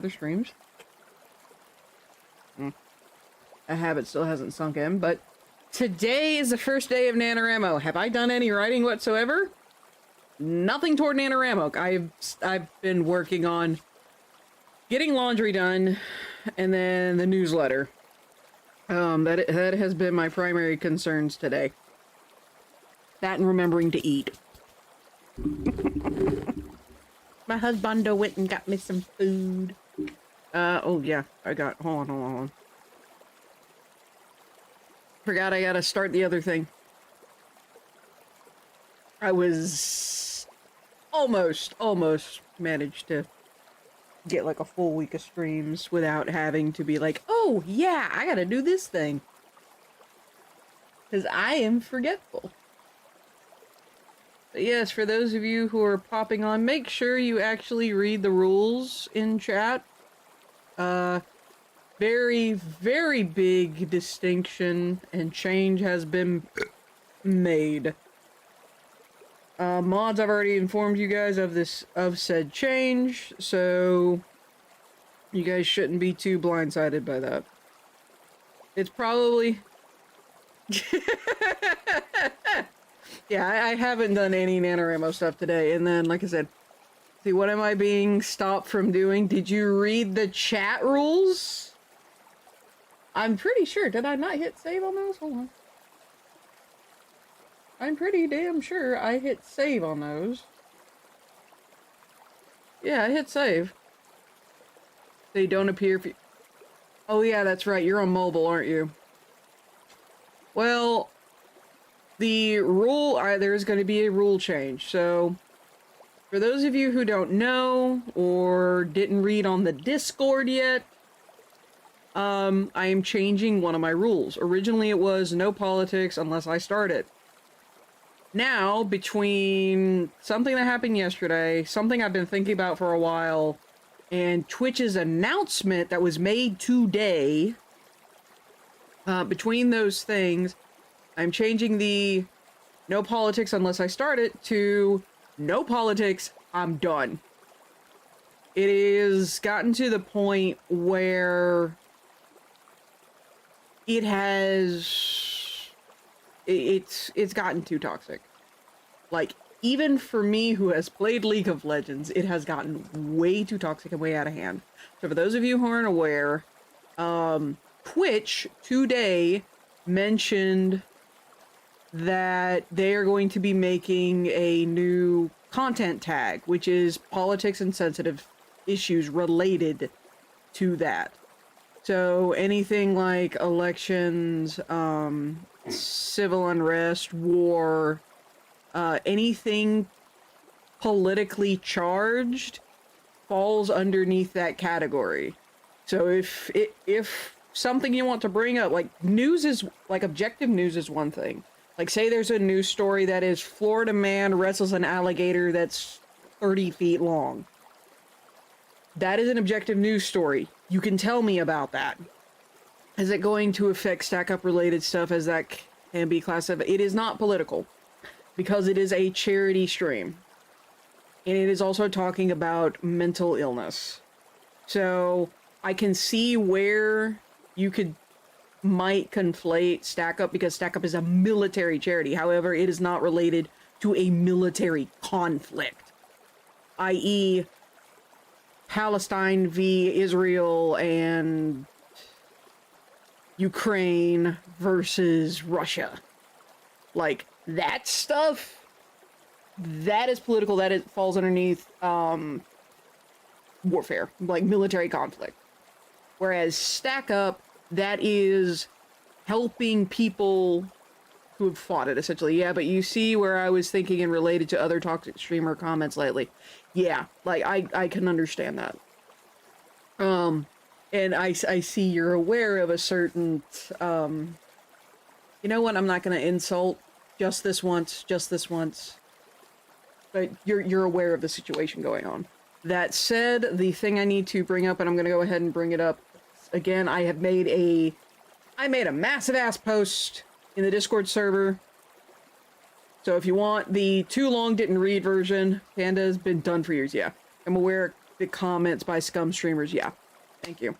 other streams. A habit still hasn't sunk in, but today is the first day of NaNoWriMo. Have I done any writing whatsoever? Nothing toward NaNoWriMo. I've been working on getting laundry done, and then the newsletter. That has been my primary concerns today. That and remembering to eat. My husbando went and got me some food. Oh yeah, hold on. Forgot I gotta start the other thing. I was almost managed to get like a full week of streams without having to be like, oh yeah, I gotta do this thing. Because I am forgetful. But yes, for those of you who are popping on, make sure you actually read the rules in chat. Very, very big distinction and change has been made. Mods, I've already informed you guys of said change, so you guys shouldn't be too blindsided by that. It's probably... Yeah, I haven't done any NaNoWriMo stuff today, and then, like I said, see, what am I being stopped from doing? Did you read the chat rules? I'm pretty sure. Did I not hit save on those? Hold on. I'm pretty damn sure I hit save on those. Yeah, I hit save. They don't appear if you... Oh yeah, that's right. You're on mobile, aren't you? Well, the rule... there's going to be a rule change. So, for those of you who don't know, or didn't read on the Discord yet, I am changing one of my rules. Originally it was no politics unless I start it. Now, between something that happened yesterday, something I've been thinking about for a while, and Twitch's announcement that was made today, between those things, I'm changing the no politics unless I start it to no politics, I'm done. It has gotten to the point where it has... It's gotten too toxic. Like, even for me who has played League of Legends, it has gotten way too toxic and way out of hand. So for those of you who aren't aware, Twitch today mentioned that they are going to be making a new content tag, which is politics and sensitive issues related to that. So anything like elections, civil unrest, war, anything politically charged falls underneath that category. So if something you want to bring up, like news is, like objective news is one thing. Like say there's a news story that is Florida man wrestles an alligator that's 30 feet long. That is an objective news story. You can tell me about that. Is it going to affect stack-up related stuff as that can be classified? It is not political, because it is a charity stream. And it is also talking about mental illness. So, I can see where you might conflate stack-up, because stack-up is a military charity. However, it is not related to a military conflict. I.e., Palestine v. Israel and Ukraine versus Russia. Like, that stuff, that is political, that falls underneath, warfare, like military conflict. Whereas Stack Up, that is helping people who have fought it, essentially. Yeah, but you see where I was thinking and related to other toxic streamer comments lately. Yeah, like, I can understand that. And I see you're aware of a certain, you know what, I'm not gonna insult just this once. But you're aware of the situation going on. That said, the thing I need to bring up, and I'm gonna go ahead and bring it up again, I made a massive ass post in the Discord server. So if you want the too long didn't read version, Panda has been done for years, yeah. I'm aware the comments by scum streamers. Yeah, thank you.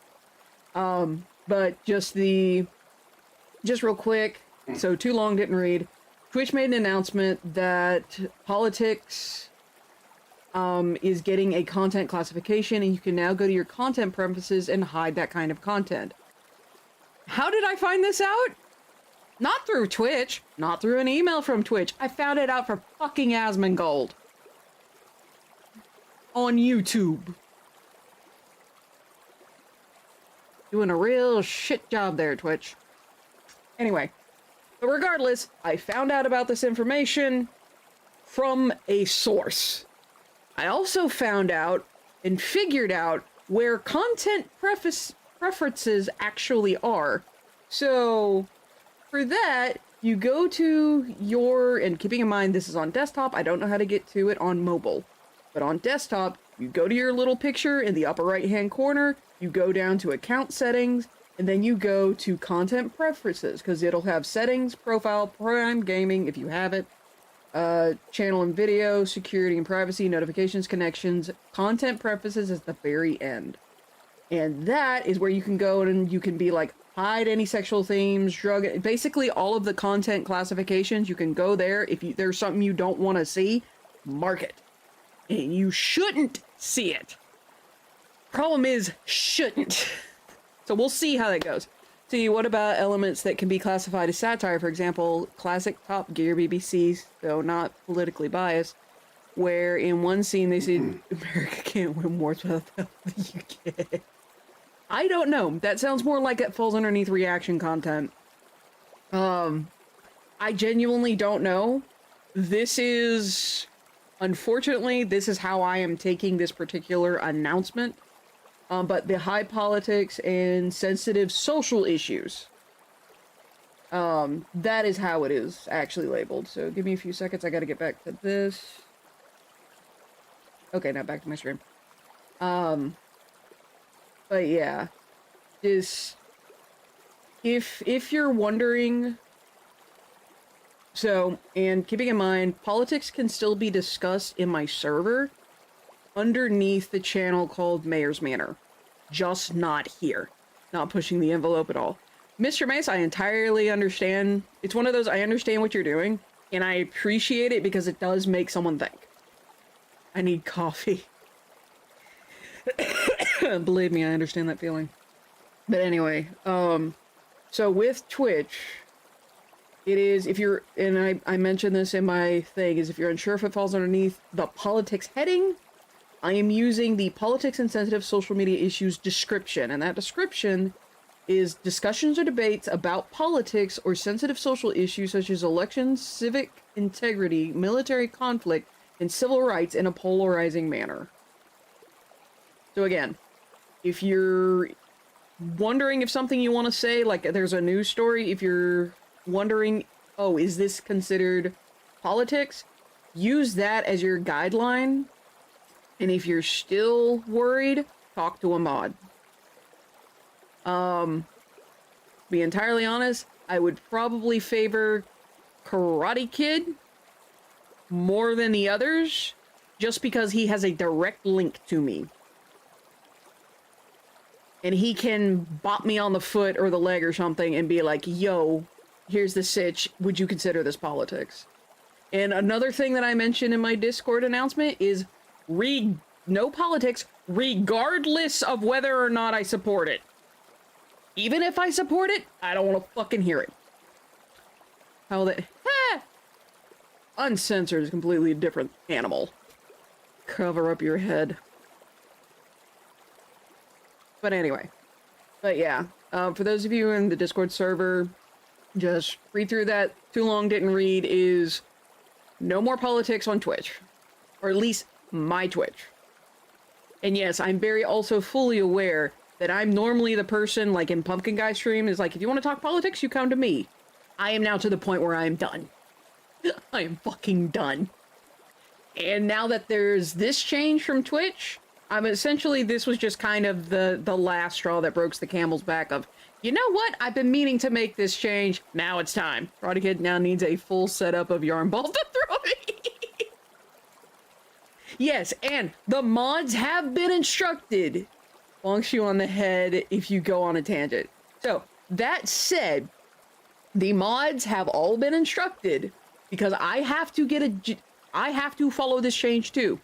But just real quick, so too long didn't read. Twitch made an announcement that politics is getting a content classification, and you can now go to your content preferences and hide that kind of content. How did I find this out? Not through Twitch, not through an email from Twitch. I found it out for fucking Asmongold. On YouTube. Doing a real shit job there, Twitch. Anyway, but regardless, I found out about this information from a source. I also found out and figured out where content preferences actually are. So, for that, you go to your, and keeping in mind this is on desktop, I don't know how to get to it on mobile. But on desktop, you go to your little picture in the upper right-hand corner, you go down to account settings, and then you go to content preferences, because it'll have settings, profile, prime gaming, if you have it, channel and video, security and privacy, notifications, connections, content preferences is the very end. And that is where you can go and you can be like, hide any sexual themes, drug, basically all of the content classifications, you can go there. If there's something you don't want to see, mark it. And you shouldn't see it. Problem is, shouldn't. So we'll see how that goes. See, what about elements that can be classified as satire? For example, classic Top Gear BBC, though not politically biased, where in one scene they said, America can't win wars without the help of the UK. I don't know. That sounds more like it falls underneath reaction content. I genuinely don't know. This is... Unfortunately, this is how I am taking this particular announcement. But the high politics and sensitive social issues, that is how it is actually labeled. So give me a few seconds. I gotta get back to this. Okay, now back to my stream. But yeah, just if you're wondering. So, and keeping in mind, politics can still be discussed in my server underneath the channel called Mayor's Manor. Just not here. Not pushing the envelope at all. Mr. Mace, I entirely understand. It's one of those, I understand what you're doing, and I appreciate it because it does make someone think. I need coffee. Believe me, I understand that feeling. But anyway, so with Twitch... It is, if you're, and I mentioned this in my thing, is if you're unsure if it falls underneath the politics heading, I am using the politics and sensitive social media issues description, and that description is discussions or debates about politics or sensitive social issues such as elections, civic integrity, military conflict, and civil rights in a polarizing manner. So again, if you're wondering if something you want to say, like there's a news story, if you're wondering, oh, is this considered politics? Use that as your guideline. And if you're still worried, talk to a mod. Be entirely honest, I would probably favor Karate Kid more than the others, just because he has a direct link to me. And he can bop me on the foot or the leg or something and be like, yo, here's the sitch, would you consider this politics? And another thing that I mentioned in my Discord announcement is read no politics, regardless of whether or not I support it. Even if I support it, I don't want to fucking hear it. How that... Uncensored is a completely different animal. Cover up your head. But anyway. But yeah, for those of you in the Discord server... Just read through that. Too long didn't read is no more politics on Twitch. Or at least my Twitch. And yes, I'm very also fully aware that I'm normally the person, like in Pumpkin Guy stream, is like, if you want to talk politics, you come to me. I am now to the point where I am done. I am fucking done. And now that there's this change from Twitch, I'm essentially, this was just kind of the last straw that broke the camel's back of, you know what? I've been meaning to make this change. Now it's time. Karate Kid now needs a full setup of yarn ball to throw me. Yes, and the mods have been instructed. Bonks you on the head if you go on a tangent. So, that said, the mods have all been instructed because I have to follow this change too.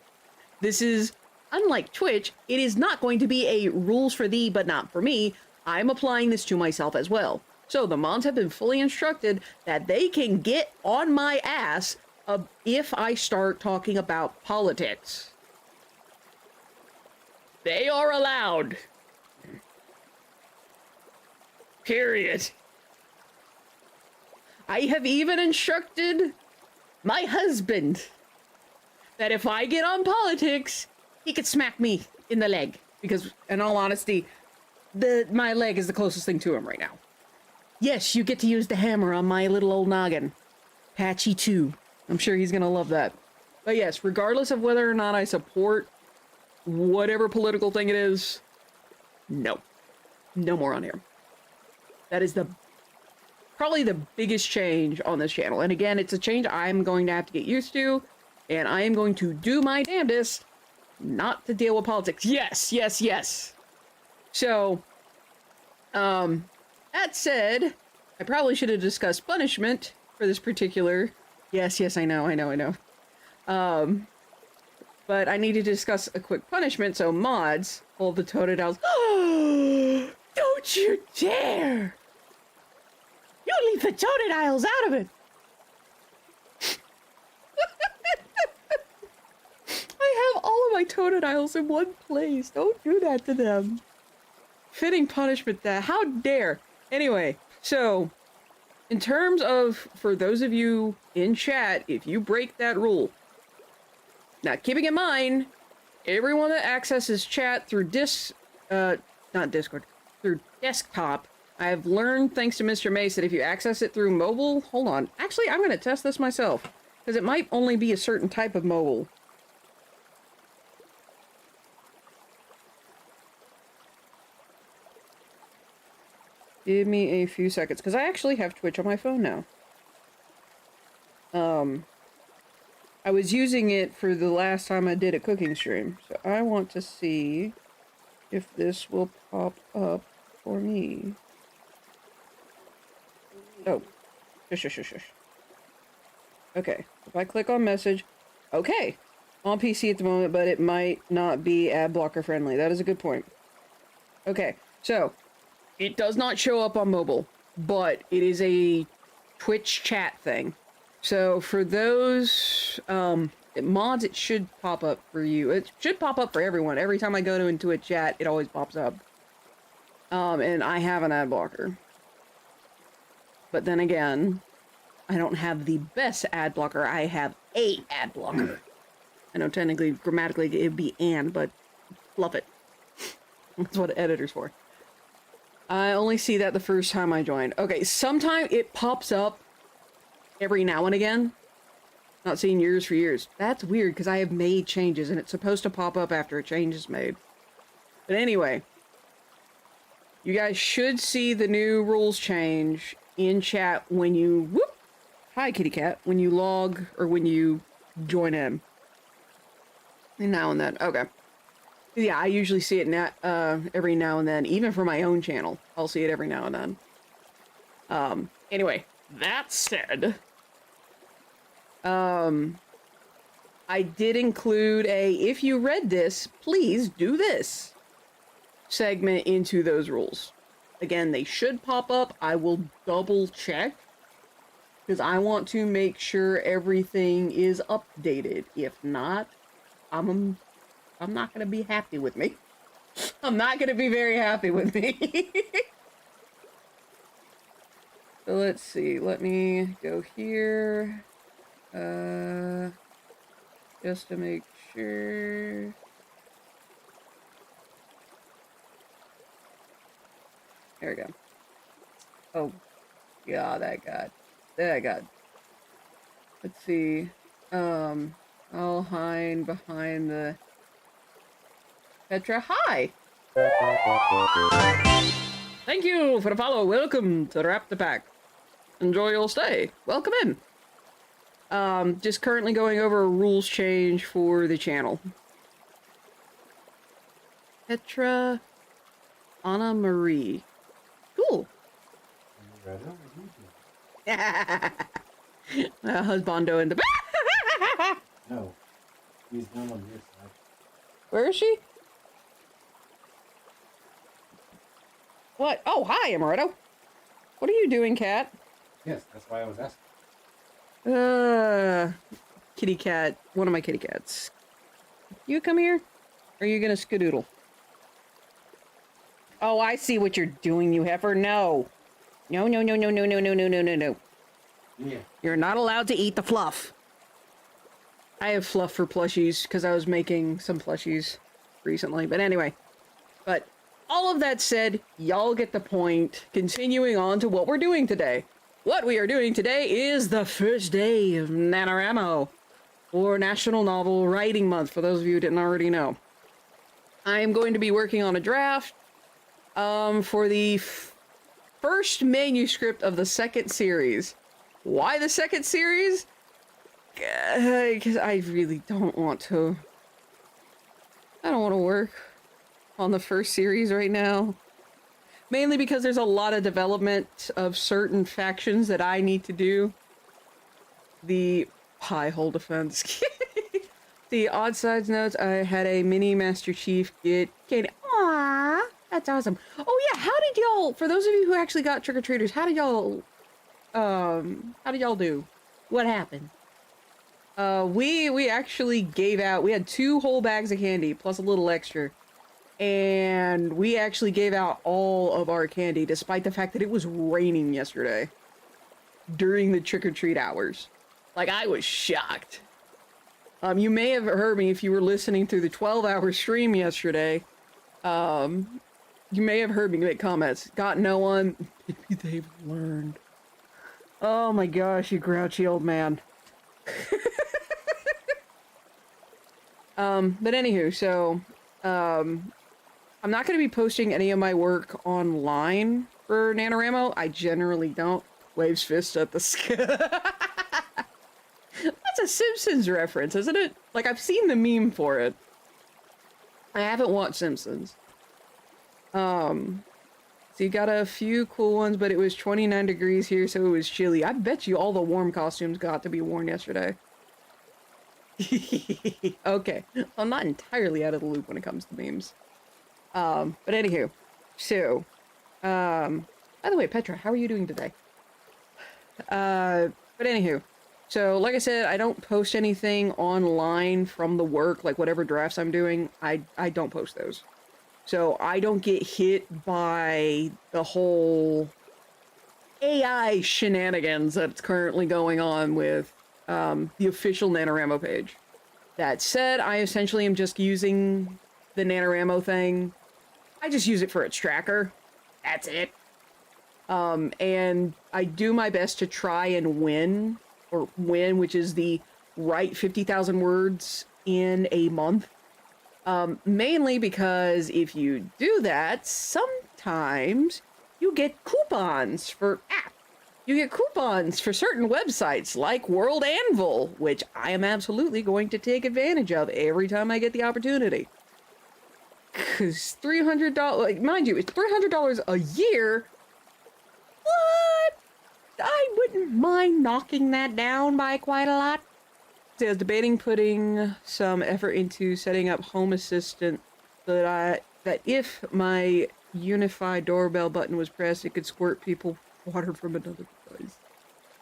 This is, unlike Twitch, it is not going to be a rules for thee but not for me. I'm applying this to myself as well. So the mods have been fully instructed that they can get on my ass if I start talking about politics. They are allowed. Period. I have even instructed my husband that if I get on politics, he could smack me in the leg. Because, in all honesty, my leg is the closest thing to him right now. Yes, you get to use the hammer on my little old noggin. Patchy too. I'm sure he's gonna love that. But yes, regardless of whether or not I support whatever political thing it is, no. No more on here. That is probably the biggest change on this channel. And again, it's a change I'm going to have to get used to, and I am going to do my damnedest not to deal with politics. Yes, yes, yes. So, that said, I probably should have discussed punishment for this particular... Yes, yes, I know. But I need to discuss a quick punishment, so mods, hold the Totodiles. Don't you dare! You leave the Totodiles out of it! I have all of my Totodiles in one place. Don't do that to them. Fitting punishment that. How dare! Anyway, so, in terms of, for those of you in chat, if you break that rule, now, keeping in mind, everyone that accesses chat through not Discord, through desktop, I have learned, thanks to Mr. Mace, that if you access it through mobile, hold on, actually, I'm going to test this myself, because it might only be a certain type of mobile. Give me a few seconds, because I actually have Twitch on my phone now. I was using it for the last time I did a cooking stream, so I want to see if this will pop up for me. Oh. Shush. Okay, if I click on message, okay. On PC at the moment, but it might not be ad blocker friendly. That is a good point. Okay, so, it does not show up on mobile, but it is a Twitch chat thing. So for those mods, it should pop up for you. It should pop up for everyone. Every time I go into a chat, it always pops up. And I have an ad blocker. But then again, I don't have the best ad blocker. I have a ad blocker. I know technically, grammatically, it'd be and, but fluff it. That's what editor's for. I only see that the first time I joined. Okay, sometimes it pops up every now and again. Not seen yours for years. That's weird, because I have made changes, and it's supposed to pop up after a change is made. But anyway, you guys should see the new rules change in chat when you... Whoop! Hi, kitty cat. When you log, or when you join in. And now and then. Okay. Yeah, I usually see it every now and then. Even for my own channel, I'll see it every now and then. Anyway, that said... I did include a, if you read this, please do this segment into those rules. Again, they should pop up. I will double check because I want to make sure everything is updated. If not, I'm not going to be happy with me. I'm not going to be very happy with me. So let's see. Let me go here. Just to make sure. There we go. Oh, yeah, that got. Let's see. I'll hide behind the Petra. Hi! Thank you for the follow. Welcome to the Raptor Pack. Enjoy your stay. Welcome in. Just currently going over a rules change for the channel. Petra Anna Marie. Cool. Husbando in the No. He's down on your side. Where is she? What? Oh, hi, Amaretto. What are you doing, cat? Yes, that's why I was asking. Kitty cat. One of my kitty cats. You come here? Or are you gonna skadoodle? Oh, I see what you're doing, you heifer. No. No, no, no, no, no, no, no, no, no, no, no. Yeah. You're not allowed to eat the fluff. I have fluff for plushies because I was making some plushies recently. But anyway. But all of that said, y'all get the point. Continuing on to what we're doing today. What we are doing today is the first day of NaNoWriMo, or National Novel Writing Month, for those of you who didn't already know. I am going to be working on a draft for the first manuscript of the second series. Why the second series? Because I really don't want to. I don't want to work on the first series right now. Mainly because there's a lot of development of certain factions that I need to do. The pie hole defense. The odd sides notes, I had a mini Master Chief get candy. Aww, that's awesome. Oh yeah, how did y'all, for those of you who actually got trick-or-treaters, how did y'all do? What happened? We actually gave out, we had 2 whole bags of candy, plus a little extra. And we actually gave out all of our candy, despite the fact that it was raining yesterday. During the trick-or-treat hours. Like, I was shocked. You may have heard me if you were listening through the 12-hour stream yesterday. You may have heard me make comments. Got no one. Maybe they've learned. Oh my gosh, you grouchy old man. But anywho, so, I'm not going to be posting any of my work online for NaNoWriMo. I generally don't. Waves fist at the sky. That's a Simpsons reference, isn't it? Like, I've seen the meme for it. I haven't watched Simpsons. So you got a few cool ones, but it was 29 degrees here, so it was chilly. I bet you all the warm costumes got to be worn yesterday. Okay. I'm not entirely out of the loop when it comes to memes. But anywho, so, by the way, Petra, how are you doing today? But anywho, so, like I said, I don't post anything online from the work, like whatever drafts I'm doing, I don't post those. So, I don't get hit by the whole AI shenanigans that's currently going on with, the official NaNoWriMo page. That said, I essentially am just using the NaNoWriMo thing. I just use it for its tracker. That's it. And I do my best to try and win, which is the write 50,000 words in a month. Mainly because if you do that, sometimes you get coupons for you get coupons for certain websites like World Anvil, which I am absolutely going to take advantage of every time I get the opportunity. Cause $300, like, mind you, it's $300 a year. What? I wouldn't mind knocking that down by quite a lot. So I was debating putting some effort into setting up Home Assistant so that if my unified doorbell button was pressed, it could squirt people water from another device.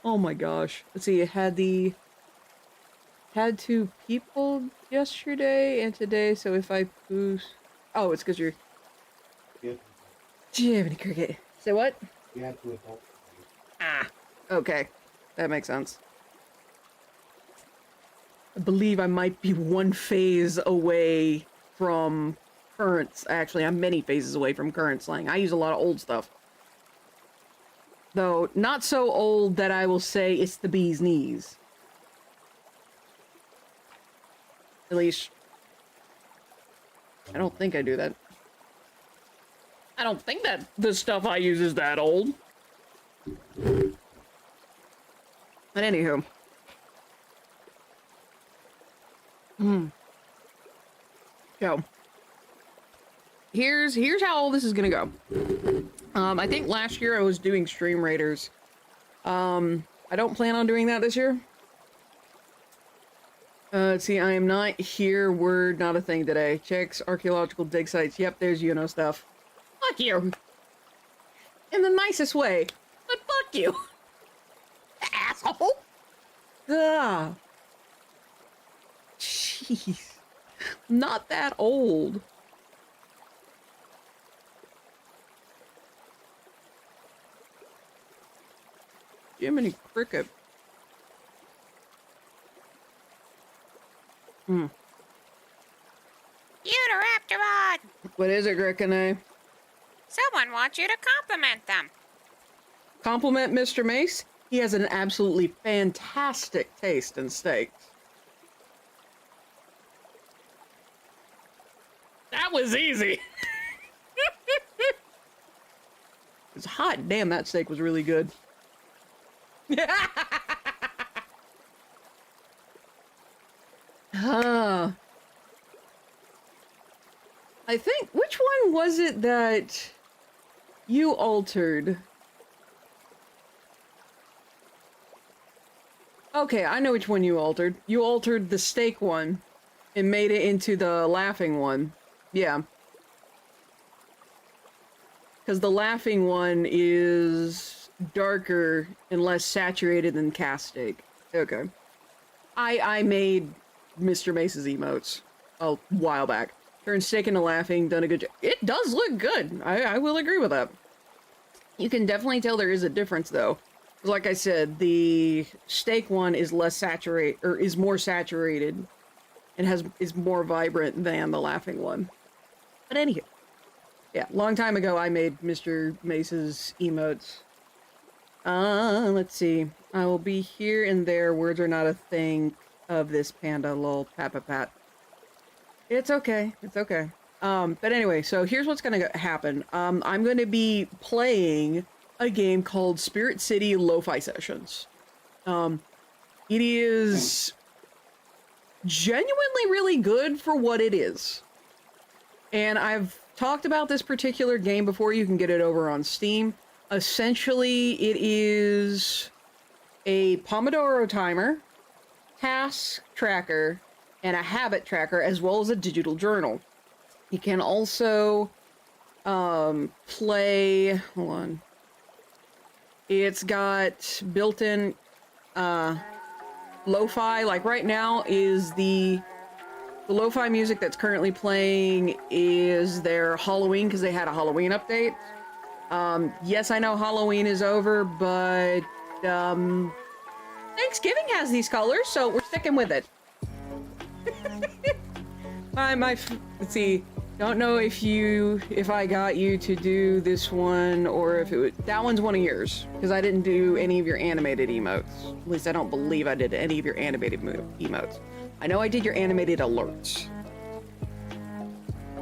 Oh my gosh. Let's see, it had 2 people yesterday and today, so if I boost... Oh, it's because you're... Yeah. Jiminy Cricket. Say what? You have to adult. Ah, okay. That makes sense. I believe I might be 1 phase away from current... Actually, I'm many phases away from current slang. I use a lot of old stuff. Though, not so old that I will say it's the bee's knees. At least... I don't think I do that. I don't think that the stuff I use is that old. But anywho. Mm. So, here's how all this is gonna go. I think last year I was doing stream raiders. I don't plan on doing that this year. Let's see, I am not here. Word, not a thing today. Checks, archaeological dig sites. Yep, there's stuff. Fuck you. In the nicest way. But fuck you. Asshole. Ah. Jeez. Not that old. Jiminy Cricket. Hmm. Unoraptormon! What is it, Grickene? Someone wants you to compliment them. Compliment Mr. Mace? He has an absolutely fantastic taste in steaks. That was easy! It's hot. Damn, that steak was really good. I think, which one was it that you altered? Okay, I know which one you altered. You altered the steak one and made it into the laughing one. Yeah. Because the laughing one is darker and less saturated than cast steak. Okay. I made Mr. Mace's emotes a while back. Turned steak into laughing, done a good job. It does look good. I will agree with that. You can definitely tell there is a difference though. Like I said, the steak one is less saturated, or is more saturated, and is more vibrant than the laughing one. But anywho, yeah, long time ago I made Mr. Mace's emotes. Let's see. I will be here and there. Words are not a thing of this panda. Lol. Pat. It's okay. It's okay. But anyway, so here's what's gonna happen. I'm gonna be playing a game called Spirit City Lo-Fi Sessions. It is genuinely really good for what it is. And I've talked about this particular game before. You can get it over on Steam. Essentially, it is a Pomodoro timer, task tracker, and a habit tracker, as well as a digital journal. You can also play, hold on. It's got built-in lo-fi. Like right now is the lo-fi music that's currently playing is their Halloween, because they had a Halloween update. Yes, I know Halloween is over, but Thanksgiving has these colors, so we're sticking with it. Let's see. Don't know if I got you to do this one or if it was, that one's one of yours, because I didn't do any of your animated emotes. At least I don't believe I did any of your animated emotes. I know I did your animated alerts.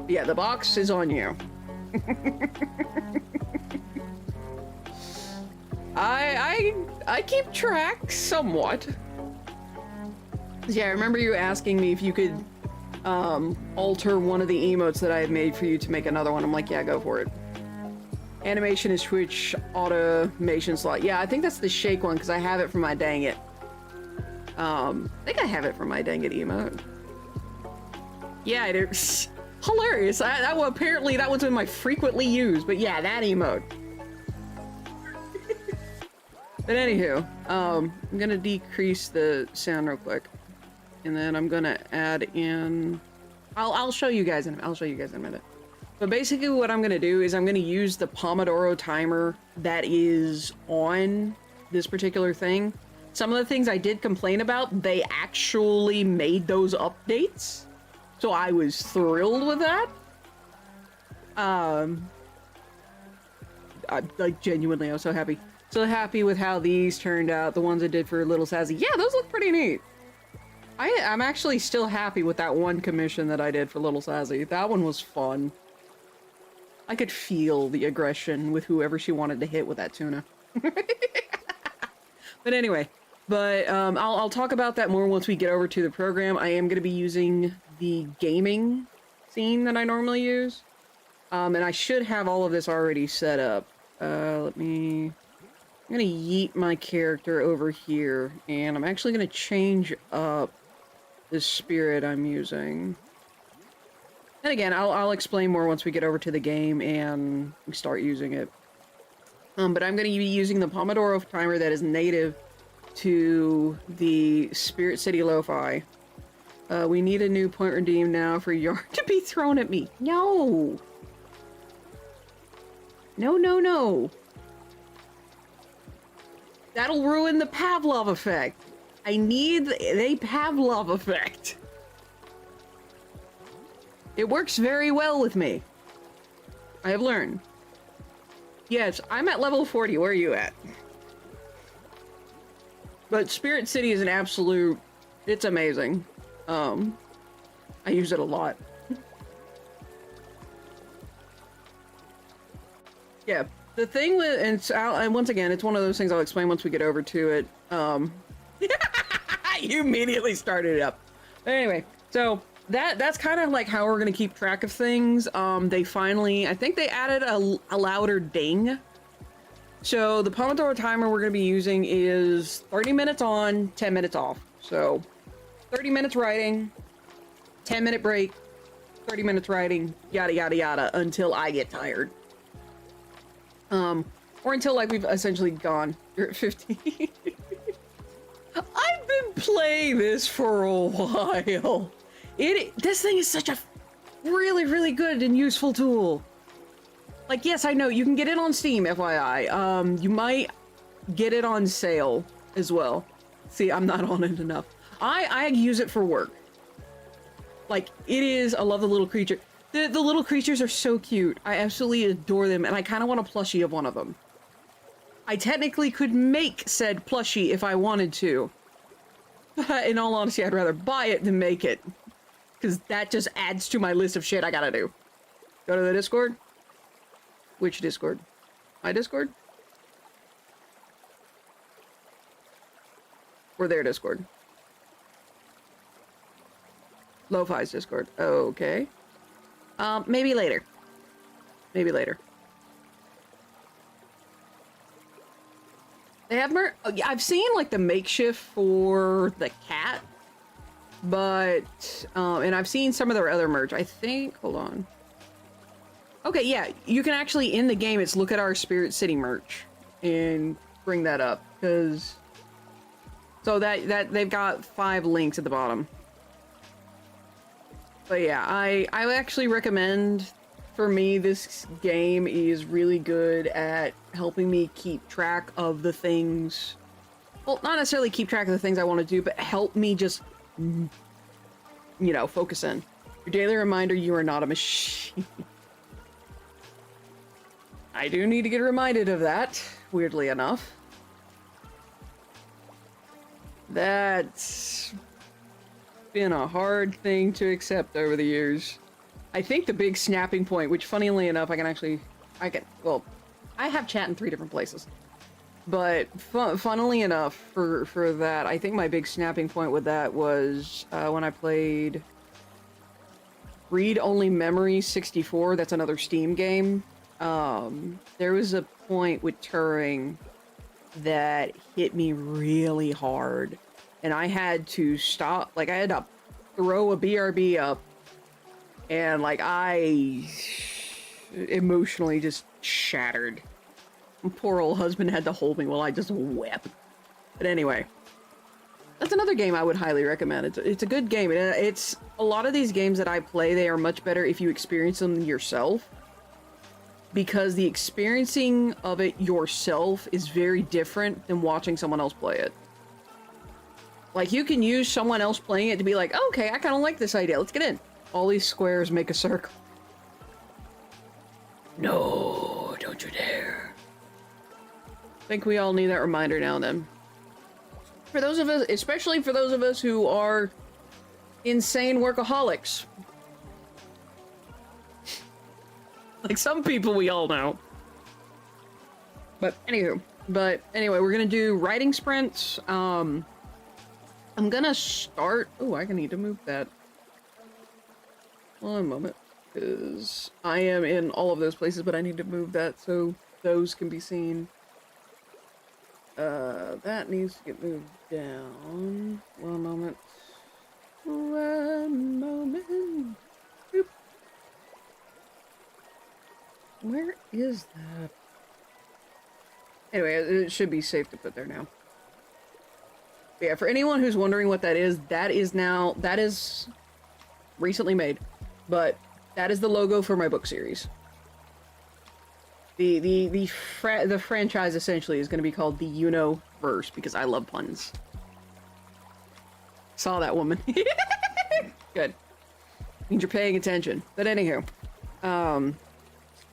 Yeah, the box is on you. I keep track somewhat. Yeah, I remember you asking me if you could alter one of the emotes that I had made for you to make another one. I'm like, yeah, go for it. Animation is Twitch automation slot. Yeah, I think that's the shake one because I have it from my dang it. I think I have it from my dang it emote. Yeah, it is hilarious. Apparently that one's been my frequently used, but yeah, that emote. But anywho, I'm gonna decrease the sound real quick, and then I'm gonna add in. I'll show you guys in a minute. But basically, what I'm gonna do is I'm gonna use the Pomodoro timer that is on this particular thing. Some of the things I did complain about, they actually made those updates, so I was thrilled with that. I genuinely, I was so happy. So happy with how these turned out. The ones I did for Little Sassy. Yeah, those look pretty neat. I'm actually still happy with that one commission that I did for Little Sassy. That one was fun. I could feel the aggression with whoever she wanted to hit with that tuna. But anyway, But I'll talk about that more once we get over to the program. I am going to be using the gaming scene that I normally use. And I should have all of this already set up. I'm going to yeet my character over here. And I'm actually going to change up the spirit I'm using. And again, I'll explain more once we get over to the game and we start using it. But I'm going to be using the Pomodoro timer that is native to the Spirit City Lo-Fi. We need a new point redeem now for yarn to be thrown at me. No! No, no, no. That'll ruin the Pavlov effect. I need a Pavlov effect. It works very well with me. I have learned. Yes, I'm at level 40. Where are you at? But Spirit City is an absolute... It's amazing. I use it a lot. Yeah, the thing with... And once again, it's one of those things I'll explain once we get over to it. You immediately started it up. But anyway, so... That's kind of like how we're going to keep track of things. They finally, I think they added a louder ding. So the Pomodoro timer we're going to be using is 30 minutes on, 10 minutes off. So 30 minutes writing, 10-minute break, 30 minutes writing, yada, yada, yada, until I get tired. Or until like we've essentially gone. You're at 50. I've been playing this for a while. This thing is such a really, really good and useful tool. Like, yes, I know, you can get it on Steam, FYI. You might get it on sale as well. See, I'm not on it enough. I use it for work. Like, it is, I love the little creature. The little creatures are so cute. I absolutely adore them, and I kind of want a plushie of one of them. I technically could make said plushie if I wanted to. But in all honesty, I'd rather buy it than make it. Because that just adds to my list of shit I gotta do. Go to the Discord? Which Discord? My Discord? Or their Discord? Lo-Fi's Discord. Okay. Maybe later. Maybe later. They have I've seen, like, the makeshift for the cat. But, and I've seen some of their other merch. I think, hold on. Okay, yeah, you can actually, in the game, it's look at our Spirit City merch. And bring that up, because... So that they've got 5 links at the bottom. But yeah, I actually recommend, for me, this game is really good at helping me keep track of the things... Well, not necessarily keep track of the things I want to do, but help me just... You know, focus in. Your daily reminder, you are not a machine. I do need to get reminded of that, weirdly enough. That's been a hard thing to accept over the years. I think the big snapping point, which funnily enough, well, I have chat in 3 different places. But funnily enough, for that, I think my big snapping point with that was when I played Read Only Memory 64. That's another Steam game. There was a point with Turing that hit me really hard, and I had to stop. Like, I had to throw a BRB up, and like I emotionally just shattered. Poor old husband had to hold me while I just wept. But anyway, that's another game I would highly recommend. It's a good game. It's a lot of these games that I play, they are much better if you experience them yourself. Because the experiencing of it yourself is very different than watching someone else play it. Like, you can use someone else playing it to be like, okay, I kind of like this idea. Let's get in. All these squares make a circle. No, don't you dare. I think we all need that reminder now and then. For those of us, especially for those of us who are insane workaholics. Like some people we all know. But anywho, But anyway, we're gonna do writing sprints. I'm gonna start. Oh, I need to move that. One moment, because I am in all of those places, but I need to move that so those can be seen. That needs to get moved down. One moment. One moment. Boop. Where is that? Anyway, it should be safe to put there now. But yeah, for anyone who's wondering what that is recently made, but that is the logo for my book series. The franchise essentially is going to be called the Universe because I love puns. Saw that woman. Good. Means you're paying attention. But anywho, yeah,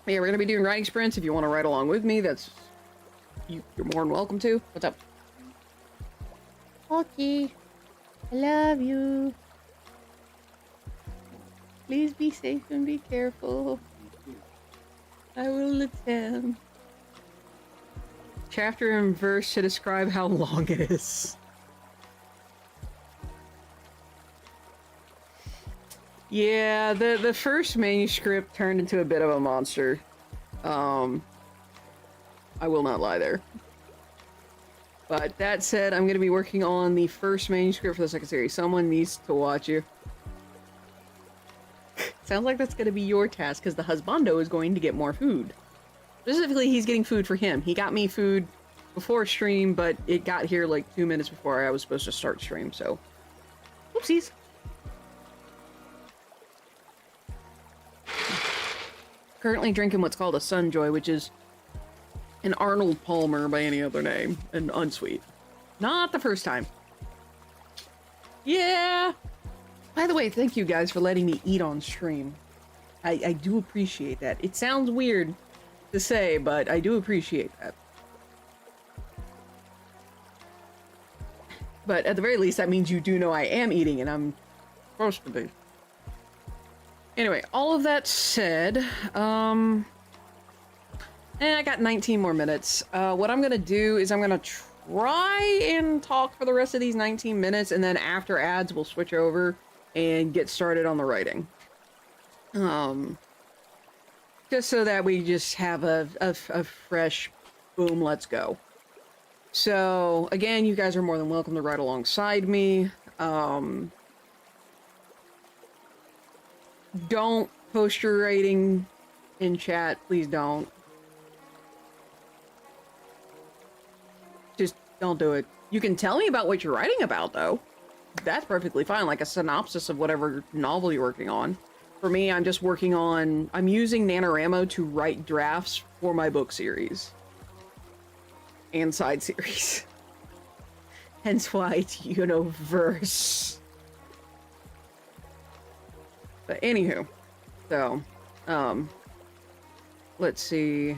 we're going to be doing writing sprints. If you want to write along with me, you're more than welcome to. What's up? Okay. I love you. Please be safe and be careful. I will attempt. Chapter and verse to describe how long it is. Yeah, the first manuscript turned into a bit of a monster. I will not lie there. But that said, I'm going to be working on the first manuscript for the second series. Someone needs to watch you. Sounds like that's going to be your task, because the husbando is going to get more food. Specifically, he's getting food for him. He got me food before stream, but it got here like 2 minutes before I was supposed to start stream, so... Oopsies. Currently drinking what's called a Sunjoy, which is an Arnold Palmer by any other name, and unsweet. Not the first time. Yeah! By the way, thank you guys for letting me eat on stream. I do appreciate that. It sounds weird to say, but I do appreciate that. But at the very least, that means you do know I am eating, and I'm supposed to be. Anyway, all of that said, I got 19 more minutes. What I'm gonna do is I'm gonna try and talk for the rest of these 19 minutes, and then after ads, we'll switch over and get started on the writing. Just so that we just have a fresh boom, let's go. So, again, you guys are more than welcome to write alongside me. Don't post your writing in chat, please don't. Just don't do it. You can tell me about what you're writing about, though. That's perfectly fine, like a synopsis of whatever novel you're working on. For me, I'm just working on... I'm using NaNoWriMo to write drafts for my book series. And side series. Hence why it's Universe. But anywho, so, let's see.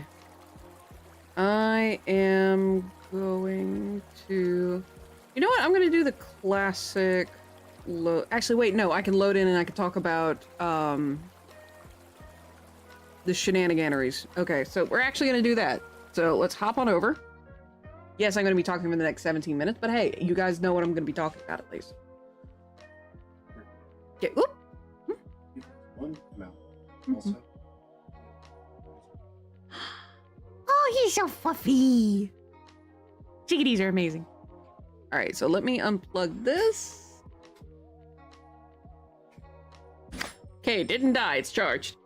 I am going to... You know what? I'm going to do the classic... Actually, wait, no. I can load in and I can talk about, the shenaniganeries. Okay, so we're actually going to do that. So let's hop on over. Yes, I'm going to be talking for the next 17 minutes, but hey, you guys know what I'm going to be talking about at least. Okay, oop! One amount. Also. Oh, he's so fluffy! Chickadees are amazing. Alright, so let me unplug this. Okay, didn't die, it's charged.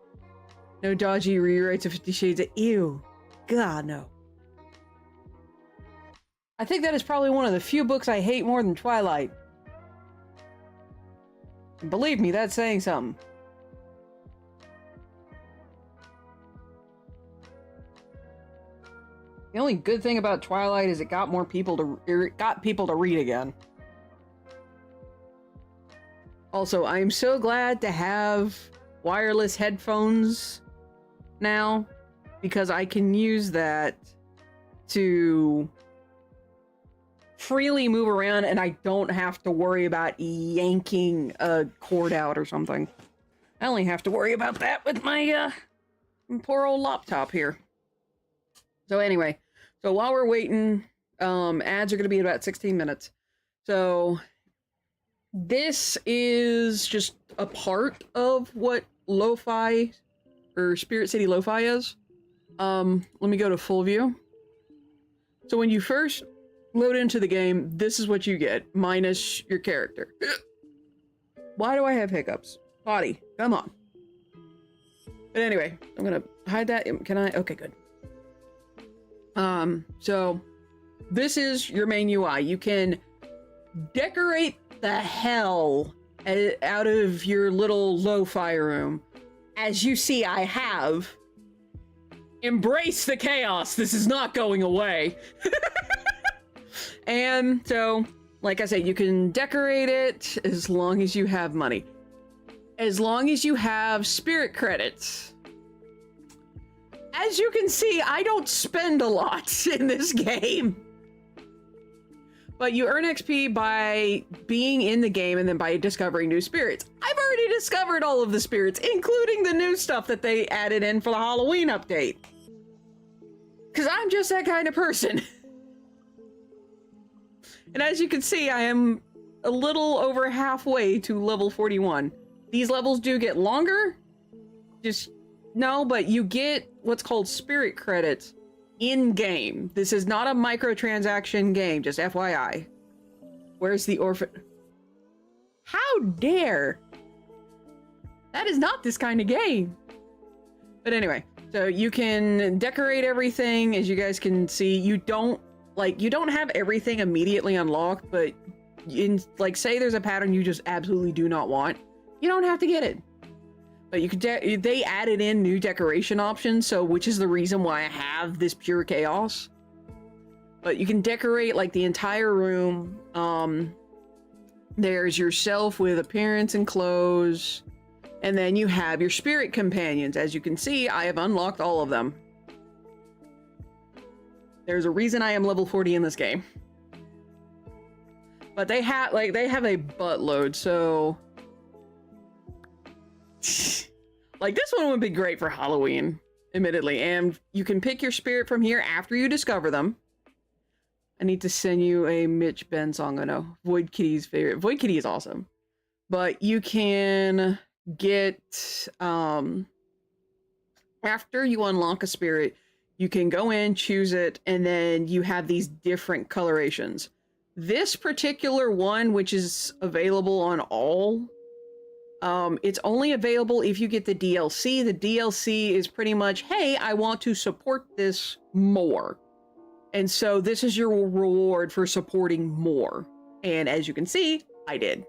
No dodgy rewrites of 50 Shades of... Ew. God, no. I think that is probably one of the few books I hate more than Twilight. And believe me, that's saying something. The only good thing about Twilight is it got people to read again. Also, I am so glad to have wireless headphones now, because I can use that to freely move around and I don't have to worry about yanking a cord out or something. I only have to worry about that with my poor old laptop here. So anyway, So while we're waiting, ads are going to be about 16 minutes. So this is just a part of what Lo-Fi or Spirit City Lo-Fi is. Let me go to full view. So when you first load into the game, this is what you get, minus your character. Why do I have hiccups? Body, come on. But anyway, I'm gonna hide that. Can I? Okay, good. So this is your main UI. You can decorate the hell out of your little lo-fi room. As you see, I have. Embrace the chaos. This is not going away. And so, like I said, you can decorate it as long as you have money. As long as you have spirit credits. As you can see, I don't spend a lot in this game. But you earn XP by being in the game and then by discovering new spirits. I've already discovered all of the spirits, including the new stuff that they added in for the Halloween update. Because I'm just that kind of person. And as you can see, I am a little over halfway to level 41. These levels do get longer. But you get what's called spirit credits in-game. This is not a microtransaction game, just FYI. Where's the orphan? How dare! That is not this kind of game. But anyway, so you can decorate everything, as you guys can see. You don't have everything immediately unlocked, but say there's a pattern you just absolutely do not want, you don't have to get it. But you could they added in new decoration options, so which is the reason why I have this pure chaos. But you can decorate like the entire room. There's yourself with appearance and clothes, and then you have your spirit companions. As you can see, I have unlocked all of them. There's a reason I am level 40 in this game. But they have a buttload, so like this one would be great for Halloween, admittedly. And you can pick your spirit from here after you discover them. I need to send you a Mitch Ben song. I know Void Kitty's favorite. Void Kitty is awesome. But you can get after you unlock a spirit, you can go in, choose it, and then you have these different colorations. This particular one, which is available on all, it's only available if you get the DLC. The DLC is pretty much, hey, I want to support this more. And so this is your reward for supporting more. And as you can see, I did.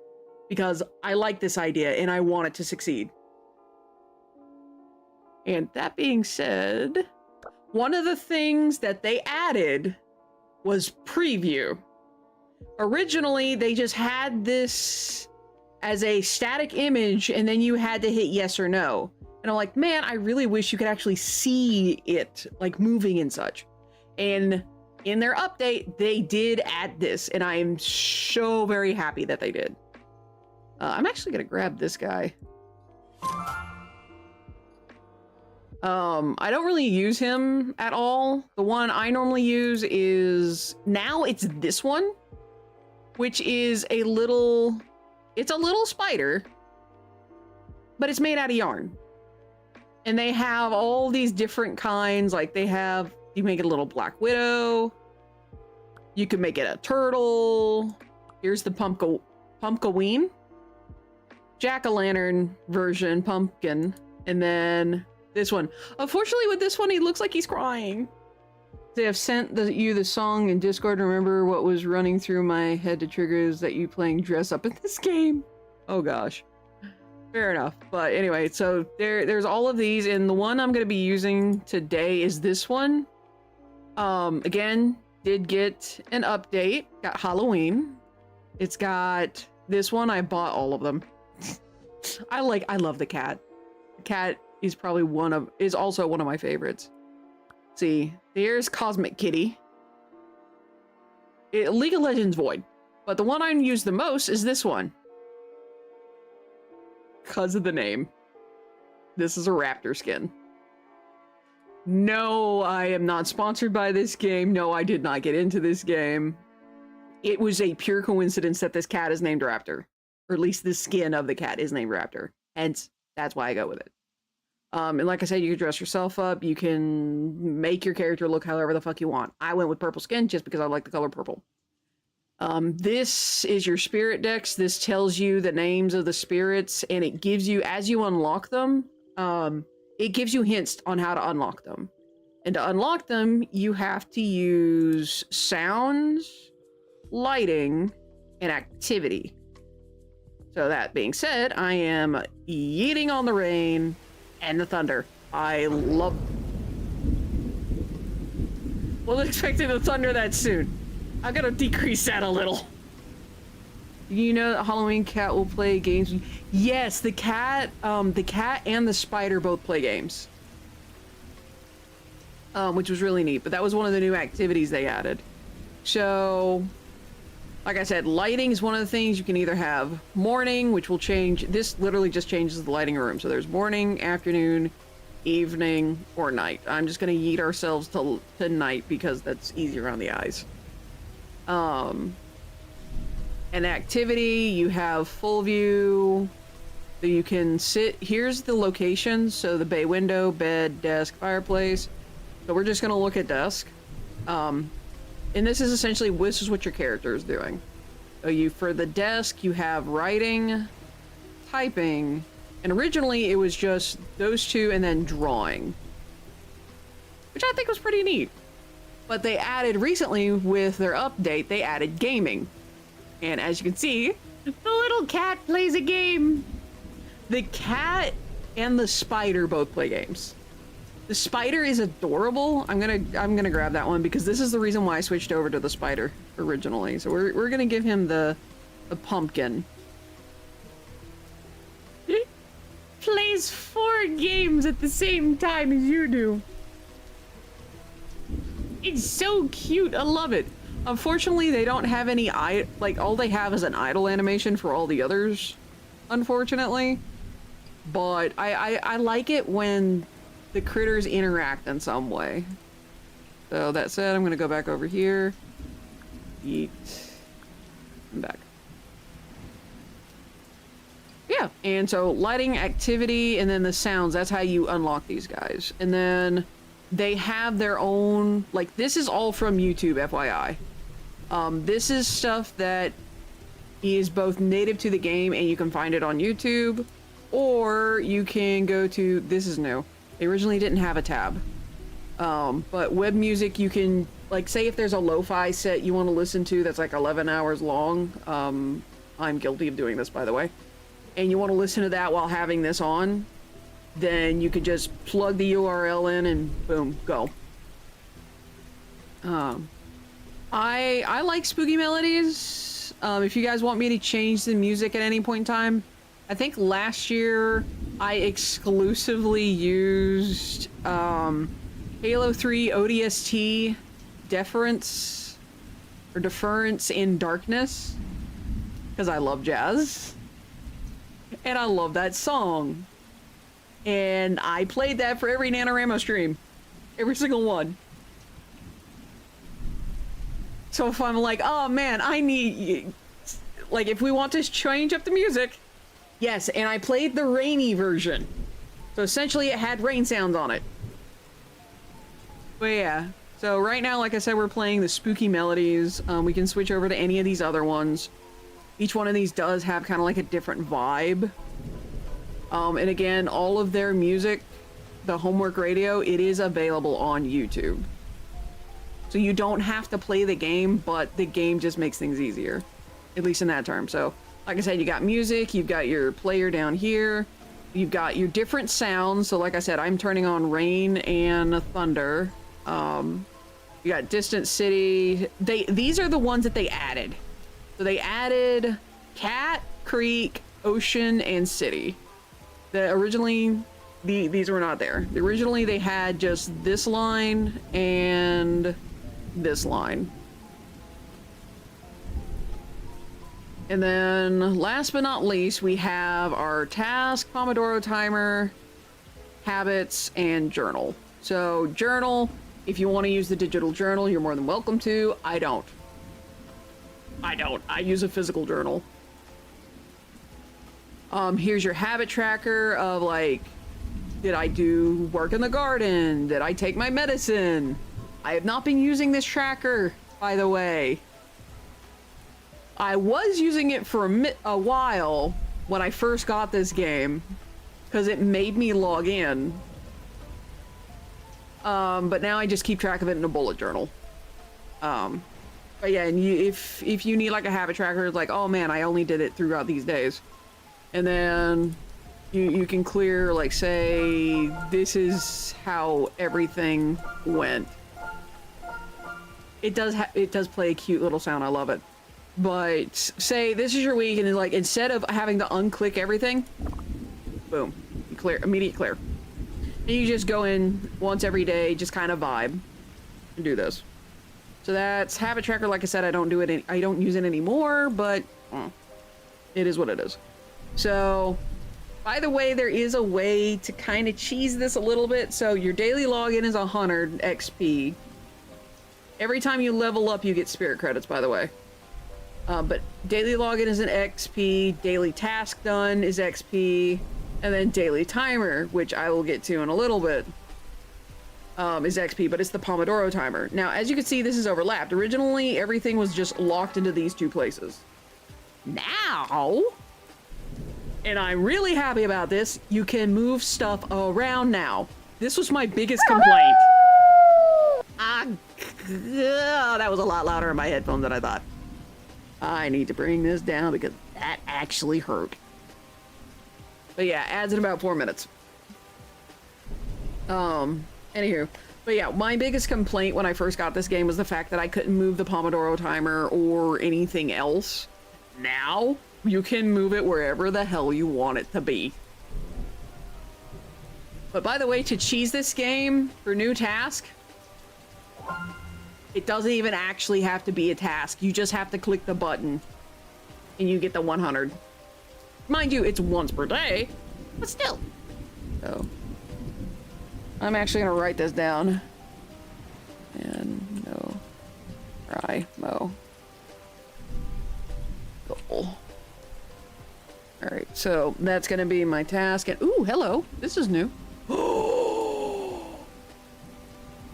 Because I like this idea and I want it to succeed. And that being said, one of the things that they added was preview. Originally, they just had this as a static image and then you had to hit yes or no. And I'm like, man, I really wish you could actually see it like moving and such. And in their update, they did add this and I am so very happy that they did. I'm actually gonna grab this guy. I don't really use him at all. The one I normally use is, now it's this one, which is it's a little spider, but it's made out of yarn. And they have all these different kinds, like you make it a little black widow, you can make it a turtle, here's the pumpkin, jack-o'-lantern version, pumpkin, and then this one. Unfortunately, with this one, he looks like he's crying. They have sent you the song in Discord. Remember what was running through my head to trigger is that you playing dress up in this game. Oh gosh. Fair enough. But anyway, so there's all of these, and the one I'm going to be using today is this one. Again, did get an update. Got Halloween. It's got this one. I bought all of them. I love the cat. The cat is probably is also one of my favorites. See, there's Cosmic Kitty. League of Legends Void. But the one I use the most is this one. Because of the name. This is a raptor skin. No, I am not sponsored by this game. No, I did not get into this game. It was a pure coincidence that this cat is named Raptor. Or at least the skin of the cat is named Raptor. Hence, that's why I go with it. And like I said, you can dress yourself up. You can make your character look however the fuck you want. I went with purple skin just because I like the color purple. This is your spirit dex. This tells you the names of the spirits, and it gives you, as you unlock them, it gives you hints on how to unlock them. And to unlock them, you have to use sounds, lighting, and activity. So that being said, I am yeeting on the rain and the thunder. I love... Wasn't expecting the thunder that soon. I'm gonna decrease that a little. You know that Halloween cat will play games. Yes, the cat and the spider both play games. Which was really neat, but that was one of the new activities they added. So, like I said, lighting is one of the things. You can either have morning, which will change. This literally just changes the lighting room. So there's morning, afternoon, evening, or night. I'm just gonna yeet ourselves to night because that's easier on the eyes. An activity, you have full view, so you can sit, here's the locations, so the bay window, bed, desk, fireplace. So we're just gonna look at desk. And this is essentially, this is what your character is doing. So for the desk, you have writing, typing, and originally it was just those two and then drawing, which I think was pretty neat. But they added recently, with their update, they added gaming. And as you can see, the little cat plays a game. The cat and the spider both play games. The spider is adorable. I'm gonna grab that one because this is the reason why I switched over to the spider originally. So we're gonna give him the pumpkin. He plays 4 games at the same time as you do. It's so cute. I love it. Unfortunately, they don't have any like all they have is an idle animation for all the others, unfortunately. But I like it when the critters interact in some way. So that said, I'm gonna go back over here. Eat. I'm back. Yeah, and so lighting, activity, and then the sounds, that's how you unlock these guys. And then they have their own, like, this is all from YouTube, FYI. This is stuff that is both native to the game and you can find it on YouTube, or you can go to, this is new. They originally didn't have a tab. But web music, you can, like, say if there's a lo-fi set you want to listen to that's like 11 hours long, I'm guilty of doing this, by the way, and you want to listen to that while having this on, then you could just plug the URL in and boom, go. I like spooky melodies. If you guys want me to change the music at any point in time, I think last year I exclusively used Halo 3 ODST Deference in Darkness because I love jazz and I love that song. And I played that for every NaNoWriMo stream. Every single one. So if I'm like, oh man, I need... Like, if we want to change up the music... Yes, and I played the rainy version. So essentially it had rain sounds on it. But yeah. So right now, like I said, we're playing the spooky melodies. We can switch over to any of these other ones. Each one of these does have kind of like a different vibe. And again, all of their music, the homework radio, it is available on YouTube. So you don't have to play the game, but the game just makes things easier. At least in that term. So, like I said, you got music, you've got your player down here, you've got your different sounds. So like I said, I'm turning on rain and thunder. You got distant city. These are the ones that they added. So they added cat, creek, ocean, and city. Originally, these were not there. Originally, they had just this line and this line. And then, last but not least, we have our task, Pomodoro timer, habits, and journal. So journal, if you want to use the digital journal, you're more than welcome to. I don't. I use a physical journal. Here's your habit tracker of like, did I do work in the garden? Did I take my medicine? I have not been using this tracker, by the way. I was using it for a while when I first got this game, because it made me log in. But now I just keep track of it in a bullet journal. But yeah, and if you need like a habit tracker, it's like, oh man, I only did it throughout these days. And then you can clear, like, say, this is how everything went. It does play a cute little sound, I love it. But say this is your week, and then, like, instead of having to unclick everything, boom, clear, immediate clear. And you just go in once every day, just kind of vibe and do this. So that's habit tracker. Like I said, I don't use it anymore, but it is what it is. So, by the way, there is a way to kind of cheese this a little bit. So your daily login is 100 XP. Every time you level up, you get spirit credits, by the way. But daily login is an XP, daily task done is XP, and then daily timer, which I will get to in a little bit, is XP, but it's the Pomodoro timer. Now, as you can see, this is overlapped. Originally, everything was just locked into these two places. Now, and I'm really happy about this, you can move stuff around now. This was my biggest complaint. That was a lot louder in my headphones than I thought. I need to bring this down because that actually hurt. But yeah, adds in about 4 minutes. Anywho. But yeah, my biggest complaint when I first got this game was the fact that I couldn't move the Pomodoro timer or anything else. Now, you can move it wherever the hell you want it to be. But by the way, to cheese this game for new task, it doesn't even actually have to be a task. You just have to click the button and you get the 100. Mind you, it's once per day, but still. So, I'm actually gonna write this down. NaNoWriMo. Goal. Alright, so that's gonna be my task. And ooh, hello. This is new.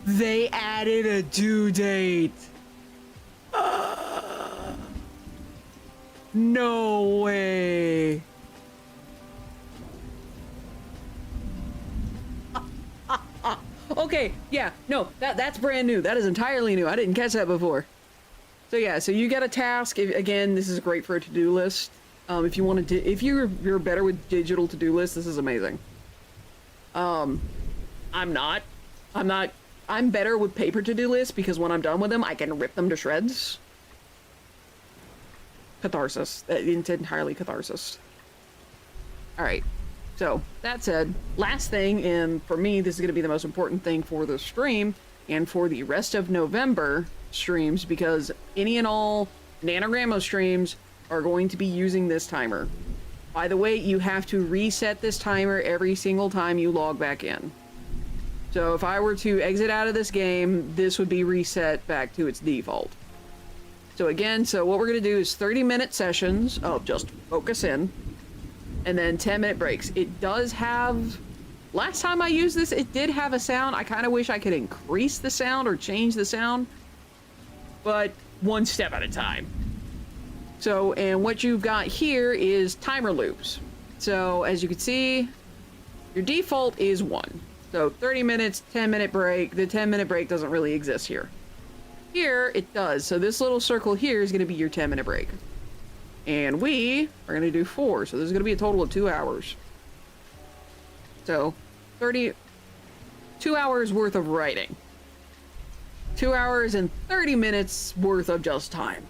They added a due date. No way. Okay, yeah, no, that's brand new. That is entirely new. I didn't catch that before. So yeah, so you get a task. Again, this is great for a to-do list. If you want to, if you're better with digital to-do lists, this is amazing. I'm better with paper to-do lists because when I'm done with them, I can rip them to shreds. Catharsis. It's entirely catharsis. Alright. So, that said, last thing, and for me, this is going to be the most important thing for the stream, and for the rest of November streams, because any and all NaNoWriMo streams are going to be using this timer. By the way, you have to reset this timer every single time you log back in. So if I were to exit out of this game, this would be reset back to its default. So again, so what we're going to do is 30-minute sessions of just focus in, and then 10-minute breaks. It does have... Last time I used this, it did have a sound. I kind of wish I could increase the sound or change the sound, but one step at a time. So, and what you've got here is timer loops. So as you can see, your default is 1. So 30 minutes, 10-minute break. The 10-minute break doesn't really exist here. Here, it does. So this little circle here is going to be your 10-minute break. And we are going to do 4. So this is going to be a total of 2 hours. So 2 hours worth of writing. 2 hours and 30 minutes worth of just time.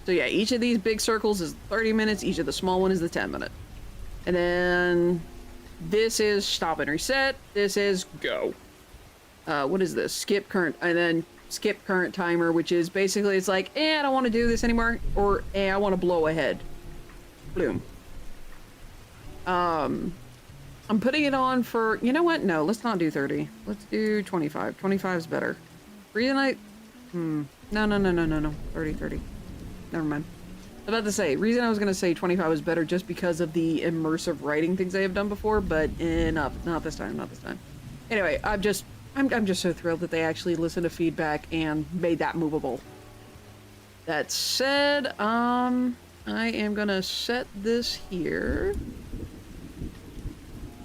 So yeah, each of these big circles is 30 minutes. Each of the small one is the 10-minute. And then... this is stop and reset. This is go. What is this? Skip current, and then skip current timer, which is basically, it's like, I don't want to do this anymore, or I want to blow ahead. Boom. I'm putting it on for, you know what? No, let's not do 30. Let's do 25. 25 is better. Reason no. 30, 30. Never mind. I was about to say, reason I was going to say 25 was better just because of the immersive writing things I have done before, but not this time, not this time. Anyway, I'm just so thrilled that they actually listened to feedback and made that movable. That said, I am going to set this here.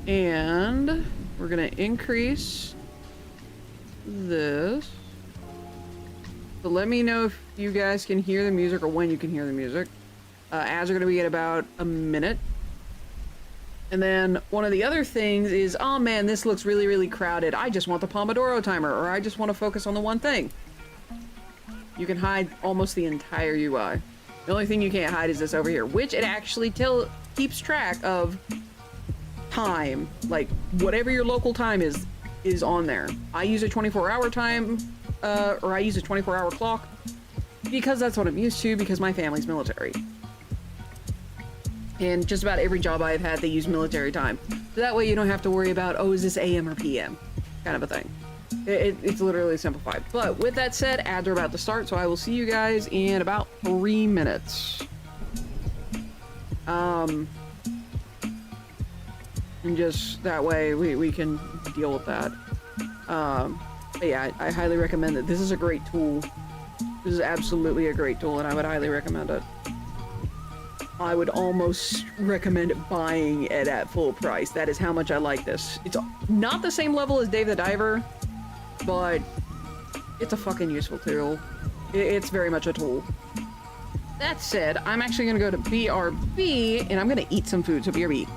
And we're going to increase this. So let me know if you guys can hear the music or when you can hear the music. Ads are going to be at about a minute. And then one of the other things is, oh man, this looks really, really crowded. I just want the Pomodoro timer, or I just want to focus on the one thing. You can hide almost the entire UI. The only thing you can't hide is this over here, which it actually keeps track of time. Like, whatever your local time is on there. I use a 24-hour time, or I use a 24-hour clock because that's what I'm used to, because my family's military. And just about every job I've had, they use military time. So that way you don't have to worry about, oh, is this AM or PM? Kind of a thing. It's literally simplified. But with that said, ads are about to start, so I will see you guys in about 3 minutes. And just that way we can deal with that. But yeah, I highly recommend it. This is a great tool. This is absolutely a great tool, and I would highly recommend it. I would almost recommend buying it at full price. That is how much I like this. It's not the same level as Dave the Diver, but it's a fucking useful tool. It's very much a tool. That said, I'm actually gonna go to BRB, and I'm gonna eat some food, so BRB.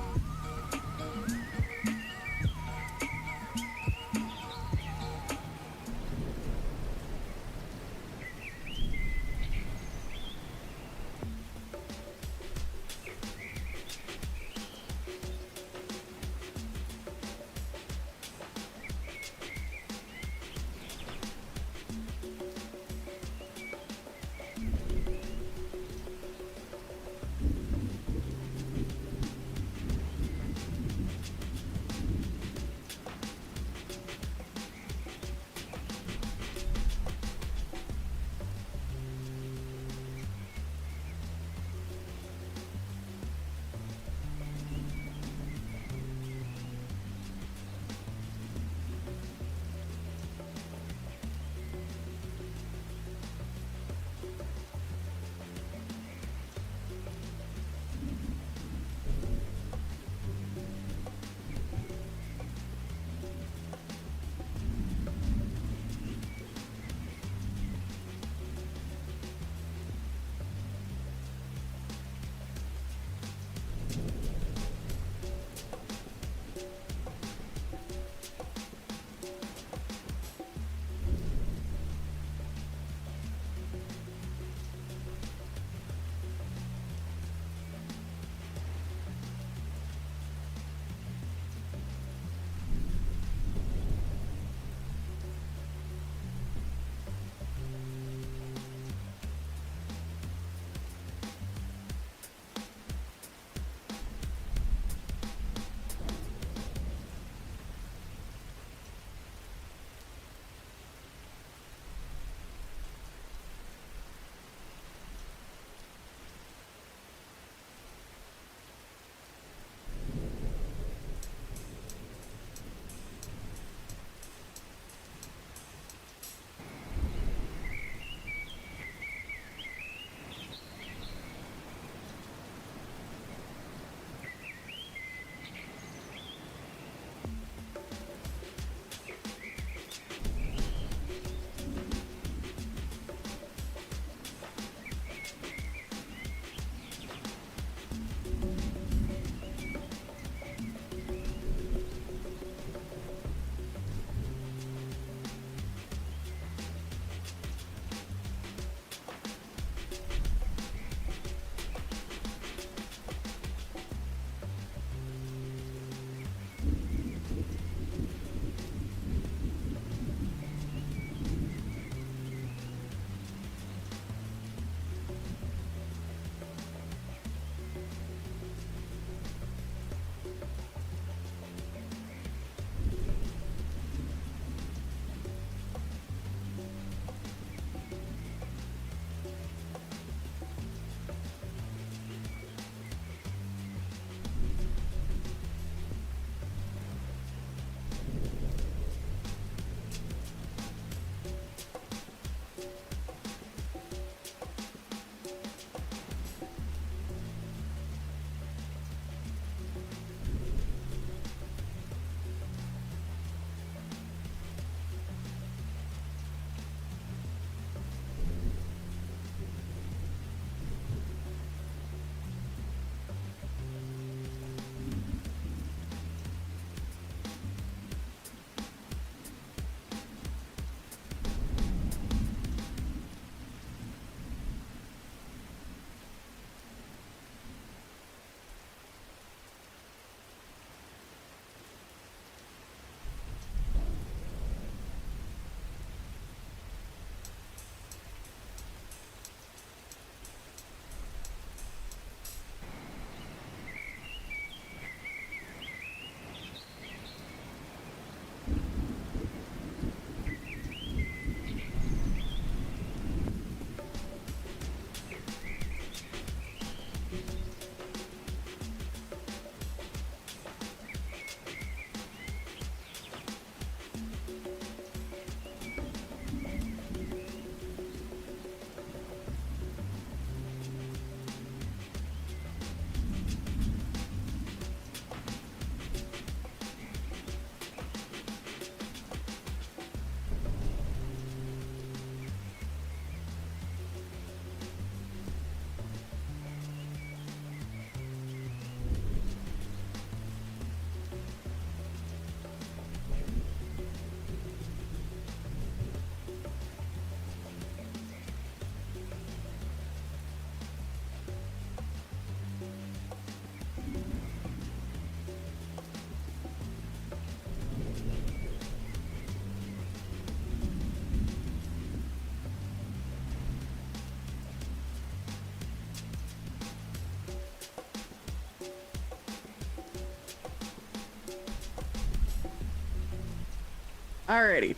Alrighty.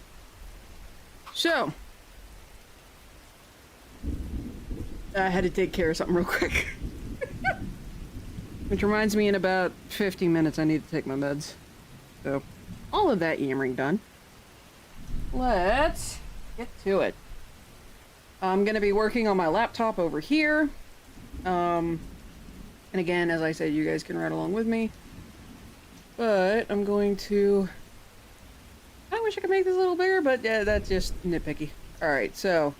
So, I had to take care of something real quick. Which reminds me, in about 15 minutes, I need to take my meds. So, all of that yammering done. Let's get to it. I'm going to be working on my laptop over here. And again, as I said, you guys can ride along with me. But I'm going to... I wish I could make this a little bigger, but yeah, that's just nitpicky. Alright, so...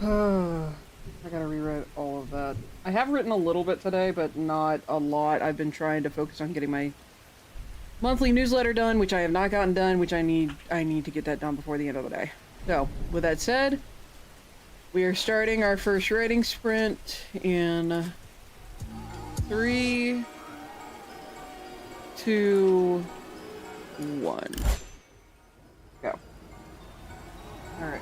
I gotta rewrite all of that. I have written a little bit today, but not a lot. I've been trying to focus on getting my monthly newsletter done, which I have not gotten done, which I need to get that done before the end of the day. So, with that said, we are starting our first writing sprint in 3, 2, 1. Go. Alright.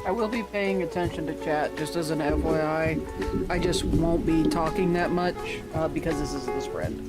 I will be paying attention to chat, just as an FYI. I just won't be talking that much, because this is the spread.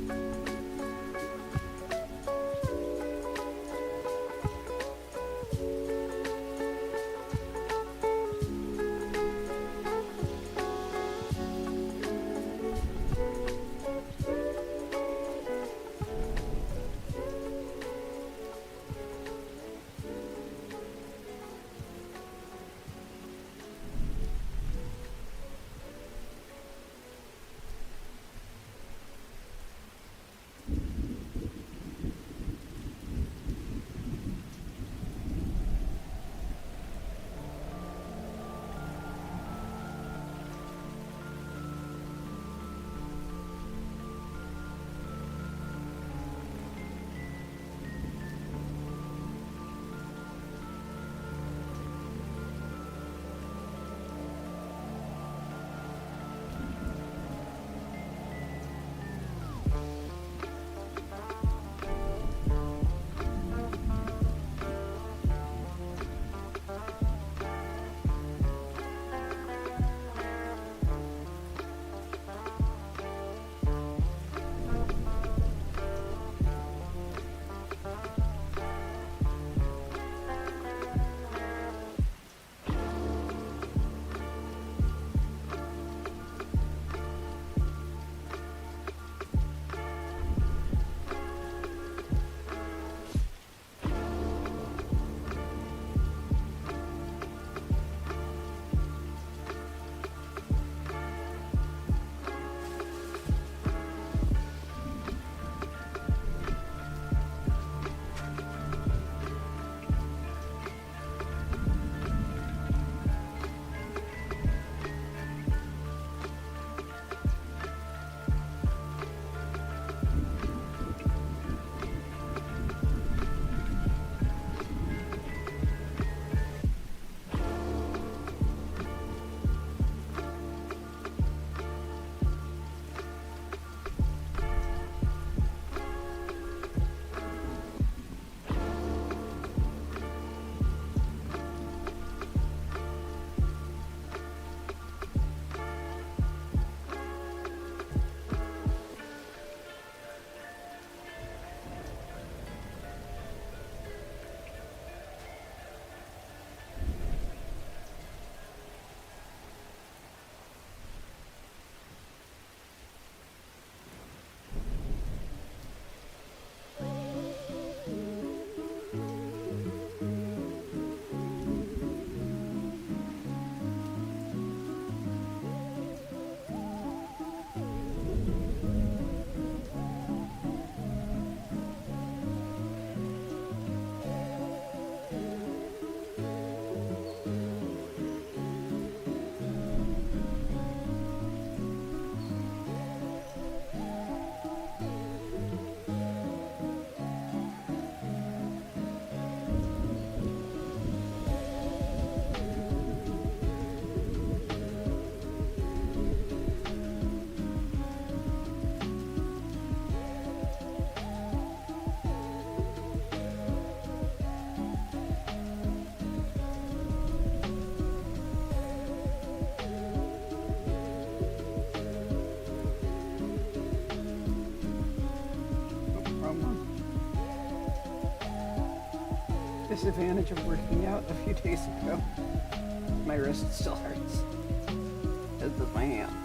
disadvantage of working out a few days ago. My wrist still hurts. As does my hand.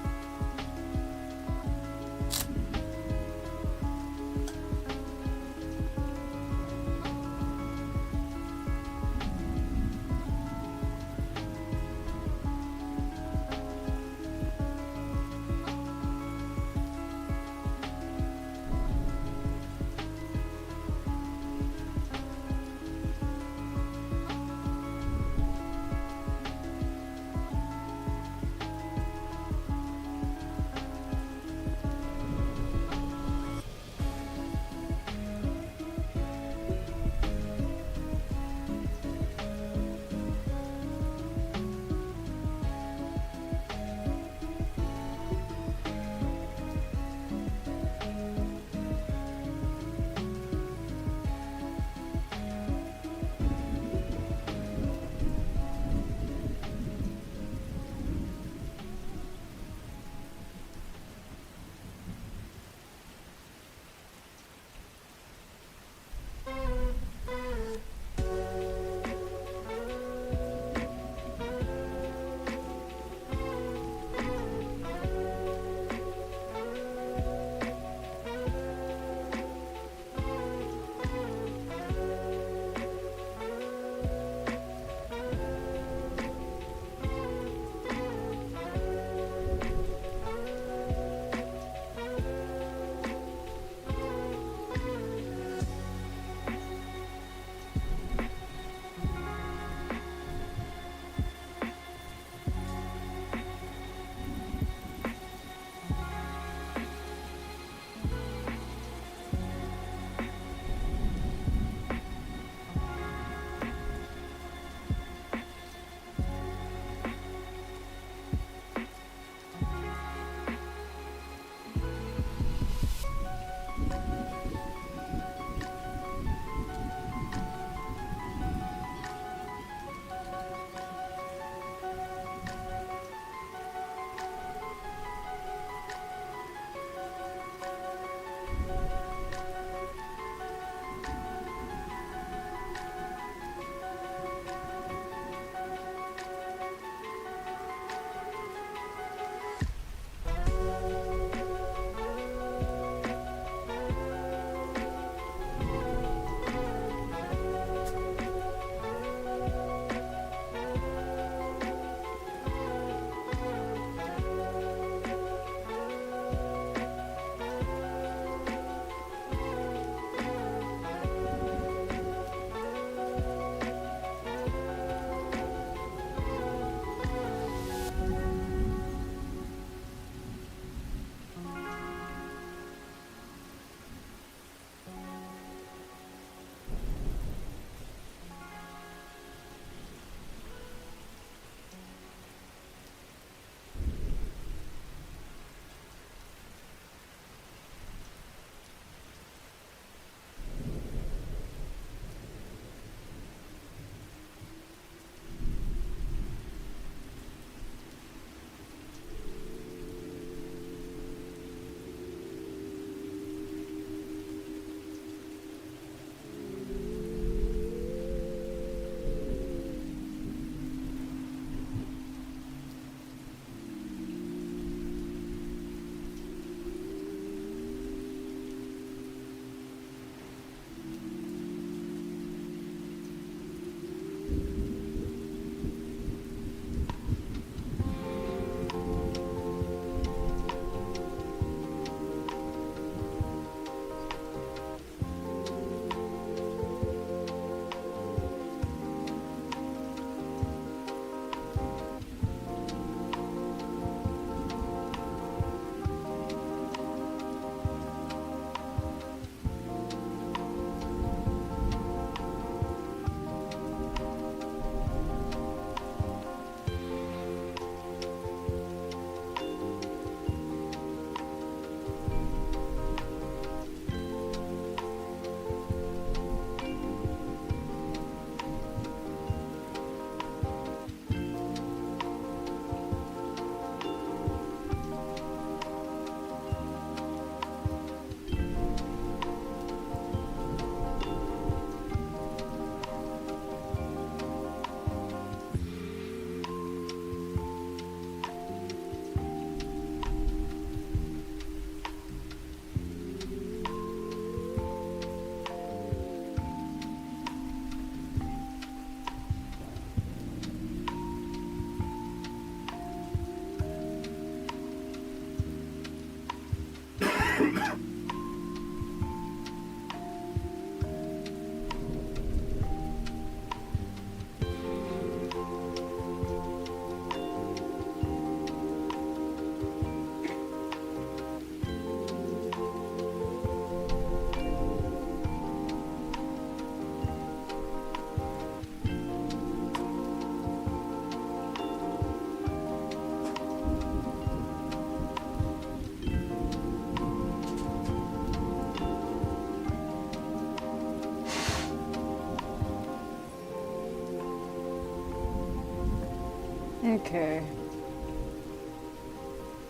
Okay.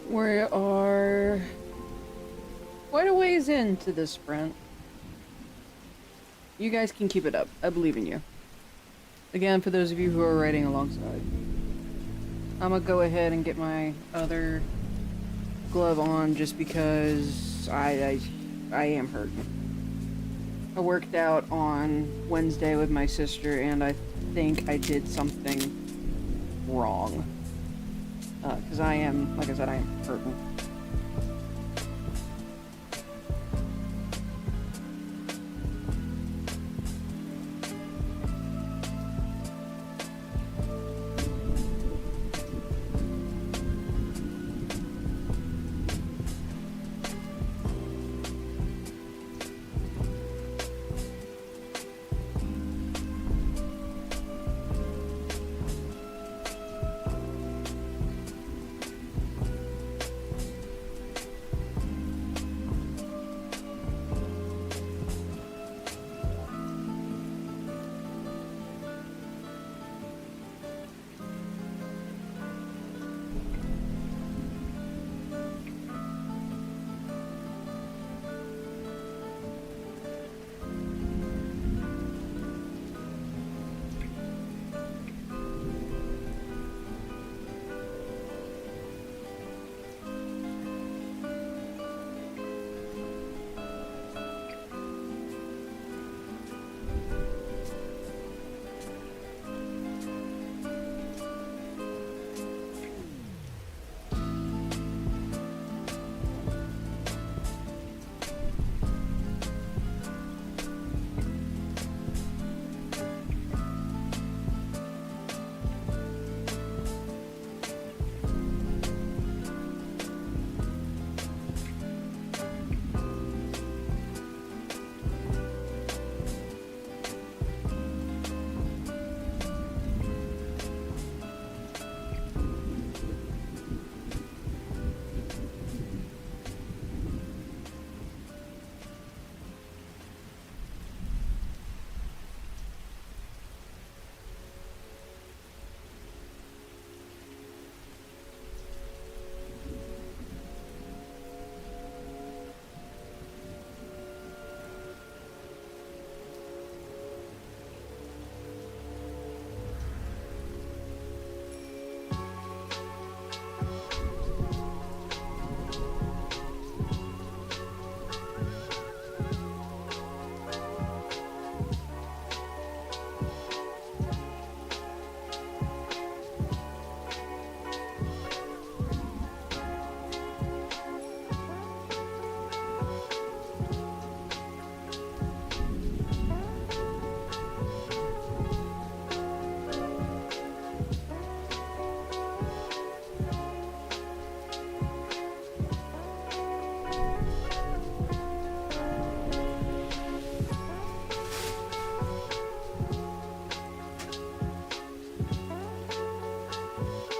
We are quite a ways into this sprint. You guys can keep it up. I believe in you. Again, for those of you who are riding alongside. I'm gonna go ahead and get my other glove on just because I am hurting. I worked out on Wednesday with my sister and I think I did something wrong. Because I am, like I said, I am hurting.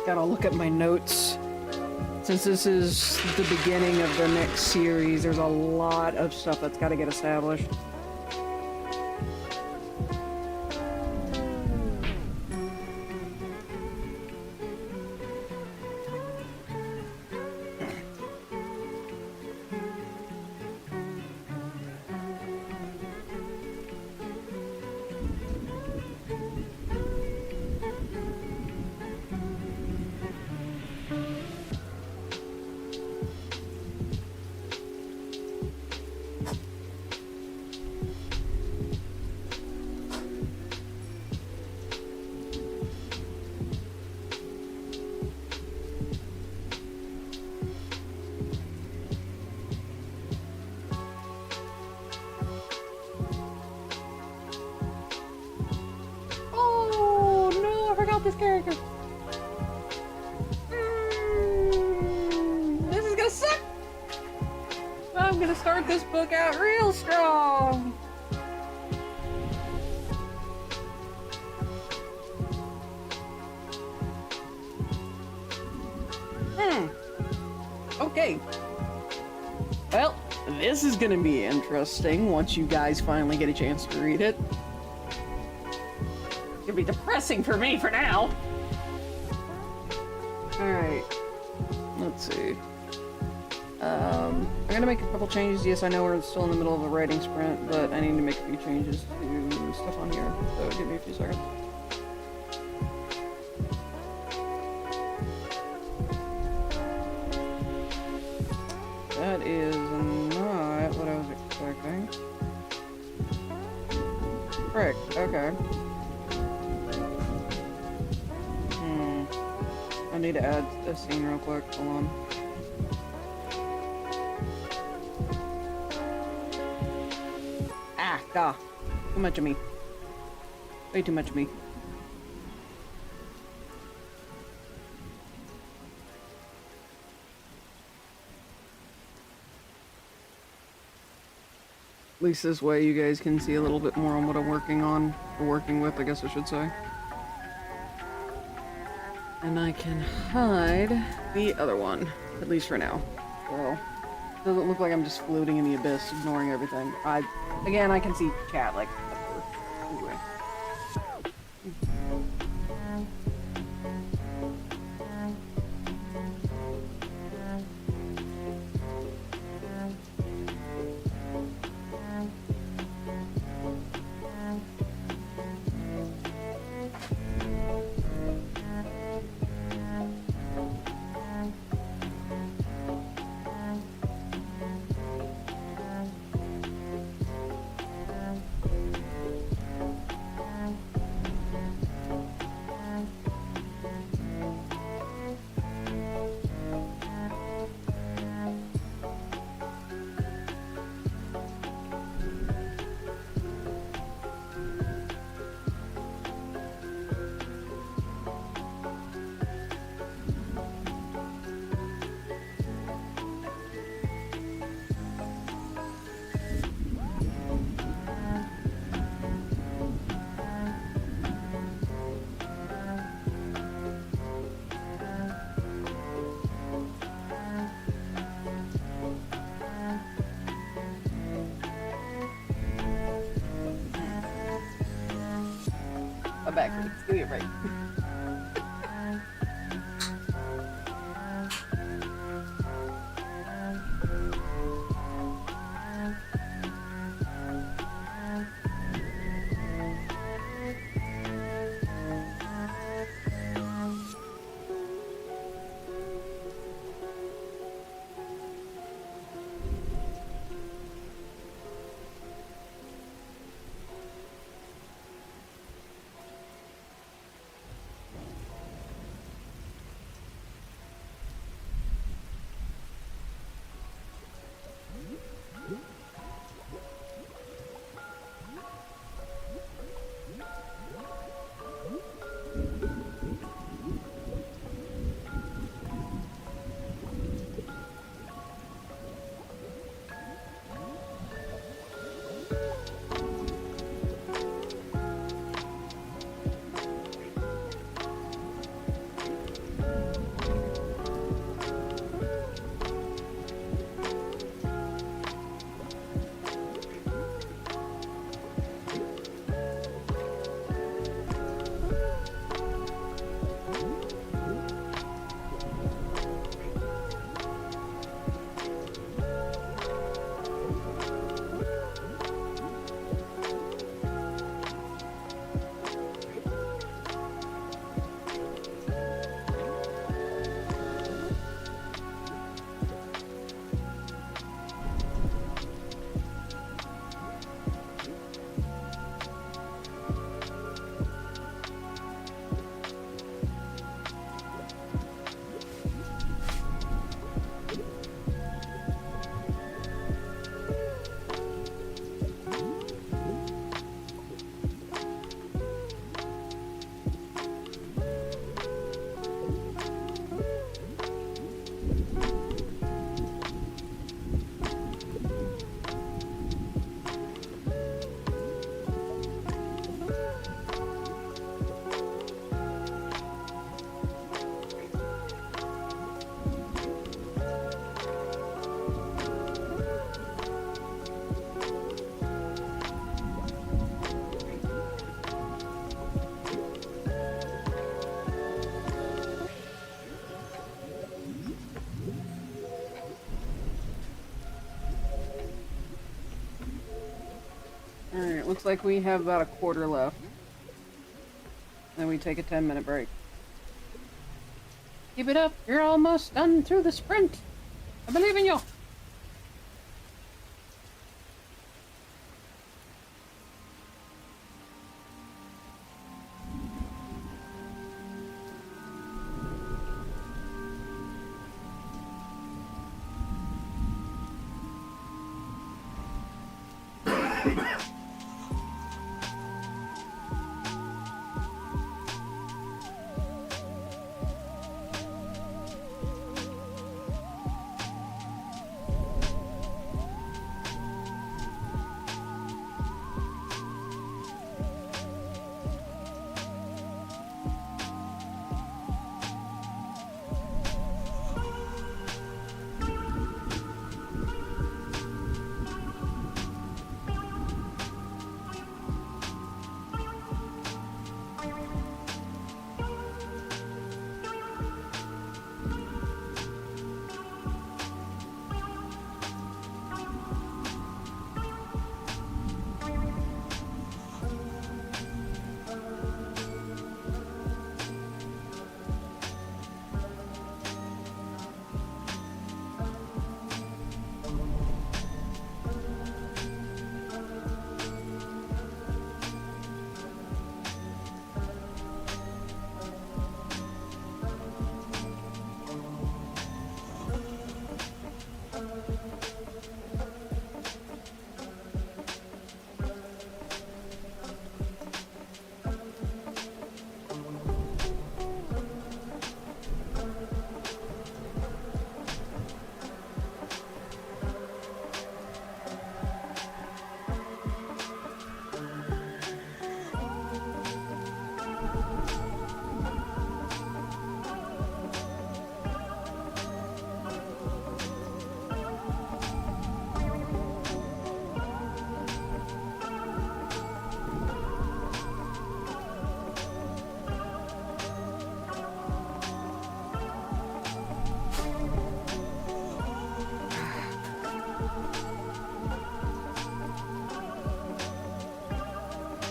Gotta look at my notes. Since this is the beginning of the next series, there's a lot of stuff that's gotta get established. This character. This is gonna suck. I'm gonna start this book out real strong. Okay. Well, this is gonna be interesting once you guys finally get a chance to read it. It's gonna be depressing for me for now. Alright. Let's see. I'm gonna make a couple changes. Yes, I know we're still in the middle of a writing sprint, but I need to make a few changes to stuff on here. So give me a few seconds. That is not what I was expecting. Frick, okay. I need to add a scene real quick, hold on. Ah, gah. Too much of me. Way too much of me. At least this way you guys can see a little bit more on what I'm working on, or working with, I guess I should say. And I can hide the other one, at least for now. So, doesn't look like I'm just floating in the abyss, ignoring everything. Again, I can see chat, like, anyway. I'm back. Give me a break. Alright, looks like we have about a quarter left. Then we take a 10-minute break. Keep it up. You're almost done through the sprint. I believe in you.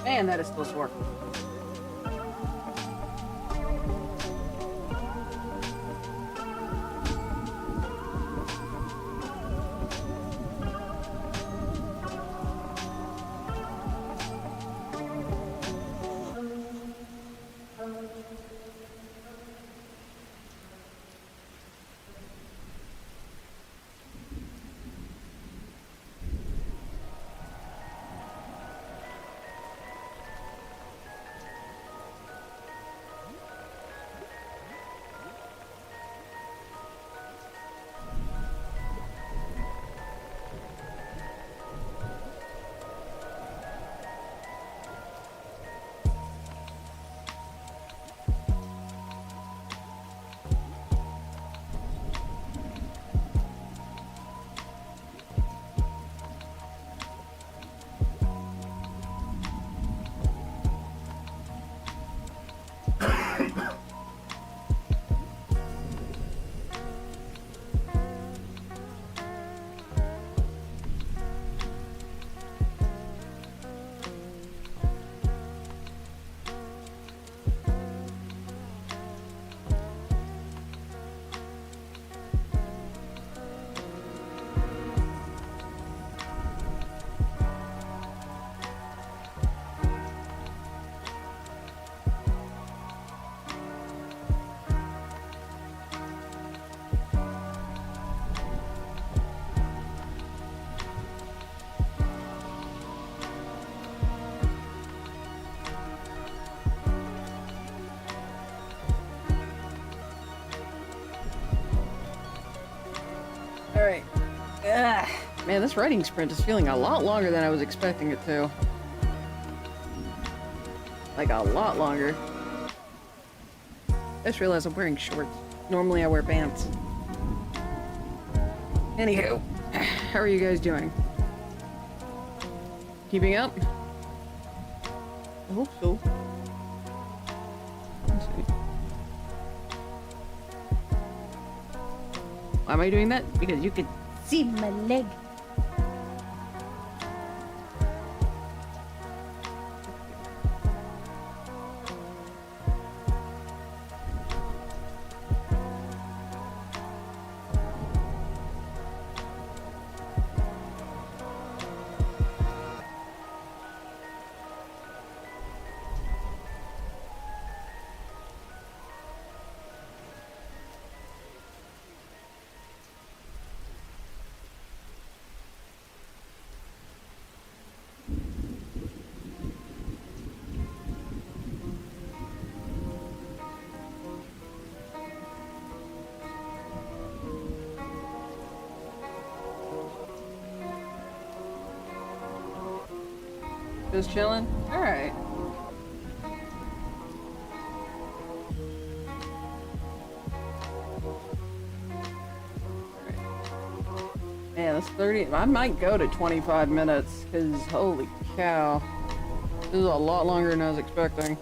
Man, that is still sore. Alright. Man, this writing sprint is feeling a lot longer than I was expecting it to. Like, a lot longer. I just realized I'm wearing shorts. Normally I wear pants. Anywho, how are you guys doing? Keeping up? I hope so. Let's see. Why am I doing that? Because you could see my leg. Just chilling? Alright. Man, that's 30. I might go to 25 minutes, because holy cow. This is a lot longer than I was expecting.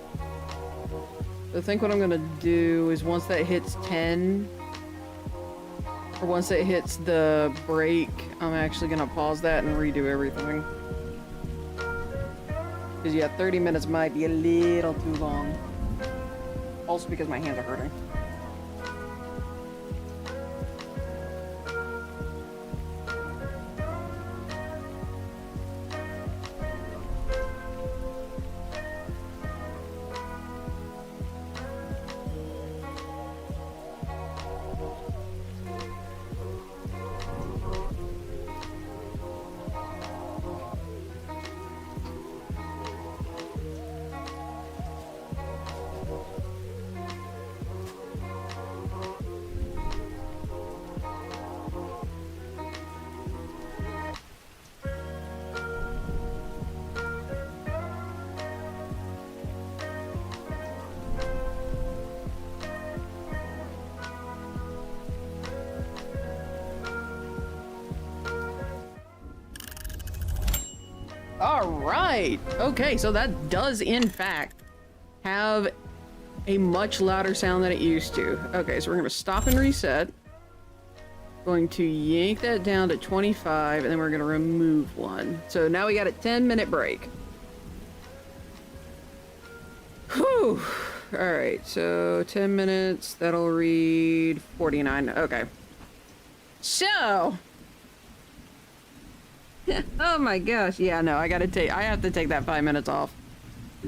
I think what I'm gonna do is once that hits 10, or once it hits the break, I'm actually gonna pause that and redo everything. Because yeah, 30 minutes might be a little too long. Also because my hands are hurting. Alright! Okay, so that does in fact have a much louder sound than it used to. Okay, so we're gonna stop and reset. Going to yank that down to 25, and then we're gonna remove one. So now we got a 10-minute break. Whew! Alright, so 10 minutes, that'll read 49. Okay. So... oh my gosh, yeah, no, I have to take that 5 minutes off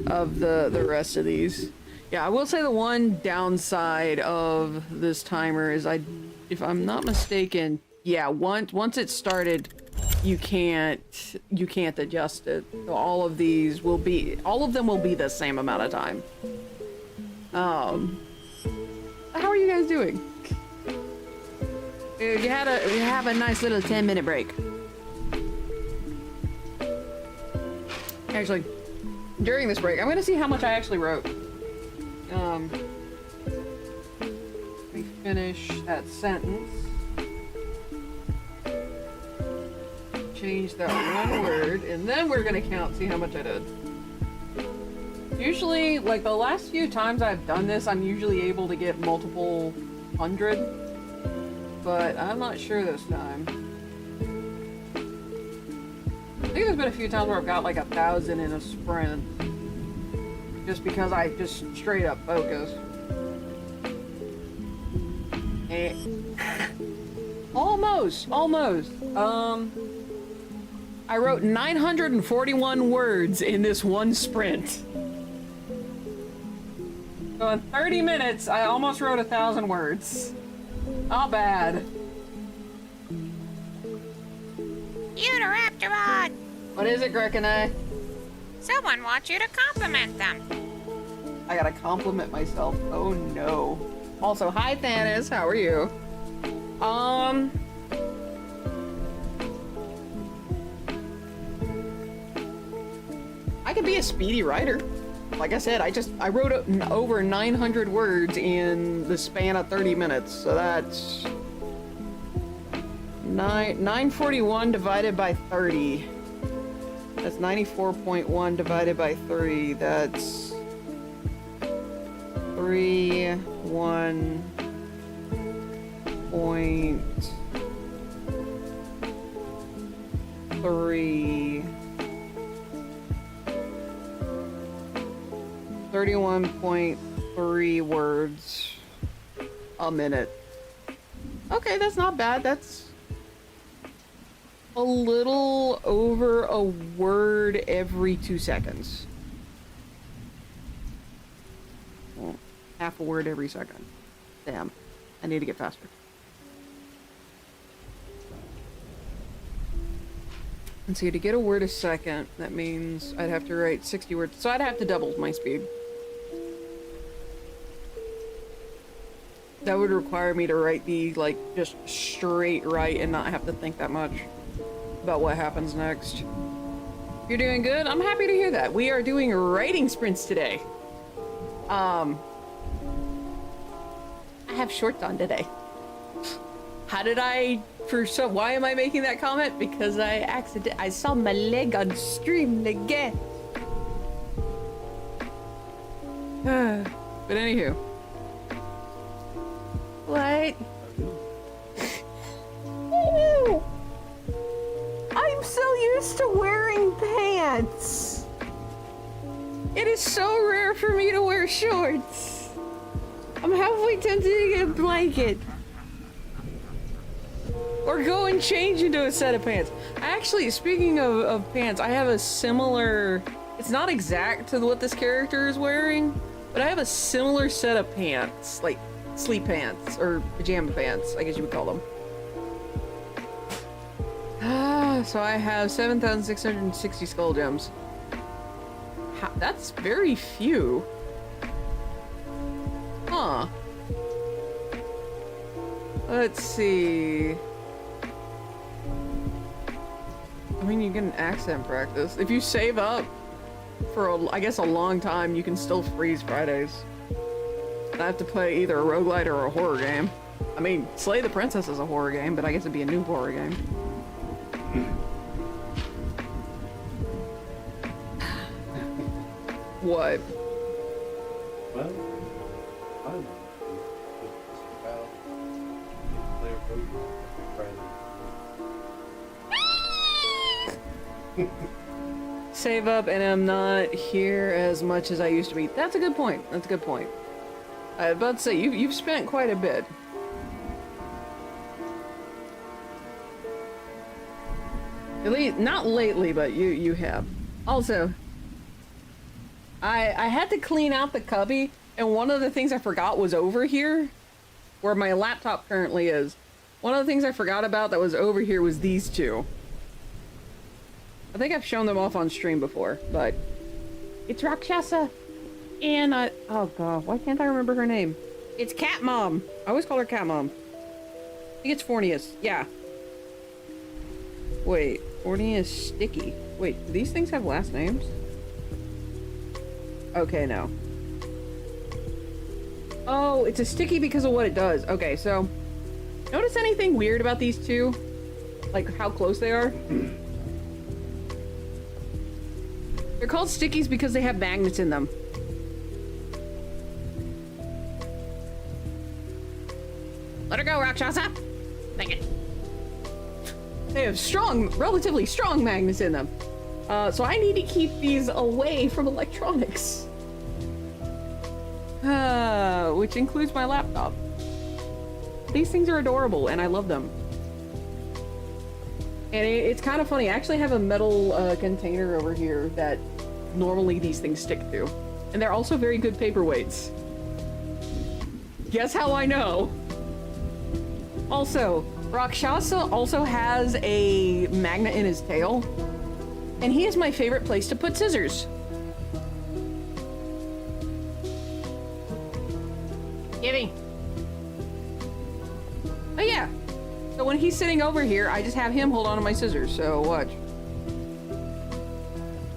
of the rest of these. Yeah, I will say the one downside of this timer is if I'm not mistaken, yeah, once it's started, you can't adjust it. So all of them will be the same amount of time. How are you guys doing? You have a nice little 10-minute break. Actually, during this break, I'm gonna see how much I actually wrote. Let me finish that sentence. Change that one word, and then we're gonna count, see how much I did. Usually, like the last few times I've done this, I'm usually able to get multiple hundred, but I'm not sure this time. I think there's been a few times where I've got like 1,000 in a sprint. Just because I just straight up focus. Almost. I wrote 941 words in this one sprint. So in 30 minutes, I almost wrote 1,000 words. Not bad. Unoraptormon! What is it, Grekene? Someone wants you to compliment them. I gotta compliment myself. Oh no. Also, hi Thanos, how are you? I could be a speedy writer. Like I said, I wrote over 900 words in the span of 30 minutes, so that's 941 divided by 30. That's 94.1 divided by 3. That's 31.3 words a minute. Okay, that's not bad. That's a little over a word every 2 seconds. Well, half a word every second. Damn. I need to get faster. And see, to get a word a second, that means I'd have to write 60 words. So I'd have to double my speed. That would require me to write the, like, just straight right and not have to think that much about what happens next. You're doing good? I'm happy to hear that. We are doing writing sprints today. I have shorts on today. How did I, why am I making that comment? Because I saw my leg on stream again. But anywho. What? I'm so used to wearing pants. It is so rare for me to wear shorts. I'm halfway tempted to get a blanket. Or go and change into a set of pants. Actually, speaking of pants, I have a similar... It's not exact to what this character is wearing, but I have a similar set of pants. Like, sleep pants, or pajama pants, I guess you would call them. So I have 7,660 skull gems. That's very few. Huh. Let's see. I mean, you can accent practice. If you save up for, I guess, a long time, you can still freeze Fridays. I have to play either a roguelite or a horror game. I mean, Slay the Princess is a horror game, but I guess it'd be a new horror game. What? Well, I don't know. Just about play a roguelite Friday. Save up, and I'm not here as much as I used to be. That's a good point. That's a good point. I was about to say, you've spent quite a bit. At least, not lately, but you have. Also, I had to clean out the cubby, and one of the things I forgot was over here, where my laptop currently is. One of the things I forgot about that was over here was these two. I think I've shown them off on stream before, but it's Rakshasa and oh god, why can't I remember her name? It's Cat Mom. I always call her Cat Mom. I think it's Fornius. Yeah. Wait, Fornius Sticky. Wait, do these things have last names? Okay, no. Oh, it's a sticky because of what it does. Okay, so notice anything weird about these two? Like how close they are? They're called stickies because they have magnets in them. Let her go, Rakshasa! Dang it. They have strong, relatively strong magnets in them. So I need to keep these away from electronics. Which includes my laptop. These things are adorable and I love them. And it's kind of funny, I actually have a metal container over here that normally these things stick to. And they're also very good paperweights. Guess how I know? Also, Rakshasa also has a magnet in his tail. And he is my favorite place to put scissors. Gibby. Oh yeah. So when he's sitting over here, I just have him hold on to my scissors, so watch.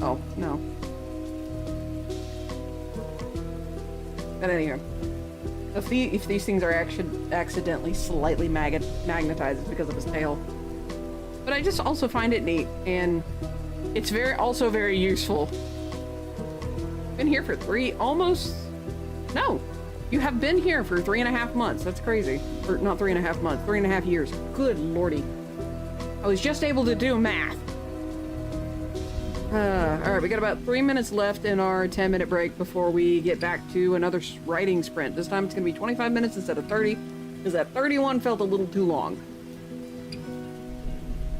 Oh, no. But anyhow. If these things are accidentally slightly magnetized, it's because of his tail. But I just also find it neat, and it's also very useful. Been here for no, you have been here for 3.5 months. That's crazy. Or not 3.5 months, 3.5 years. Good lordy. I was just able to do math. Alright, we got about 3 minutes left in our 10-minute break before we get back to another writing sprint. This time it's going to be 25 minutes instead of 30, because that 31 felt a little too long.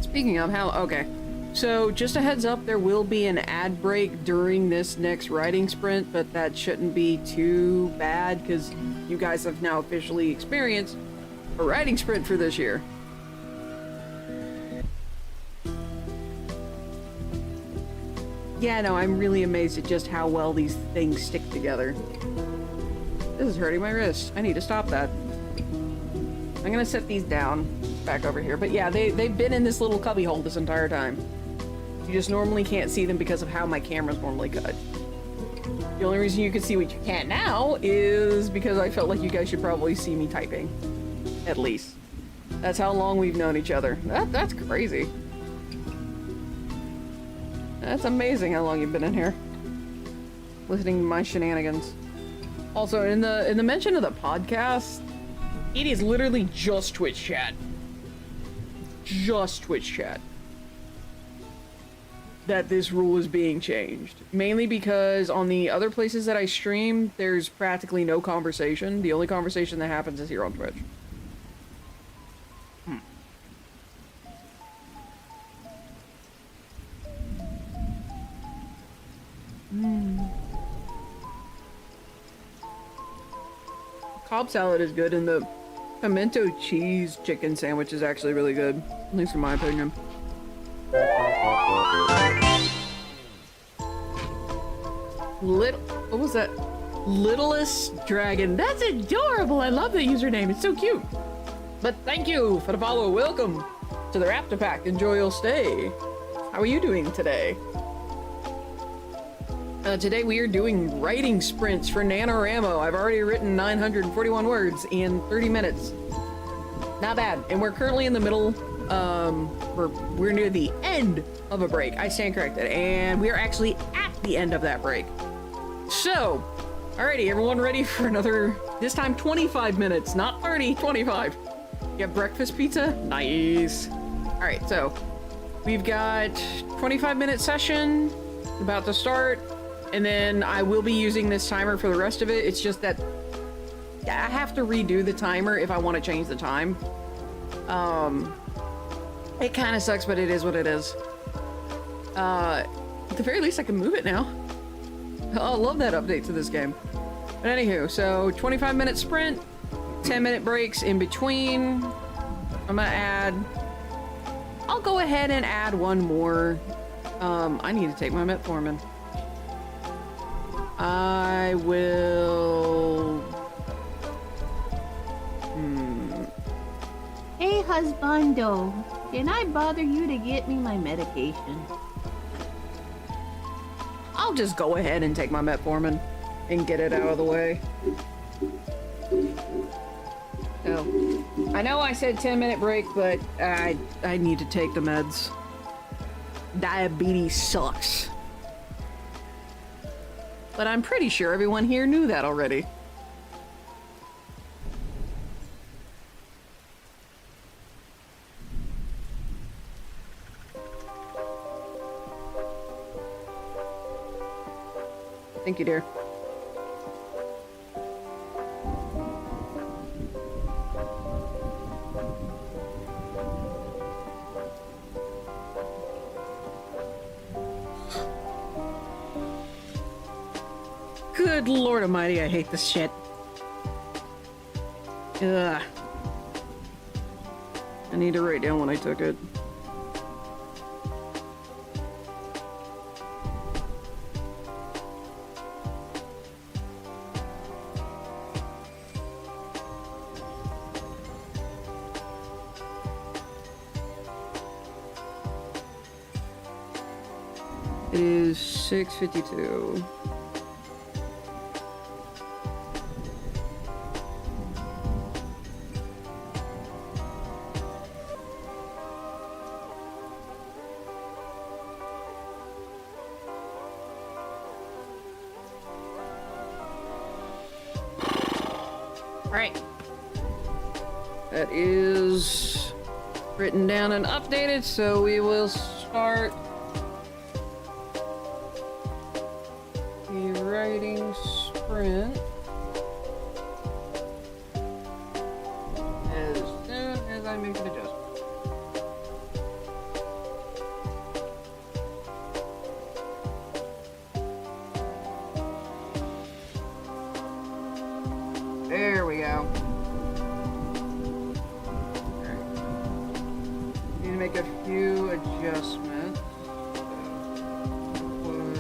Speaking of okay. So, just a heads up, there will be an ad break during this next writing sprint, but that shouldn't be too bad, because you guys have now officially experienced a writing sprint for this year. Yeah, no, I'm really amazed at just how well these things stick together. This is hurting my wrist. I need to stop that. I'm gonna set these down back over here. But yeah, they've been in this little cubby hole this entire time. You just normally can't see them because of how my camera's normally cut. The only reason you can see what you can't now is because I felt like you guys should probably see me typing. At least. That's how long we've known each other. That's crazy. That's amazing how long you've been in here. Listening to my shenanigans. Also, in the mention of the podcast, it is literally just Twitch chat. Just Twitch chat. That this rule is being changed. Mainly because on the other places that I stream, there's practically no conversation. The only conversation that happens is here on Twitch. Cobb salad is good, and the pimento cheese chicken sandwich is actually really good. At least in my opinion. What was that? Littlest Dragon. That's adorable. I love the username. It's so cute. But thank you for the follow. Welcome to the Raptor Pack. Enjoy your stay. How are you doing today? Today we are doing writing sprints for NaNoWriMo. I've already written 941 words in 30 minutes. Not bad. And we're currently in the middle, we're near the end of a break. I stand corrected. And we are actually at the end of that break. So, alrighty, everyone ready for another, this time 25 minutes, not 30, 25. You have breakfast pizza? Nice. Alright, so, we've got 25-minute session about to start. And then I will be using this timer for the rest of it. It's just that I have to redo the timer if I want to change the time. It kind of sucks, but it is what it is. At the very least, I can move it now. I love that update to this game. But anywho, so 25-minute sprint, 10-minute breaks in between. I'm gonna add... I'll go ahead and add one more. I need to take my metformin. I will... Hey, husbando, can I bother you to get me my medication? I'll just go ahead and take my metformin and get it out of the way. So, I know I said 10-minute break, but I need to take the meds. Diabetes sucks. But I'm pretty sure everyone here knew that already. Thank you, dear. Good Lord Almighty, I hate this shit. Ugh. I need to write down when I took it. It is 6:52. Right. That is written down and updated, so we will start the writing sprint as soon as I make an adjustment. There we go. Alright. Need to make a few adjustments. So, was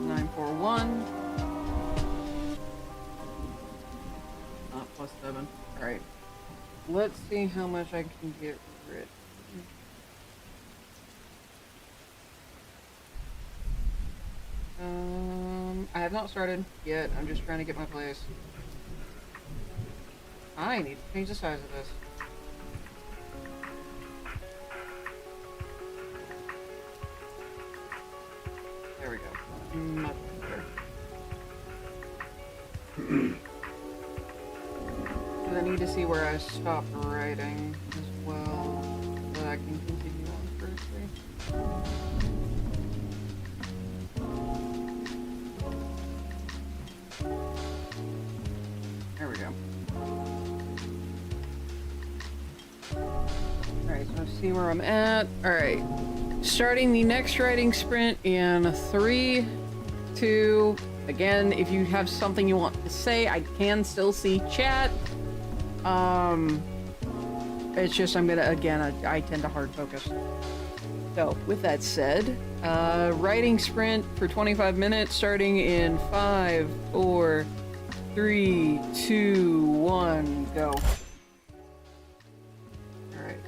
941. Not +7. Alright. Let's see how much I can get it. I have not started yet. I'm just trying to get my place. I need to change the size of this. There we go. Much better. I need to see where I stopped writing as well, so that I can continue on Thursday. There we go. Alright, so let's see where I'm at. Alright. Starting the next writing sprint in 3, 2... Again, if you have something you want to say, I can still see chat. It's just I'm gonna, again, I tend to hard focus. So, with that said, writing sprint for 25 minutes starting in 5, 4, 3, 2, 1, go. Alright.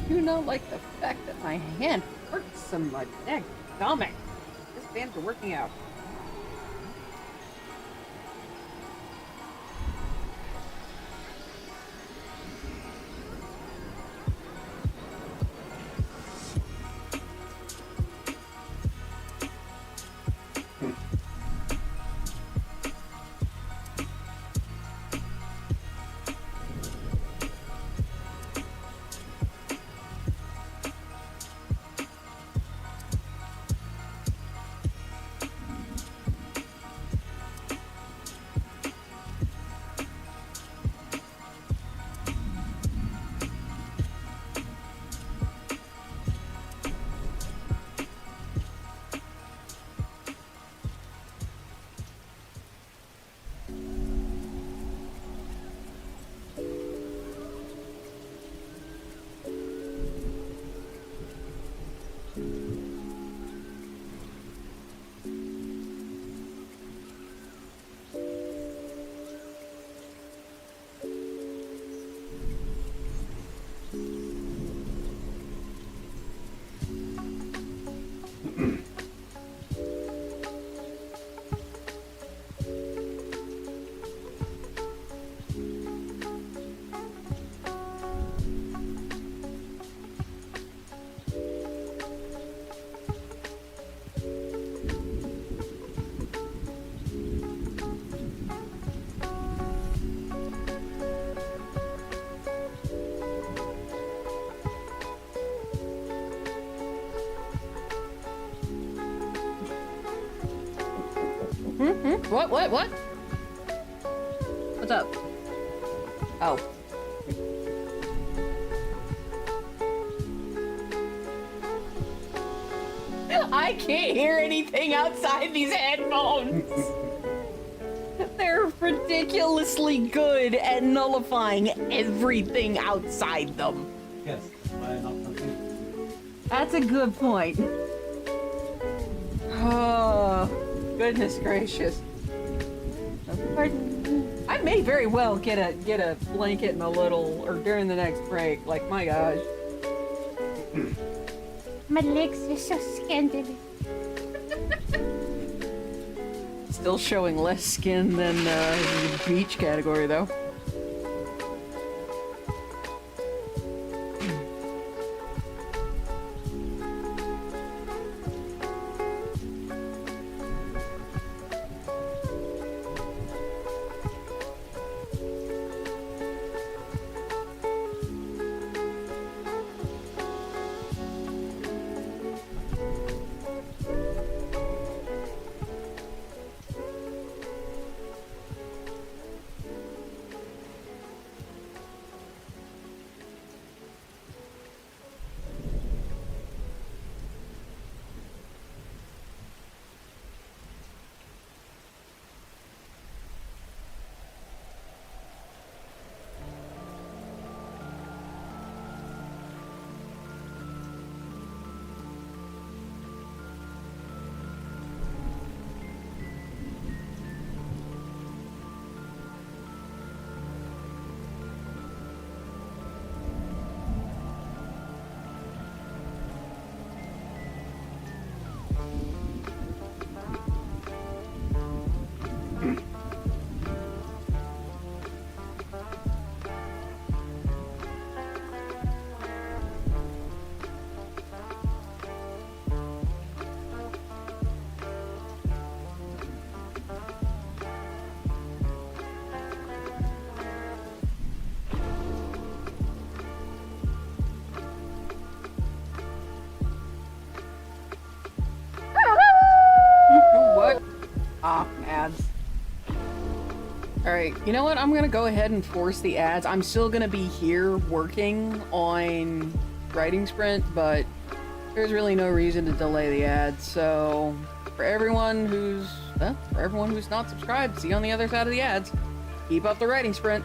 Do not like the fact that my hand hurts so much. Dadgummit. This band's working out. What? What's up? Oh. I can't hear anything outside these headphones. They're ridiculously good at nullifying everything outside them. Yes, that's why I'm not looking. That's a good point. Oh, goodness gracious. I may very well get a blanket and a little, or during the next break. Like, my gosh. My legs are so scandalous. Still showing less skin than the beach category, though. Ads. Alright, you know what? I'm gonna go ahead and force the ads. I'm still gonna be here working on writing sprint, but there's really no reason to delay the ads. So for everyone who's not subscribed, see you on the other side of the ads. Keep up the writing sprint.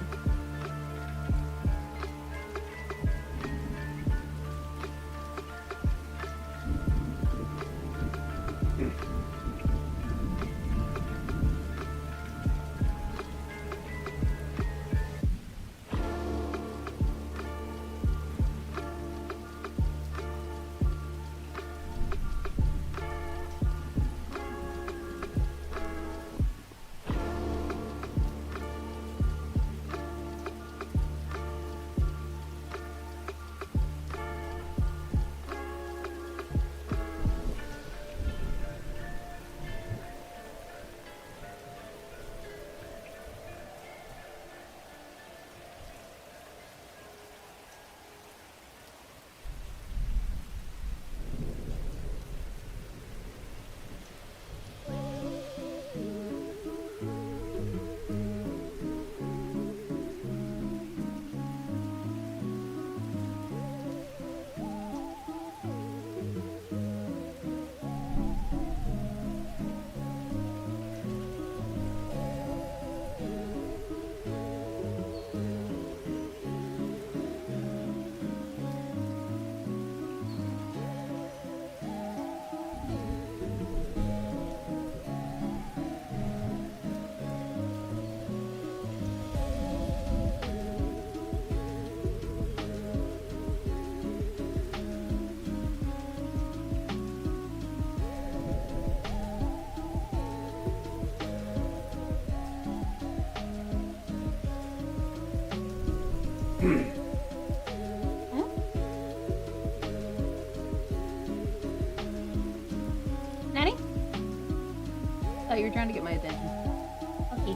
Nanny? Thought you were trying to get my attention. Okay.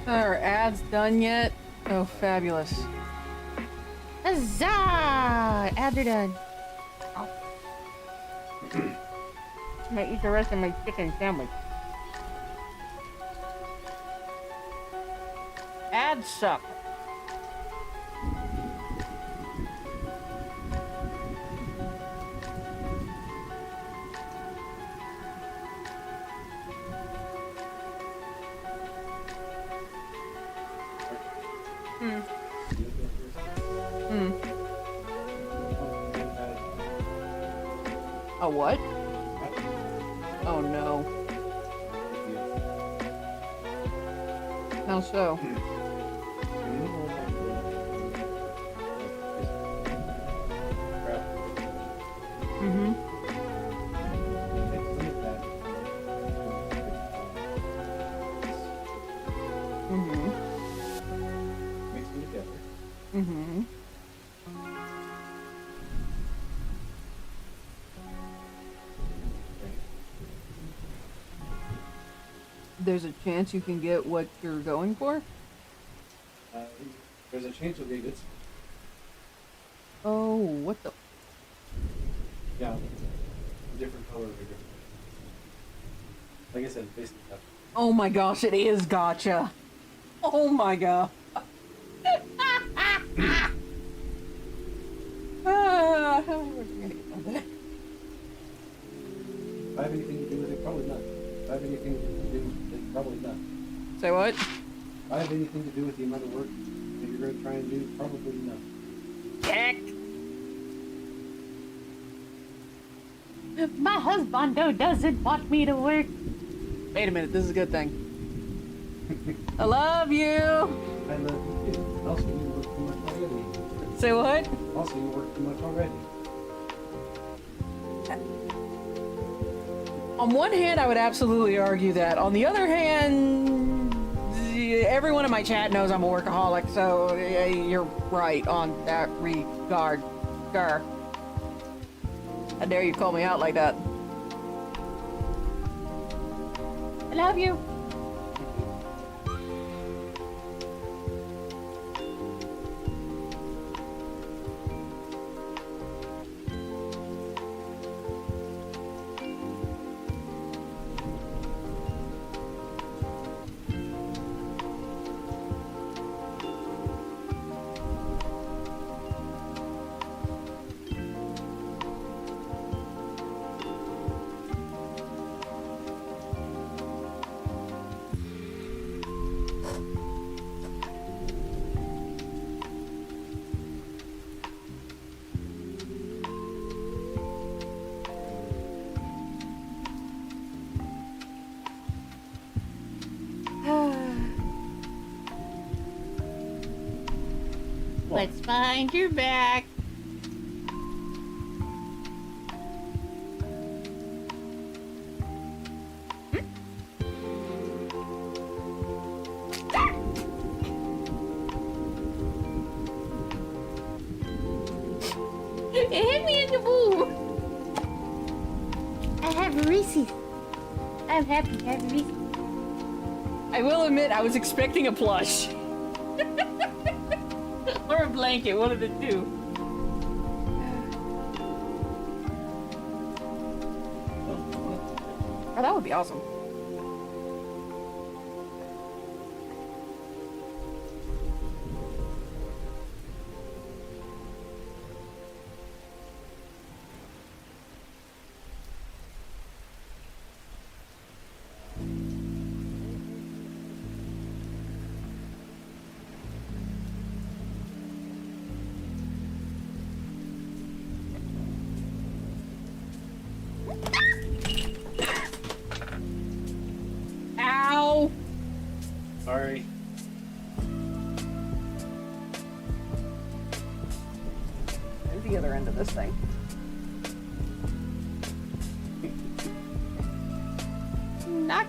Are ads done yet? Oh, fabulous. Huzzah! Ads are done. I'm gonna eat the rest of my chicken sandwich. Ads suck. A what? Oh no. How so? Mm-hmm. Mm-hmm. Mix them together. Mm-hmm. There's a chance you can get what you're going for? There's a chance you'll get good. Oh, what the? Yeah, a different color of a different. Like I said, basically. Oh my gosh, it is gotcha. Oh my god. How am I gonna get that? If I have anything to do with it, probably not. If I have anything to do with it, probably not. Say what? If I have anything to do with the amount of work that you're going to try and do, probably not. Heck. My husband doesn't want me to work. Wait a minute, this is a good thing. I love you. I love you too. Also, you work too much already. Say what? Also, you work too much already. On one hand, I would absolutely argue that. On the other hand, everyone in my chat knows I'm a workaholic, so you're right on that regard. Gar. How dare you call me out like that? I love you. Let's find your back. It hit me in the boob. I have Reese's. I'm happy to have Reese's. I will admit, I was expecting a plush. Or a blanket, one of the two. Oh, that would be awesome. Ow! Sorry. There's the other end of this thing. Knock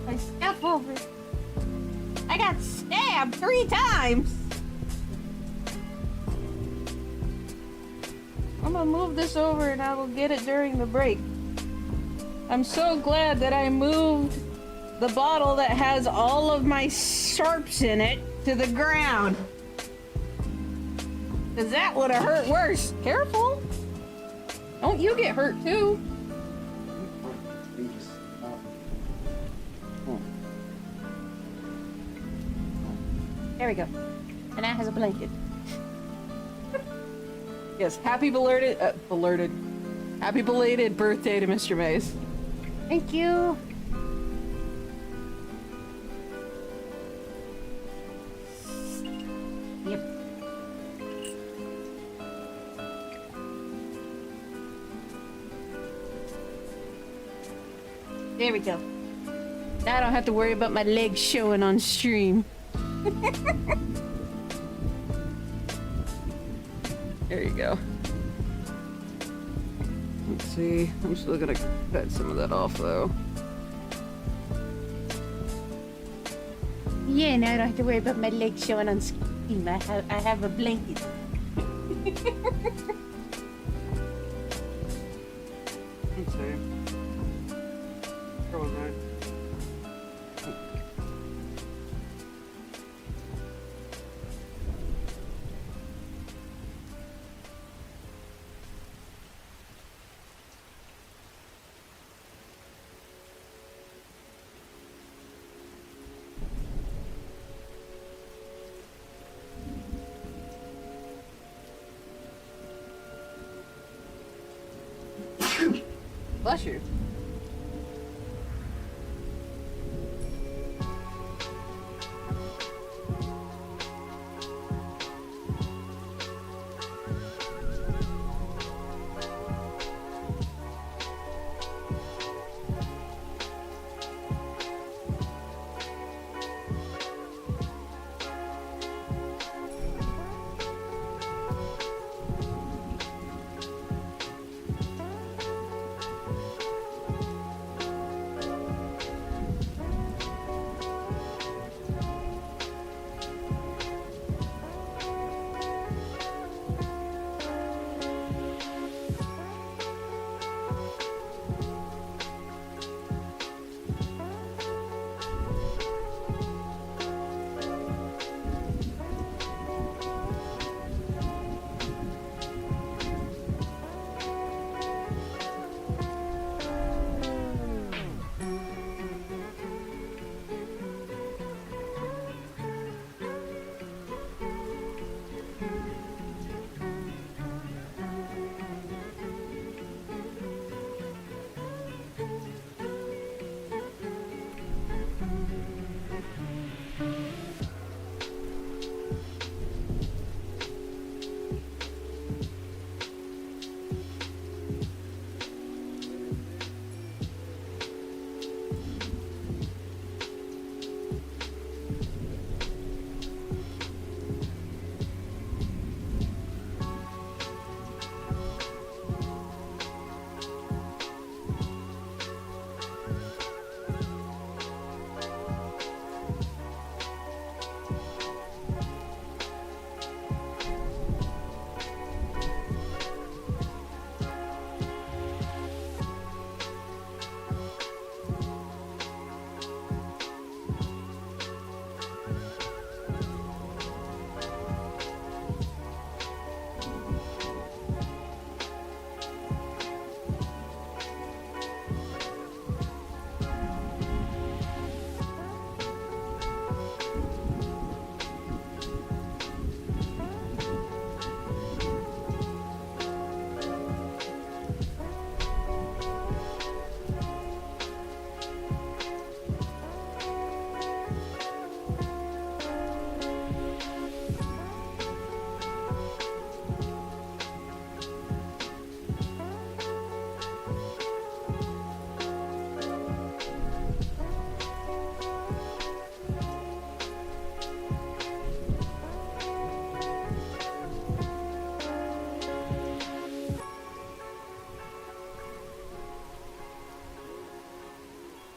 my stuff over. I got stabbed 3 times. I'm gonna move this over and I will get it during the break. I'm so glad that I moved the bottle that has all of my sharps in it to the ground. Cause that would have hurt worse. Careful. Don't you get hurt too. There we go. And that has a blanket. Yes, happy happy belated birthday to Mr. Maze. Thank you. Yep. There we go. Now I don't have to worry about my legs showing on stream. There you go. Let's see. I'm still gonna cut some of that off though. Yeah, now I don't have to worry about my legs showing on screen. I have a blanket. Let's see. Where was I? Bless you.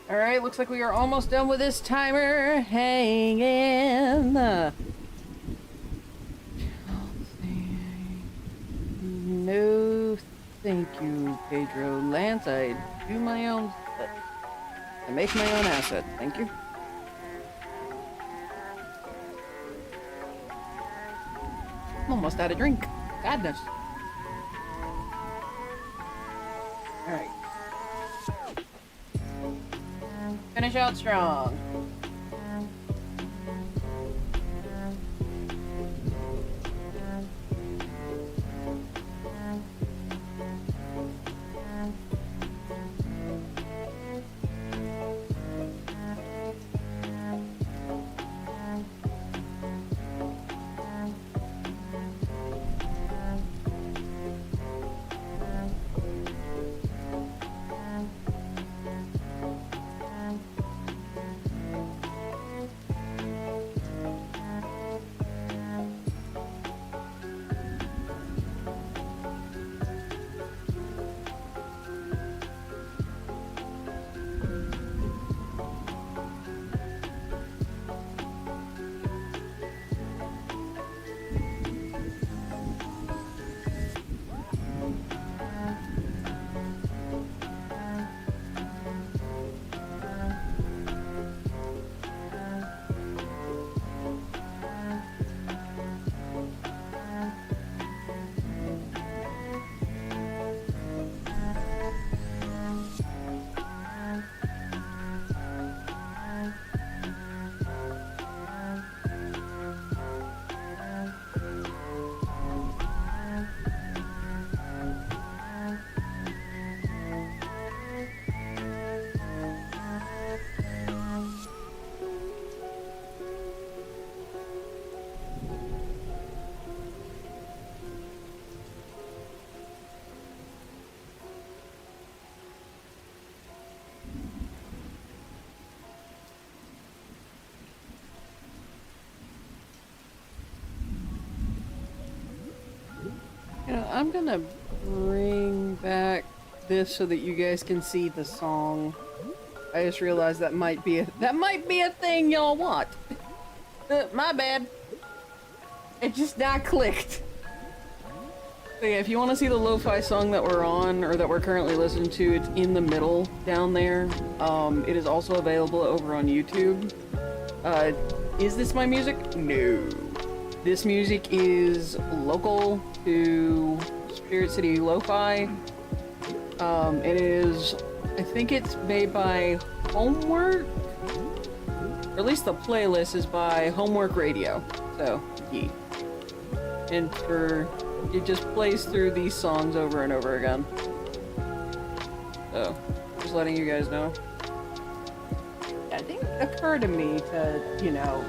Alright, looks like we are almost done with this timer. Hang in. No, thank you, Pedro. Lance, I do my own stuff. I make my own asset. Thank you. I'm almost out of drink. Sadness. Alright. Finish out strong. You know, I'm gonna bring back this so that you guys can see the song. I just realized that might be a thing y'all want. My bad. It just not clicked. So yeah, if you want to see the lo-fi song that we're on, or that we're currently listening to, it's in the middle down there. It is also available over on YouTube. Is this my music? No. This music is local to Spirit City Lo-Fi. It is, I think it's made by Homework, or at least the playlist is by Homework Radio. So, yeah. And it just plays through these songs over and over again. So, just letting you guys know. Yeah, it didn't occur to me to, you know,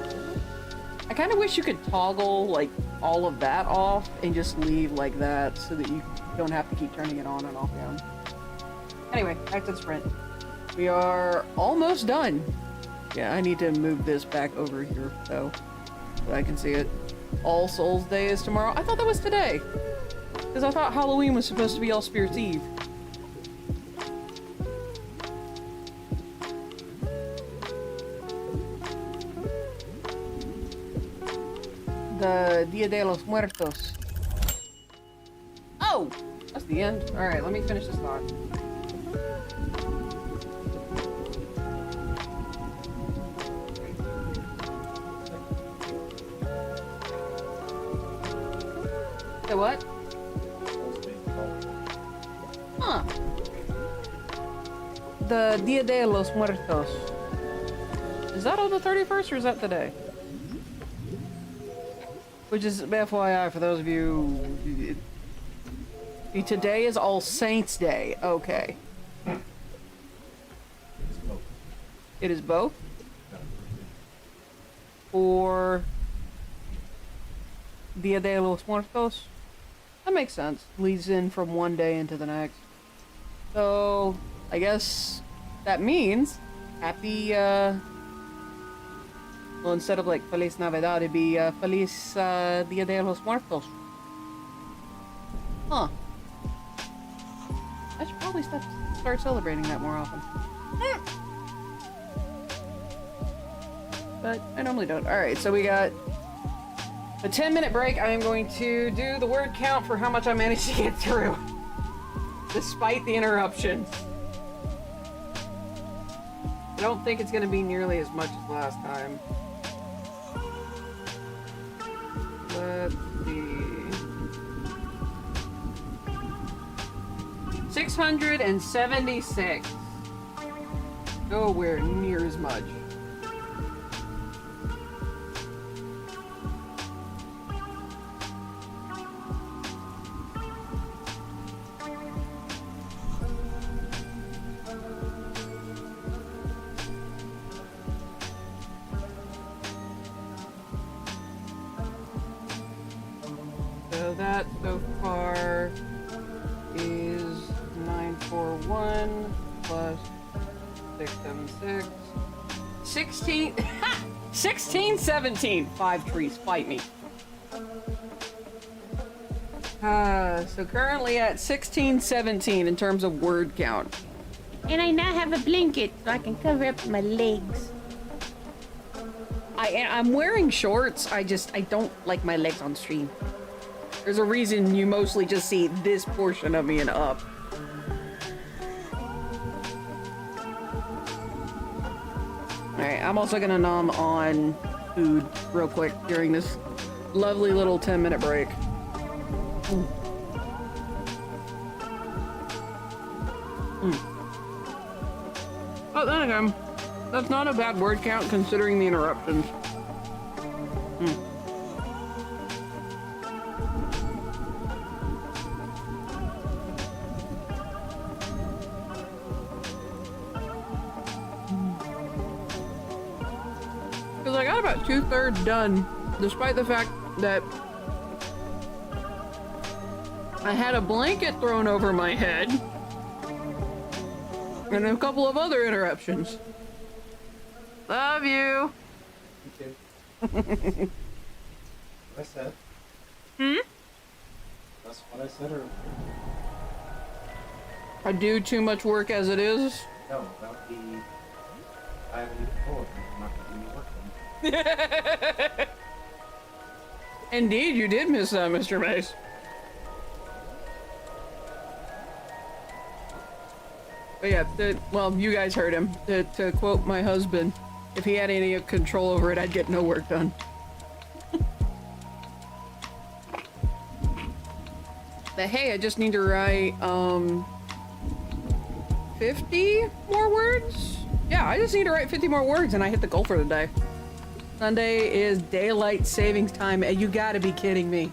I kind of wish you could toggle, like, all of that off and just leave like that so that you don't have to keep turning it on and off again. Anyway, back to the sprint. We are almost done. Yeah, I need to move this back over here so that I can see it. All Souls Day is tomorrow. I thought that was today. Because I thought Halloween was supposed to be All Spirits Eve. The Dia de los Muertos. Oh! That's the end. Alright, let me finish this thought. The what? Huh. The Dia de los Muertos. Is that on the 31st or is that today? Which is, FYI, for those of you... Today is All Saints Day. Okay. It is both? For... Dia de los Muertos? That makes sense. Leads in from one day into the next. So, I guess that means happy, well, instead of like Feliz Navidad, it'd be Feliz Dia de los Muertos. Huh. I should probably start celebrating that more often. But I normally don't. Alright, so we got a 10-minute break. I am going to do the word count for how much I managed to get through. Despite the interruption. I don't think it's gonna be nearly as much as last time. Let's see. 676. Nowhere near as much. So that so far is 941 plus 676. 16 16 17. 5 trees fight me. So currently at 1617 in terms of word count. And I now have a blanket so I can cover up my legs. I'm wearing shorts. I don't like my legs on stream. There's a reason you mostly just see this portion of me and up. Alright, I'm also gonna nom on food real quick during this lovely little 10-minute break. Mm. Mm. Oh, then again, that's not a bad word count considering the interruptions. Mm. Because I got about 2/3 done, despite the fact that I had a blanket thrown over my head and a couple of other interruptions. Love you. You too. What I said. Hmm? That's what I said, or I do too much work as it is. no, about the I haven't even told I'm not gonna do any work then. Indeed, you did miss that, Mr. Mace. But yeah, well, you guys heard him. To quote my husband, if he had any control over it, I'd get no work done. But hey, I just need to write, 50 more words? Yeah, I just need to write 50 more words and I hit the goal for the day. Sunday is daylight savings time, and you gotta be kidding me.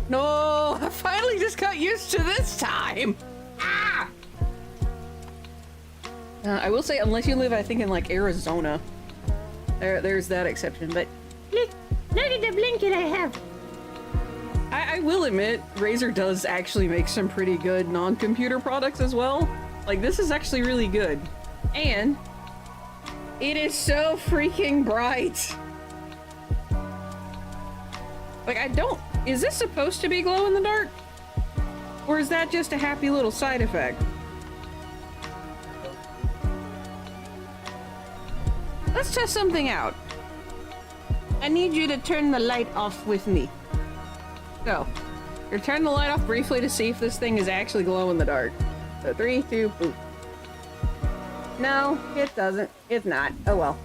No, I finally just got used to this time. Ah! I will say, unless you live, I think, in like Arizona, there's that exception. But Look at the blanket I have. I will admit, Razer does actually make some pretty good non-computer products as well. Like, this is actually really good, and it is so freaking bright. Like, is this supposed to be glow in the dark? Or is that just a happy little side effect? Let's test something out. I need you to turn the light off with me. So, you're turning the light off briefly to see if this thing is actually glow in the dark. So 3, 2, boop. No, it doesn't. It's not. Oh well.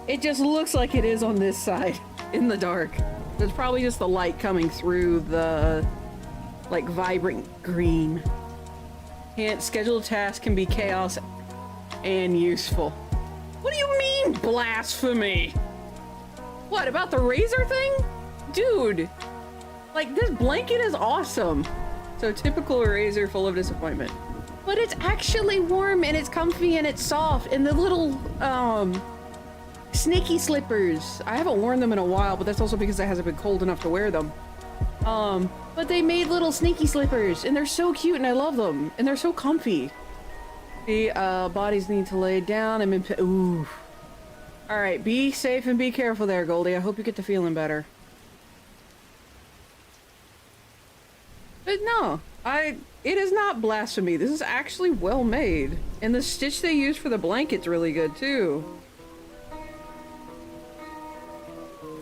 It just looks like it is on this side, in the dark. It's probably just the light coming through the, like, vibrant green. Hint, scheduled tasks can be chaos and useful. What do you mean, blasphemy? What, about the Razer thing? Dude, like, this blanket is awesome. So typical Razer, full of disappointment. But it's actually warm and it's comfy and it's soft, and the little, sneaky slippers. I haven't worn them in a while, but that's also because it hasn't been cold enough to wear them. But they made little sneaky slippers, and they're so cute, and I love them, and they're so comfy. The bodies need to lay down. Ooh. All right, be safe and be careful there, Goldie. I hope you get to feeling better. But no, it is not blasphemy. This is actually well made, and the stitch they use for the blanket's really good too.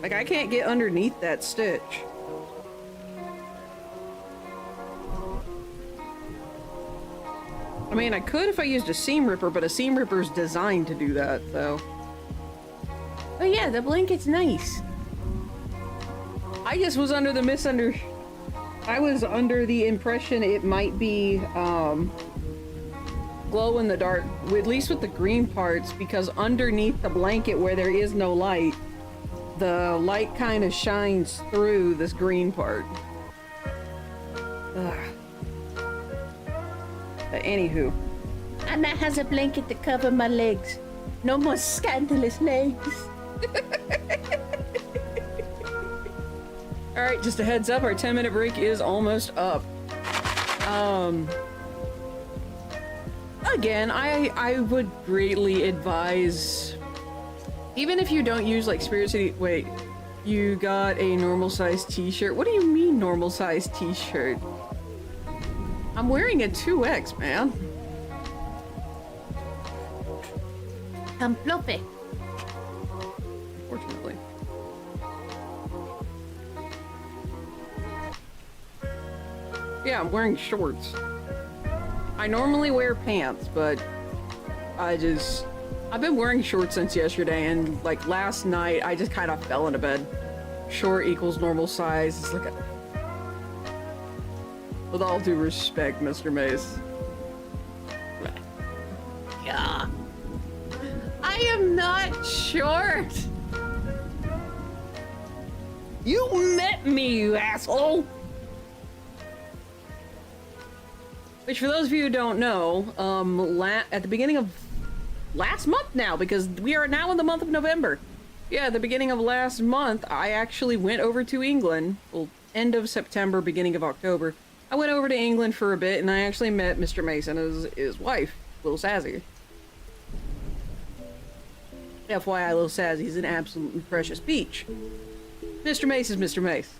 Like, I can't get underneath that stitch. I mean, I could if I used a seam ripper, but a seam ripper's designed to do that, so. Oh yeah, the blanket's nice. I just was under the I was under the impression it might be, glow in the dark, at least with the green parts, because underneath the blanket where there is no light, the light kind of shines through this green part. Ugh. But anywho. Anna has a blanket to cover my legs. No more scandalous legs. Alright, just a heads up, our 10-minute break is almost up. Again, I would greatly advise, even if you don't use like Spirit City, wait, you got a normal size t-shirt. What do you mean normal size t-shirt? I'm wearing a 2X, man. I'm floppy. Unfortunately. Yeah, I'm wearing shorts. I normally wear pants, but I've been wearing shorts since yesterday, and like last night, I just kind of fell into bed. Short equals normal size. It's like a... With all due respect, Mr. Mace. Yeah. I am not short. You met me, you asshole. Which, for those of you who don't know, at the beginning of last month now, because we are now in the month of November. Yeah, at the beginning of last month, I actually went over to England. Well, end of September, beginning of October. I went over to England for a bit, and I actually met Mr. Mason and his wife, Little Sassy. FYI, Little Sassy's an absolutely precious peach. Mr. Mace is Mr. Mace.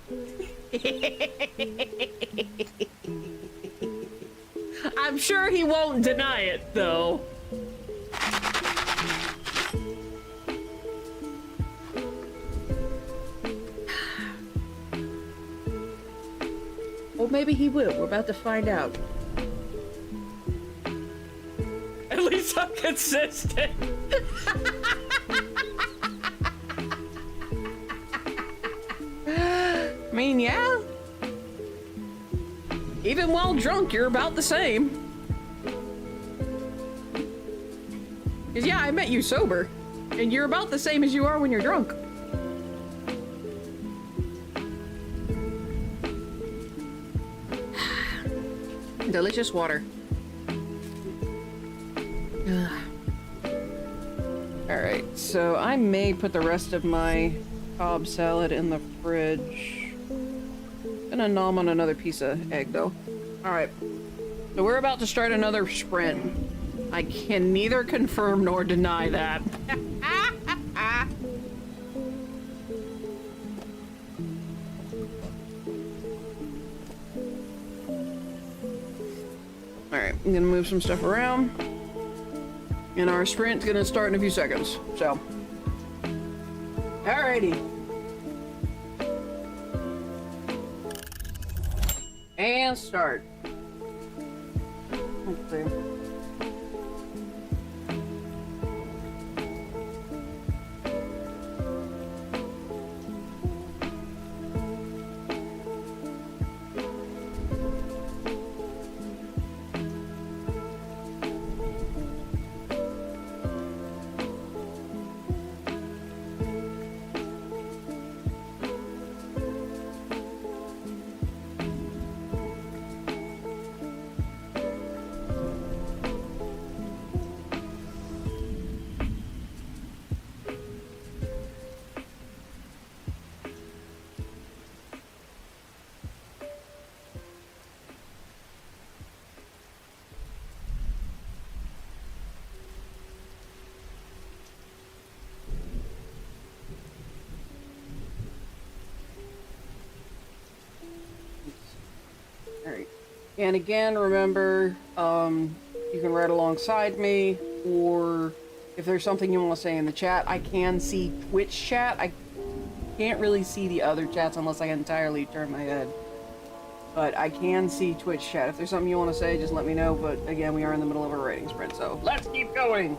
I'm sure he won't deny it, though. Or maybe he will. We're about to find out. At least I'm consistent. I mean, yeah. Even while drunk, you're about the same. Cause yeah, I met you sober, and you're about the same as you are when you're drunk. Delicious water. Alright, so I may put the rest of my Cobb salad in the fridge. Gonna nom on another piece of egg, though. Alright. So we're about to start another sprint. I can neither confirm nor deny that. Alright, I'm gonna move some stuff around. And our sprint's gonna start in a few seconds, so. Alrighty. And start. Okay. Alright. And again, remember, you can write alongside me, or if there's something you want to say in the chat. I can see Twitch chat. I can't really see the other chats unless I entirely turn my head. But I can see Twitch chat. If there's something you want to say, just let me know. But again, we are in the middle of a rating sprint, so let's keep going.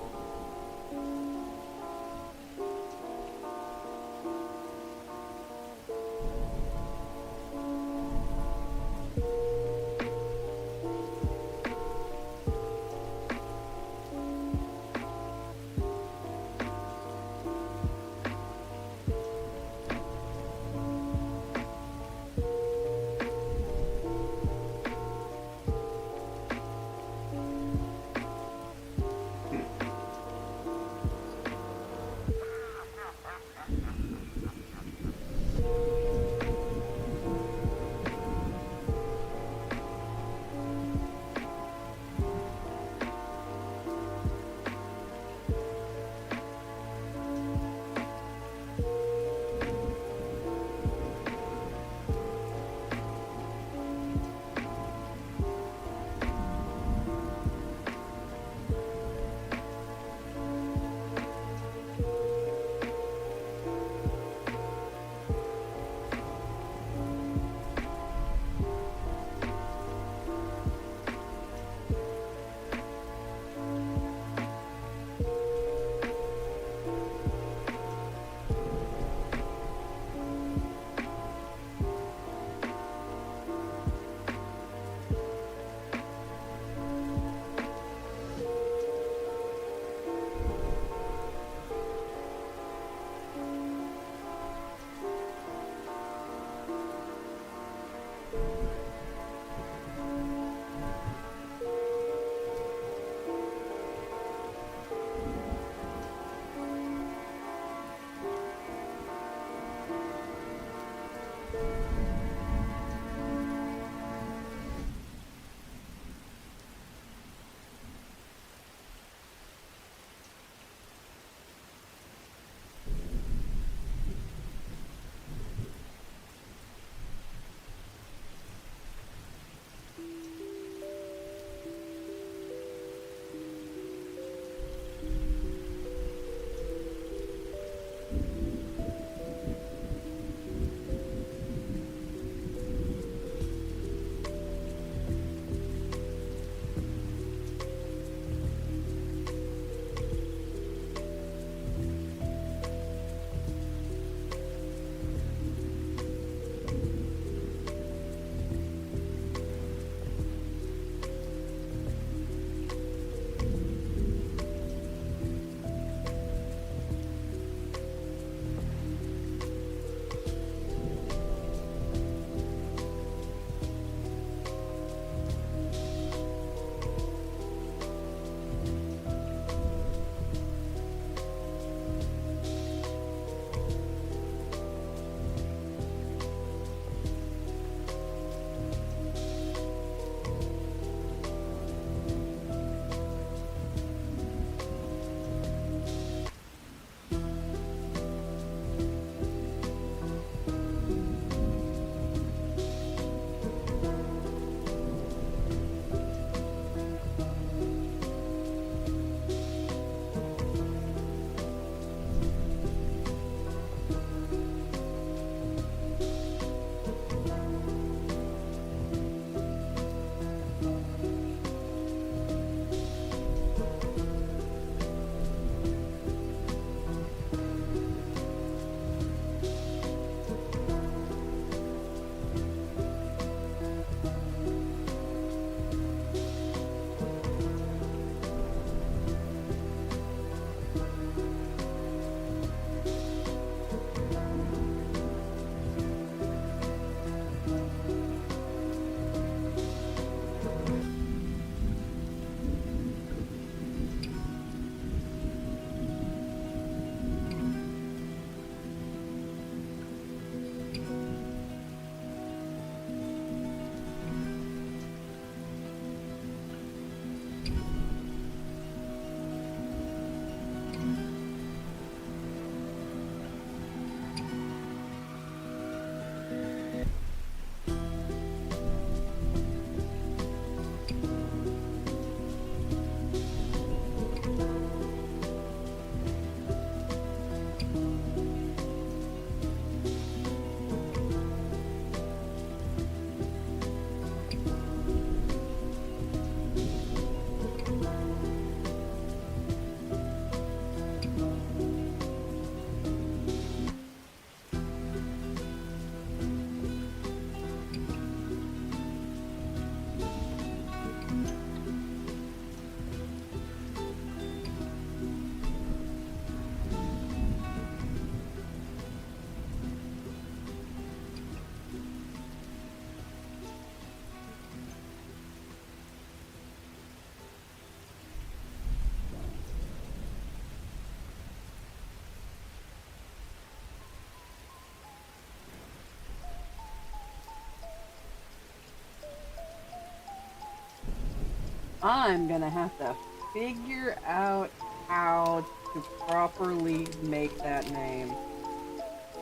I'm gonna have to figure out how to properly make that name.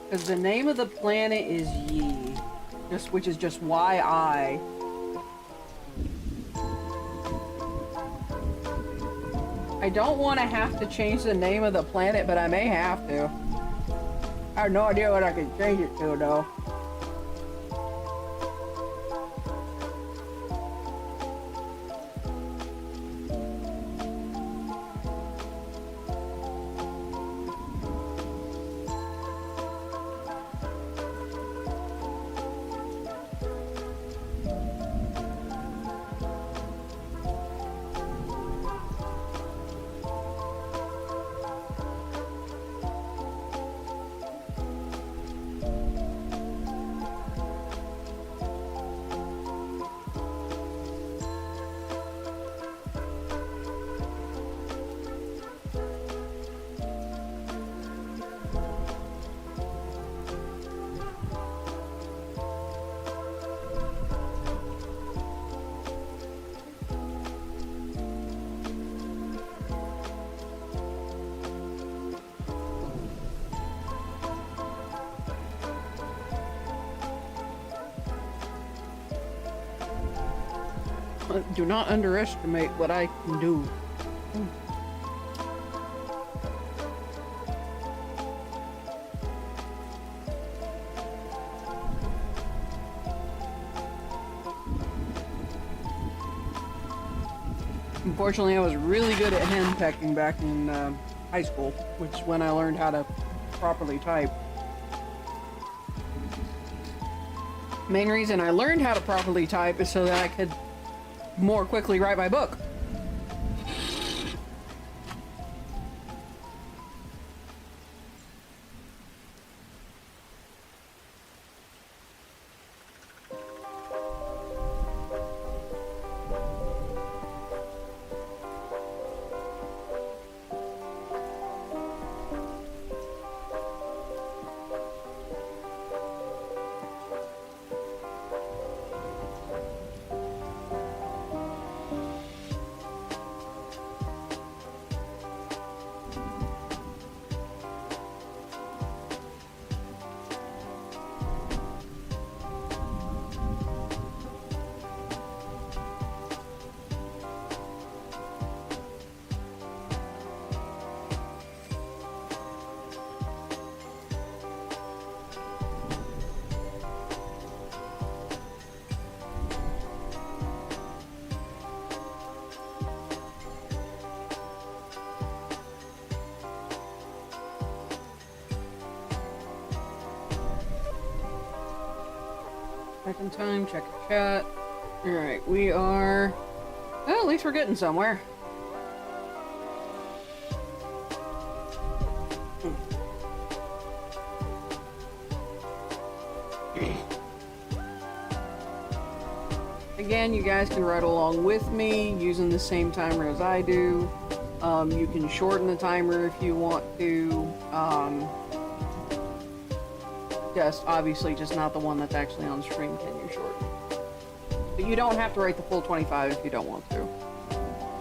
Because the name of the planet is Yi, which is just YI. I don't want to have to change the name of the planet, but I may have to. I have no idea what I can change it to, though. Do not underestimate what I can do. Unfortunately, I was really good at henpecking back in high school, which is when I learned how to properly type. Main reason I learned how to properly type is so that I could more quickly write my book. Second time, check the chat. Alright, we are... Well, at least we're getting somewhere. Again, you guys can ride along with me using the same timer as I do. You can shorten the timer if you want to. Obviously just not the one that's actually on screen can you shorten. But you don't have to write the full 25 if you don't want to.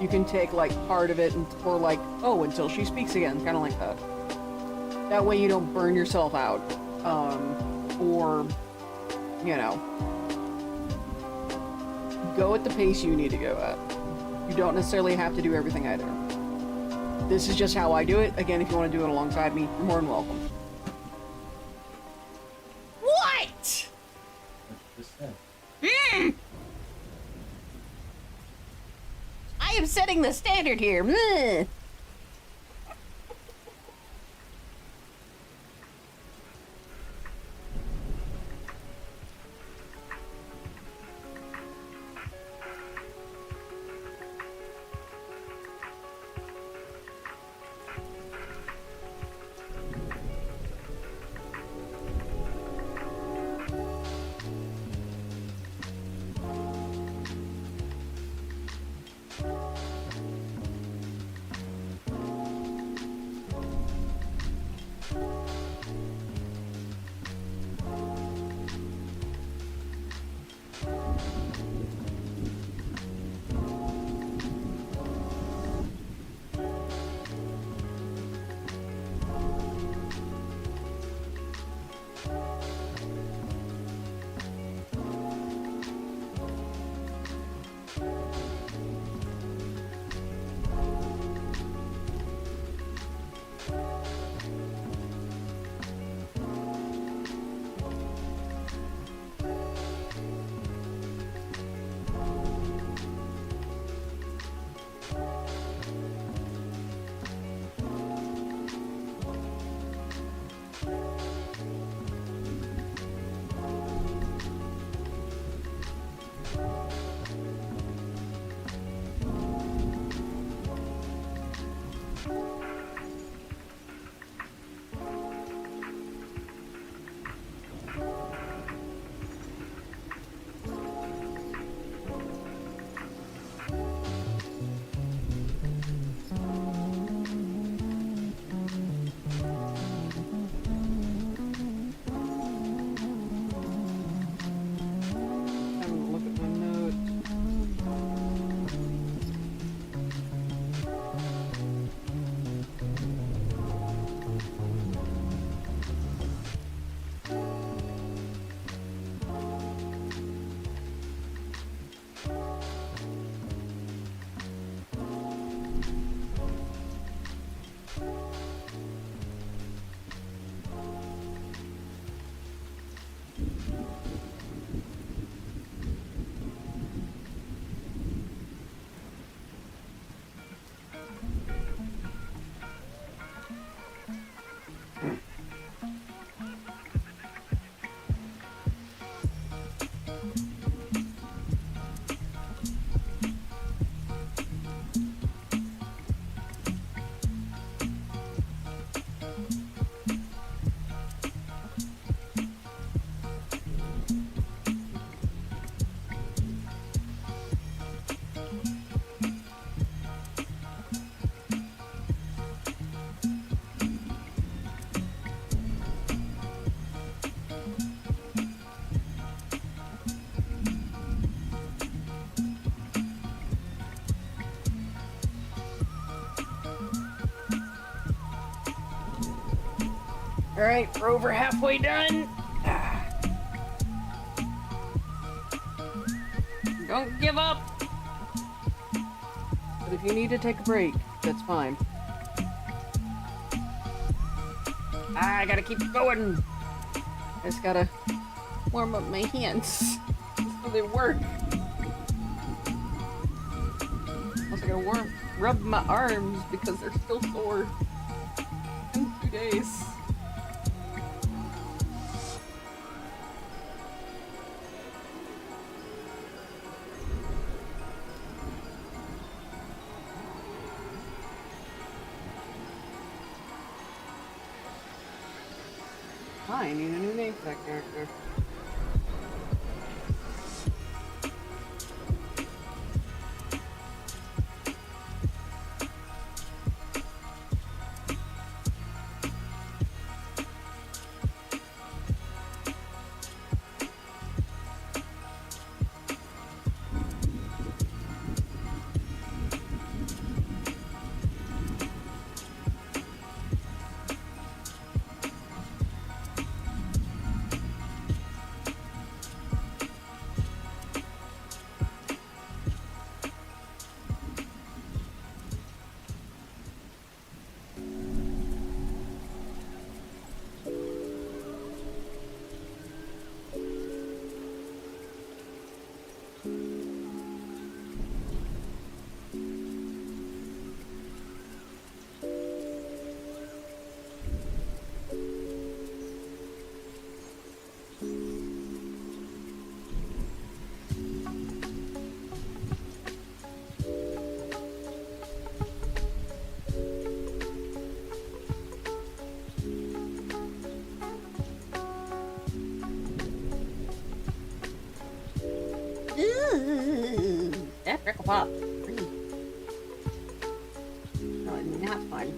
You can take like part of it or like, oh, until she speaks again, kind of like that. That way you don't burn yourself out. Or, you know, go at the pace you need to go at. You don't necessarily have to do everything I do. This is just how I do it. Again, if you want to do it alongside me, you're more than welcome. I am setting the standard here. Meh. Alright, we're over halfway done. Don't give up. But if you need to take a break, that's fine. I gotta keep going. I just gotta warm up my hands so they work. Also gotta rub my arms because they're still sore. In 2 days. I need a new name for that character. Crackle pop. No, not fun.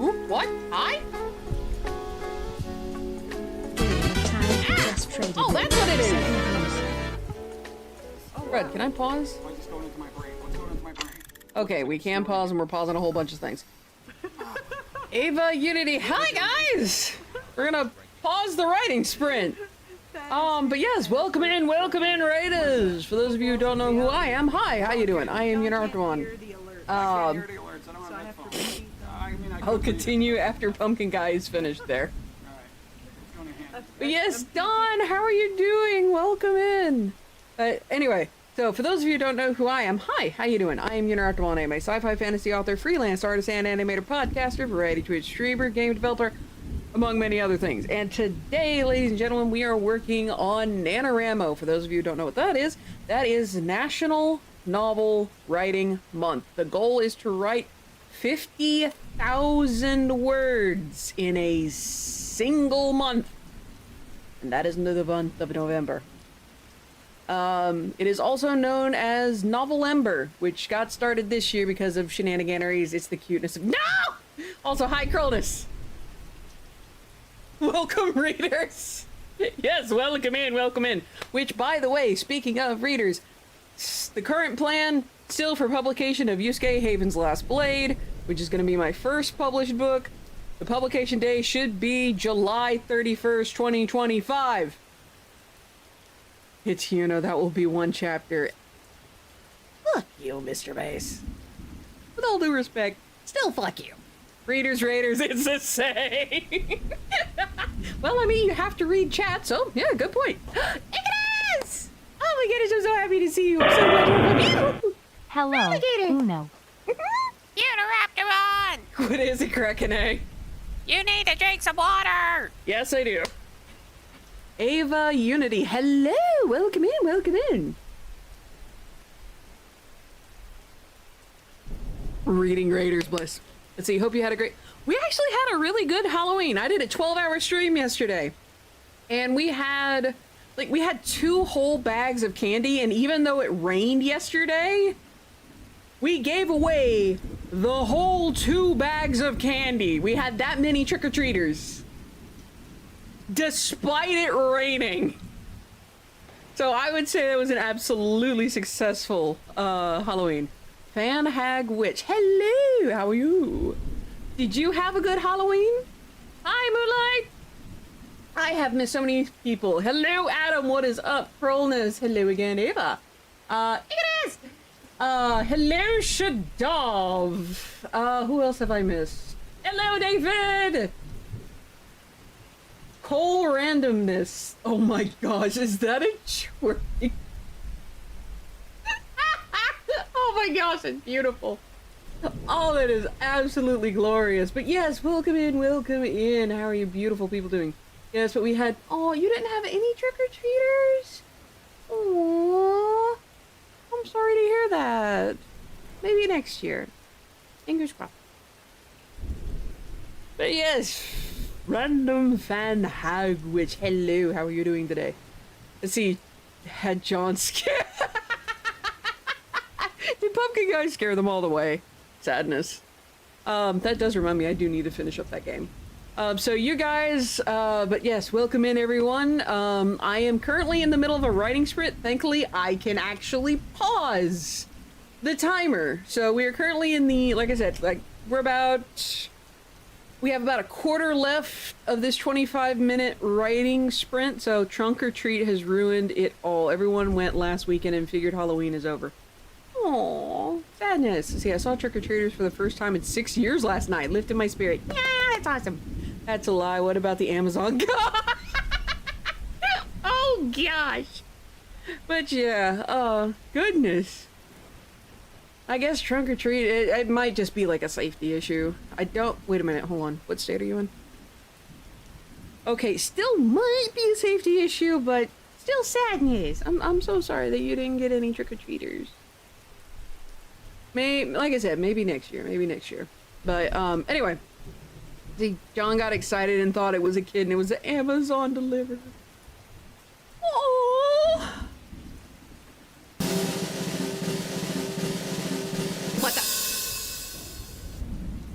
Ooh, what? Hi? Oh, that's what it is! Fred, can I pause? What's just going into my brain? What's going into my brain? Okay, we can pause and we're pausing a whole bunch of things. Ava Unity, hi guys! We're gonna pause the writing sprint. But yes, welcome in, Raiders! For those of you who don't know who I am, hi, how you doing? I am Unoraptormon. Hear the alerts. I don't have my headphones. I'll continue after Pumpkin Guy is finished there. Alright. It's going to hand. But yes, Dawn, how are you doing? Welcome in. Anyway, so for those of you who don't know who I am, hi, how you doing? I am Unoraptormon. I am a sci-fi fantasy author, freelance artist, and animator, podcaster, variety Twitch streamer, game developer, among many other things. And today, ladies and gentlemen, we are working on NaNoWriMo. For those of you who don't know what that is National Novel Writing Month. The goal is to write 50,000 words in a single month. And that is the month of November. It is also known as Novelember, which got started this year because of shenaniganeries. It's the cuteness of— No! Also, hi, Cronus. Welcome, readers. Yes, welcome in. Which, by the way, speaking of readers, the current plan still for publication of Yusuke Haven's Last Blade, which is going to be my first published book. The publication day should be July 31st, 2025. It's, you know, that will be one chapter. Fuck you, Mr. Bass. With all due respect, still fuck you. Readers, Raiders, it's the same. Well, I mean, you have to read chat, so yeah, good point. Ignis! Oh my goodness, I'm so happy to see you. I'm so glad to have you. Hello, Alligator. Uno. Unoraptormon! What is it, Krakenay? You need to drink some water! Yes, I do. Ava Unity, hello! Welcome in. Reading Raiders, bless. Let's see, hope you had a great— We actually had a really good Halloween. I did a 12-hour stream yesterday. And we had 2 whole bags of candy, and even though it rained yesterday, we gave away the whole 2 bags of candy. We had that many trick-or-treaters, despite it raining. So I would say that was an absolutely successful Halloween. Fan Hag Witch, hello, how are you? Did you have a good Halloween? Hi, Moonlight. I have missed so many people. Hello, Adam, what is up? Prolness, hello again, Ava. Ignis! Hello, Shadov. Who else have I missed? Hello, David! Cole Randomness. Oh my gosh, is that a twerk? Oh my gosh, it's beautiful. Oh, that is absolutely glorious. But yes, welcome in. How are you beautiful people doing? Yes, but we had— Oh, you didn't have any trick-or-treaters? Aww. I'm sorry to hear that. Maybe next year. Fingers crossed. But yes, Random Fan Hag Witch, hello, how are you doing today? Let's see. Had John scare. Did Pumpkin Guy scare them all the way? Sadness. That does remind me, I do need to finish up that game. So you guys, but yes, welcome in everyone. I am currently in the middle of a writing sprint. Thankfully, I can actually pause the timer. So we are currently in the, like I said, like we have about a quarter left of this 25-minute writing sprint. So Trunk or Treat has ruined it all. Everyone went last weekend and figured Halloween is over. Aww, sadness. See, I saw trick-or-treaters for the first time in 6 years last night. Lifted my spirit. Yeah, that's awesome. That's a lie. What about the Amazon? Oh, gosh. But yeah, oh, goodness. I guess trunk or treat, it might just be like a safety issue. Wait a minute, hold on. What state are you in? Okay, still might be a safety issue, but still sadness. I'm so sorry that you didn't get any trick-or-treaters. Like I said, maybe next year. But, anyway. See, John got excited and thought it was a kid and it was an Amazon delivered. Oh. What the?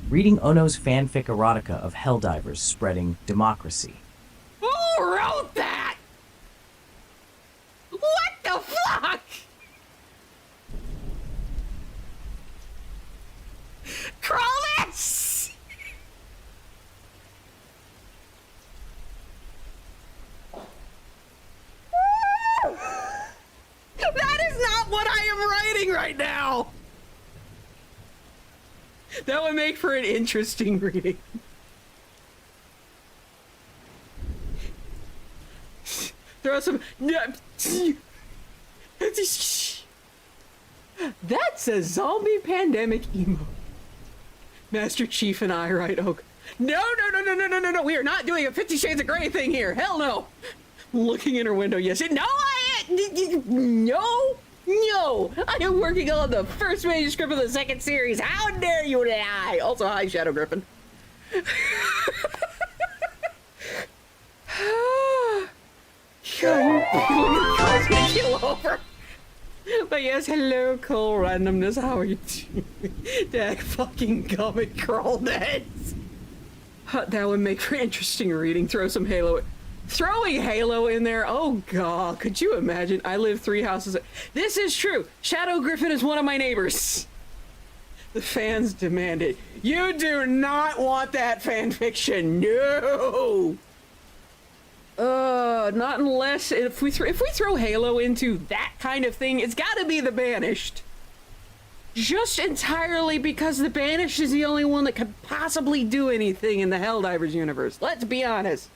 Reading Ono's fanfic erotica of Helldivers spreading democracy. Who wrote that? What the fuck? Crawlets! That is not what I am writing right now! That would make for an interesting reading. Throw some... That's a zombie pandemic emo. Master Chief and I write Oak. No, we are not doing a 50 Shades of Grey thing here. Hell no. Looking in her window, yes. No, no. I am working on the first manuscript of the second series. How dare you lie? Also, hi, Shadow Griffin. God, you kill over. But yes, hello, Cole Randomness. How are you doing? Dag fucking gummit crawlnets. That would make for interesting reading. Throw some Halo. Throwing Halo in there. Oh god, could you imagine? I live 3 houses. This is true. Shadow Griffin is one of my neighbors. The fans demand it. You do not want that fan fiction. No. Not unless if we throw Halo into that kind of thing, it's got to be the Banished. Just entirely because the Banished is the only one that could possibly do anything in the Helldivers universe. Let's be honest.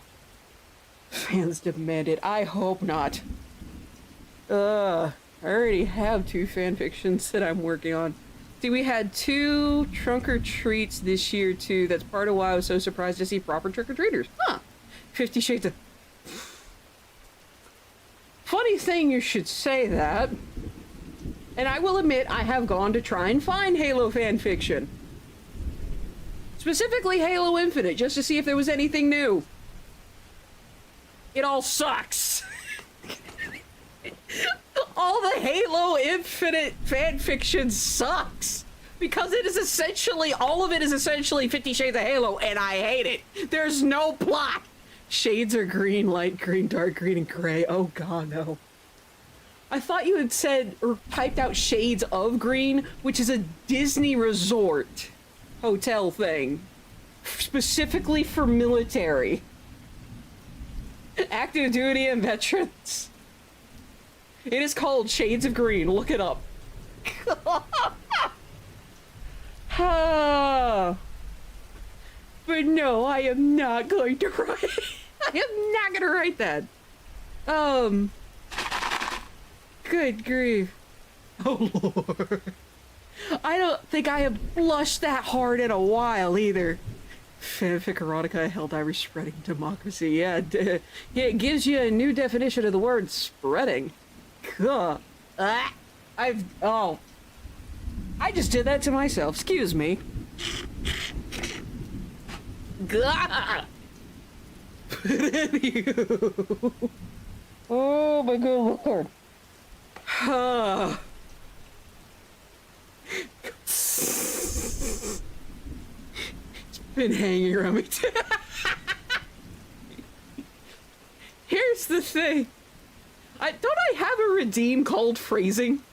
Fans demand it. I hope not. I already have 2 fanfictions that I'm working on. See, we had 2 Trunk or Treats this year too. That's part of why I was so surprised to see proper trick-or-treaters. 50 Shades of... Funny thing you should say that. And I will admit, I have gone to try and find Halo fanfiction. Specifically Halo Infinite, just to see if there was anything new. It all sucks. All the Halo Infinite fanfiction sucks. Because it is essentially, all of it is essentially 50 Shades of Halo, and I hate it. There's no plot. Shades are green, light green, dark green, and gray. Oh god, no. I thought you had said, or typed out Shades of Green, which is a Disney resort hotel thing. Specifically for military. Active duty and veterans. It is called Shades of Green. Look it up. But no, I am not going to write. I am not going to write that. Good grief. Oh lord. I don't think I have blushed that hard in a while either. Fanfic erotica, Helldivers spreading democracy. Yeah, it gives you a new definition of the word spreading. Gah. I just did that to myself. Excuse me. Gah. But anywho. Oh my good lord. It's been hanging around me too. Here's the thing. Don't I have a redeem called phrasing?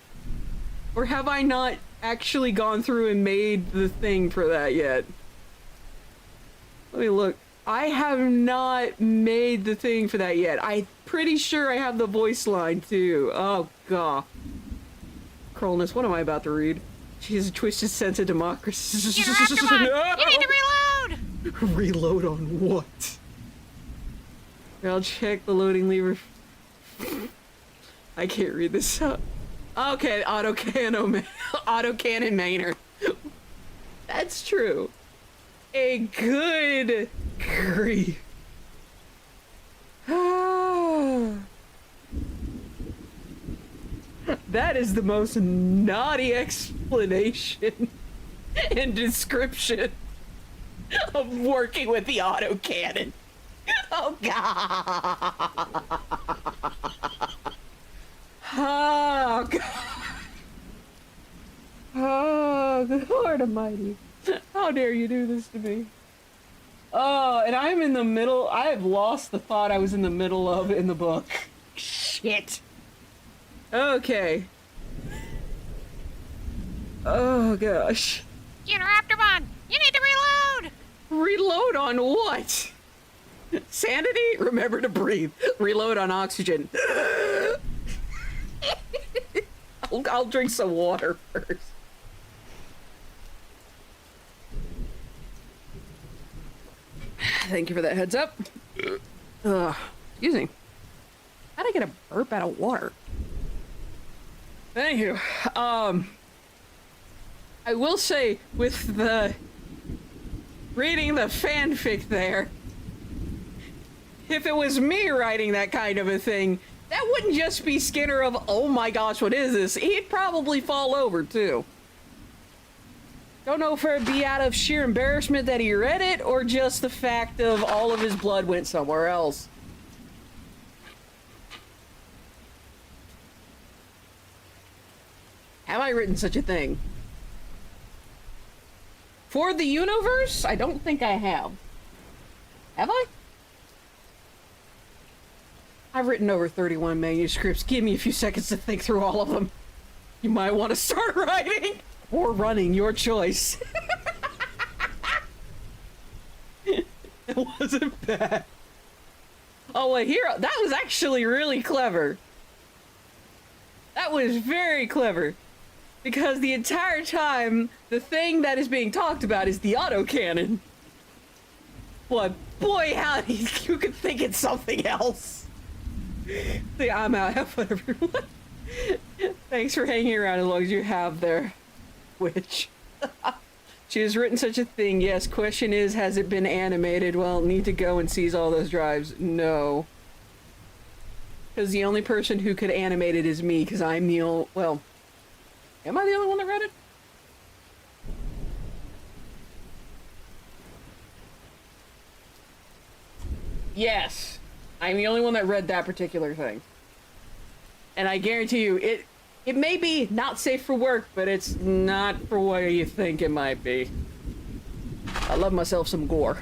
Or have I not actually gone through and made the thing for that yet? Let me look. I have not made the thing for that yet. I'm pretty sure I have the voice line too. Oh god. Cruelness, what am I about to read? She has a twisted sense of democracy. Unoraptormon! No! You need to reload! Reload on what? I'll check the loading lever. I can't read this up. Okay, autocannon mainer. That's true. A good grief. That is the most naughty explanation and description of working with the autocannon. Oh god. Oh god. Oh, good Lord Almighty. How dare you do this to me? Oh, and I'm in the middle. I have lost the thought I was in the middle of in the book. Shit. Okay. Oh gosh. Unoraptormon! You need to reload! Reload on what? Sanity? Remember to breathe. Reload on oxygen. I'll drink some water first. Thank you for that heads up. Excuse me. How'd I get a burp out of water? Anywho, I will say with the reading the fanfic there, if it was me writing that kind of a thing, that wouldn't just be Skinner of, oh my gosh, what is this? He'd probably fall over too. Don't know if it'd be out of sheer embarrassment that he read it, or just the fact of all of his blood went somewhere else. Have I written such a thing? For the universe? I don't think I have. Have I? I've written over 31 manuscripts. Give me a few seconds to think through all of them. You might want to start writing or running, your choice. It wasn't bad. Oh, wait, here, that was actually really clever. That was very clever. Because the entire time, the thing that is being talked about is the autocannon. But boy, howdy, you could think it's something else. See, I'm out. Have fun, everyone. Thanks for hanging around as long as you have there, witch. She has written such a thing. Yes, question is, has it been animated? Well, need to go and seize all those drives. No. Because the only person who could animate it is me, because I'm the only... Well, am I the only one that read it? Yes. I'm the only one that read that particular thing. And I guarantee you, it may be not safe for work, but it's not for what you think it might be. I love myself some gore.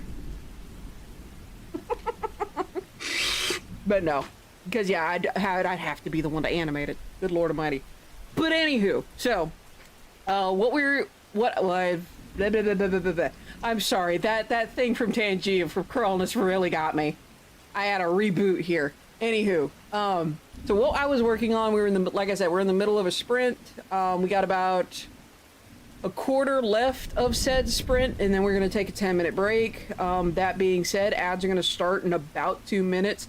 But no. Because yeah, I'd have to be the one to animate it. Good Lord Almighty. But anywho, so, I'm sorry, that thing from Tangia from Cruelness really got me. I had a reboot here. Anywho, so what I was working on, we were like I said, we're in the middle of a sprint. We got about a quarter left of said sprint, and then we're gonna take a 10-minute break. That being said, ads are gonna start in about 2 minutes.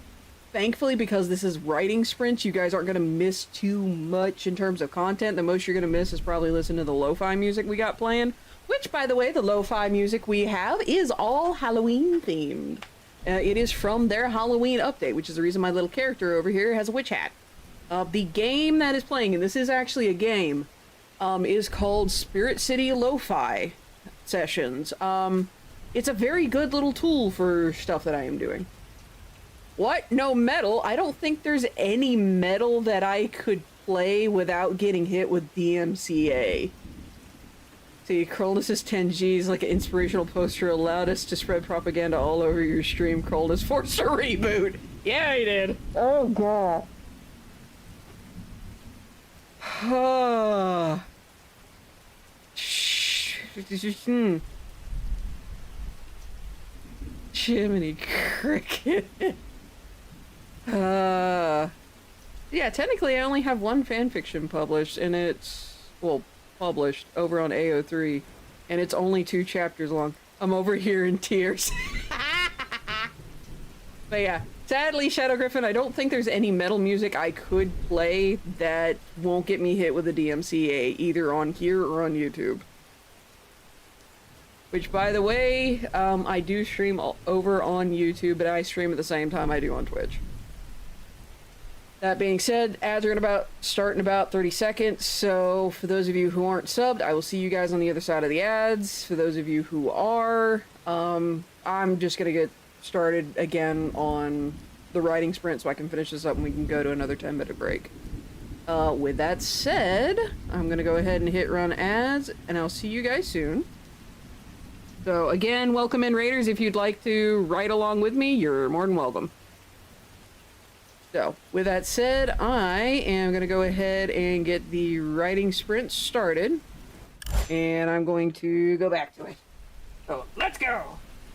Thankfully, because this is writing sprints, you guys aren't going to miss too much in terms of content. The most you're going to miss is probably listening to the lo-fi music we got playing. Which, by the way, the lo-fi music we have is all Halloween themed. It is from their Halloween update, which is the reason my little character over here has a witch hat. The game that is playing, and this is actually a game, is called Spirit City Lo-Fi Sessions. It's a very good little tool for stuff that I am doing. What? No metal? I don't think there's any metal that I could play without getting hit with DMCA. See, Krolnus' 10G is like an inspirational poster allowed us to spread propaganda all over your stream. Krolnus forced a reboot. Yeah, he did. Oh, God. Jiminy Cricket. Yeah, technically I only have one fanfiction published, and it's, well, published over on AO3, and it's only 2 chapters long. I'm over here in tears. But yeah, sadly, Shadow Griffin, I don't think there's any metal music I could play that won't get me hit with a DMCA, either on here or on YouTube. Which, by the way, I do stream over on YouTube, but I stream at the same time I do on Twitch. That being said, ads are gonna start in about 30 seconds, so for those of you who aren't subbed, I will see you guys on the other side of the ads. For those of you who are, I'm just gonna get started again on the writing sprint so I can finish this up and we can go to another 10-minute break. With that said, I'm gonna go ahead and hit run ads, and I'll see you guys soon. So again, welcome in Raiders. If you'd like to write along with me, you're more than welcome. So, with that said, I am going to go ahead and get the writing sprint started. And I'm going to go back to it. So, let's go!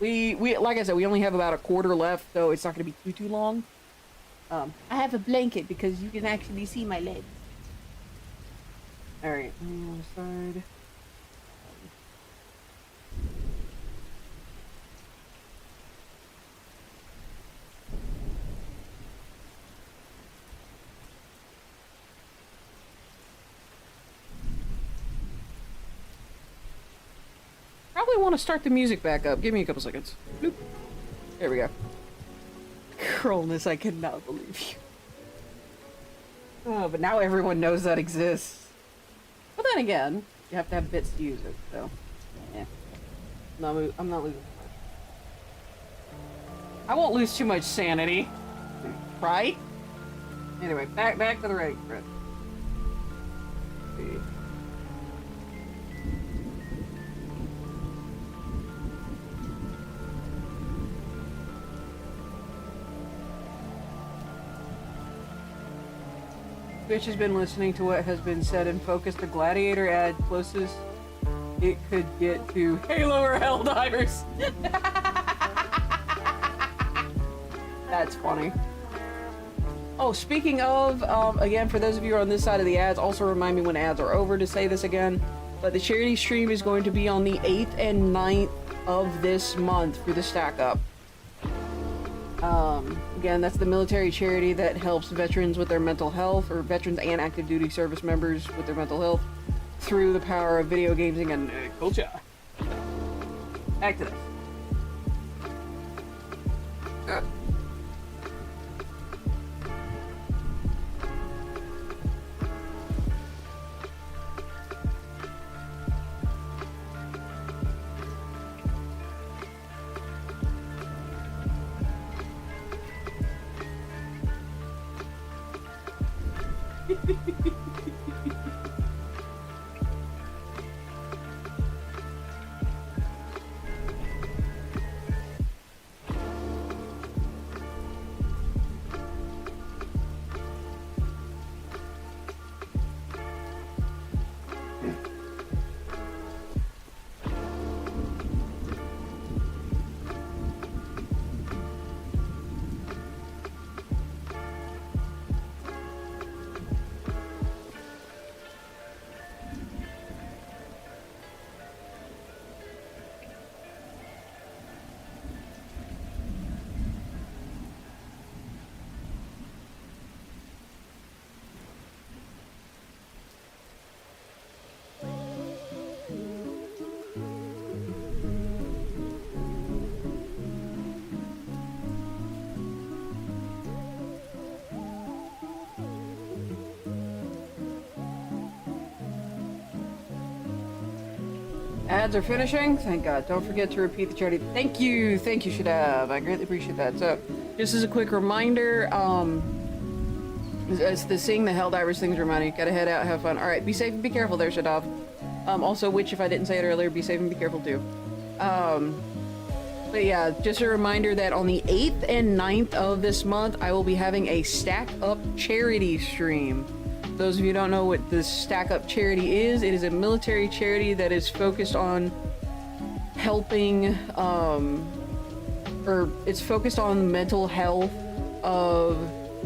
We like I said, we only have about a quarter left, so it's not going to be too long. I have a blanket because you can actually see my legs. Alright, on the side. Probably want to start the music back up. Give me a couple seconds. Bloop. There we go. Krolnus, I cannot believe you. Oh, but now everyone knows that exists. But then again, you have to have bits to use it, so... yeah. I'm not losing much. I won't lose too much sanity. Right? Anyway, back to the writing spread. Let's see. Bitch has been listening to what has been said and focused the Gladiator ad closest it could get to Halo or Helldivers. That's funny. Oh, speaking of, again, for those of you who are on this side of the ads, also remind me when ads are over to say this again, but the charity stream is going to be on the 8th and 9th of this month for the Stack Up. Again, that's the military charity that helps veterans with their mental health, or veterans and active duty service members with their mental health, through the power of video games and culture. Back to this. Ads are finishing. Thank God. Don't forget to repeat the charity. Thank you, Shadav. I greatly appreciate that. So, just as a quick reminder, as the seeing the Helldivers things remind me, gotta head out, have fun. All right, be safe and be careful there, Shadav. Also, which if I didn't say it earlier, be safe and be careful too. But yeah, just a reminder that on the 8th and 9th of this month, I will be having a Stack Up charity stream. Those of you who don't know what the Stack Up charity is, it is a military charity that is focused on helping, or it's focused on mental health of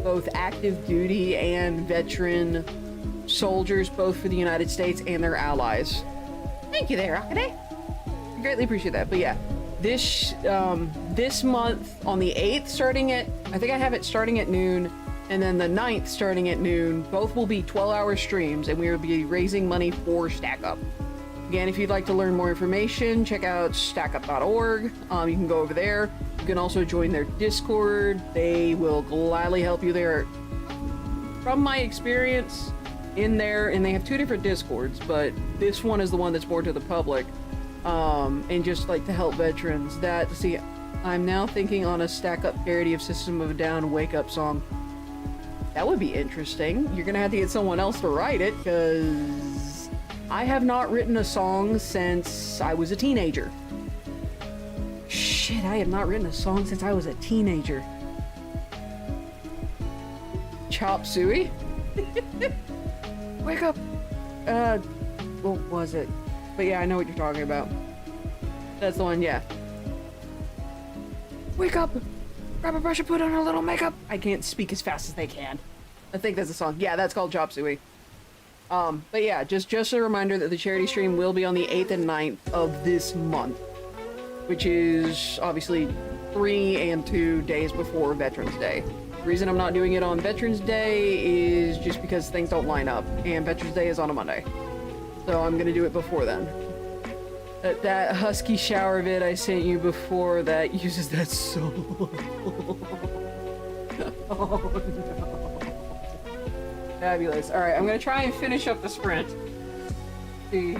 both active duty and veteran soldiers, both for the United States and their allies. Thank you there, Akade. I greatly appreciate that. But yeah, this month on the 8th starting at, I think I have it starting at noon, and then the 9th starting at noon, both will be 12-hour streams, and we will be raising money for Stack Up. Again, if you'd like to learn more information, check out stackup.org. You can go over there. You can also join their Discord. They will gladly help you there. From my experience in there, and they have 2 different Discords, but this one is the one that's more to the public, and just like to help veterans. See, I'm now thinking on a Stack Up parody of System of a Down Wake Up song. That would be interesting. You're gonna have to get someone else to write it, because I have not written a song since I was a teenager. Shit, I have not written a song since I was a teenager. Chop Suey? Wake up! What was it? But yeah, I know what you're talking about. That's the one, yeah. Wake up! Grab a brush and put on a little makeup! I can't speak as fast as they can. I think that's a song. Yeah, that's called Chop Suey. But yeah, just a reminder that the charity stream will be on the 8th and 9th of this month, which is obviously 3 and 2 days before Veterans Day. The reason I'm not doing it on Veterans Day is just because things don't line up, and Veterans Day is on a Monday. So I'm gonna do it before then. That husky shower vid I sent you before that uses that song. Oh no. Fabulous. Alright, I'm gonna try and finish up the sprint. See.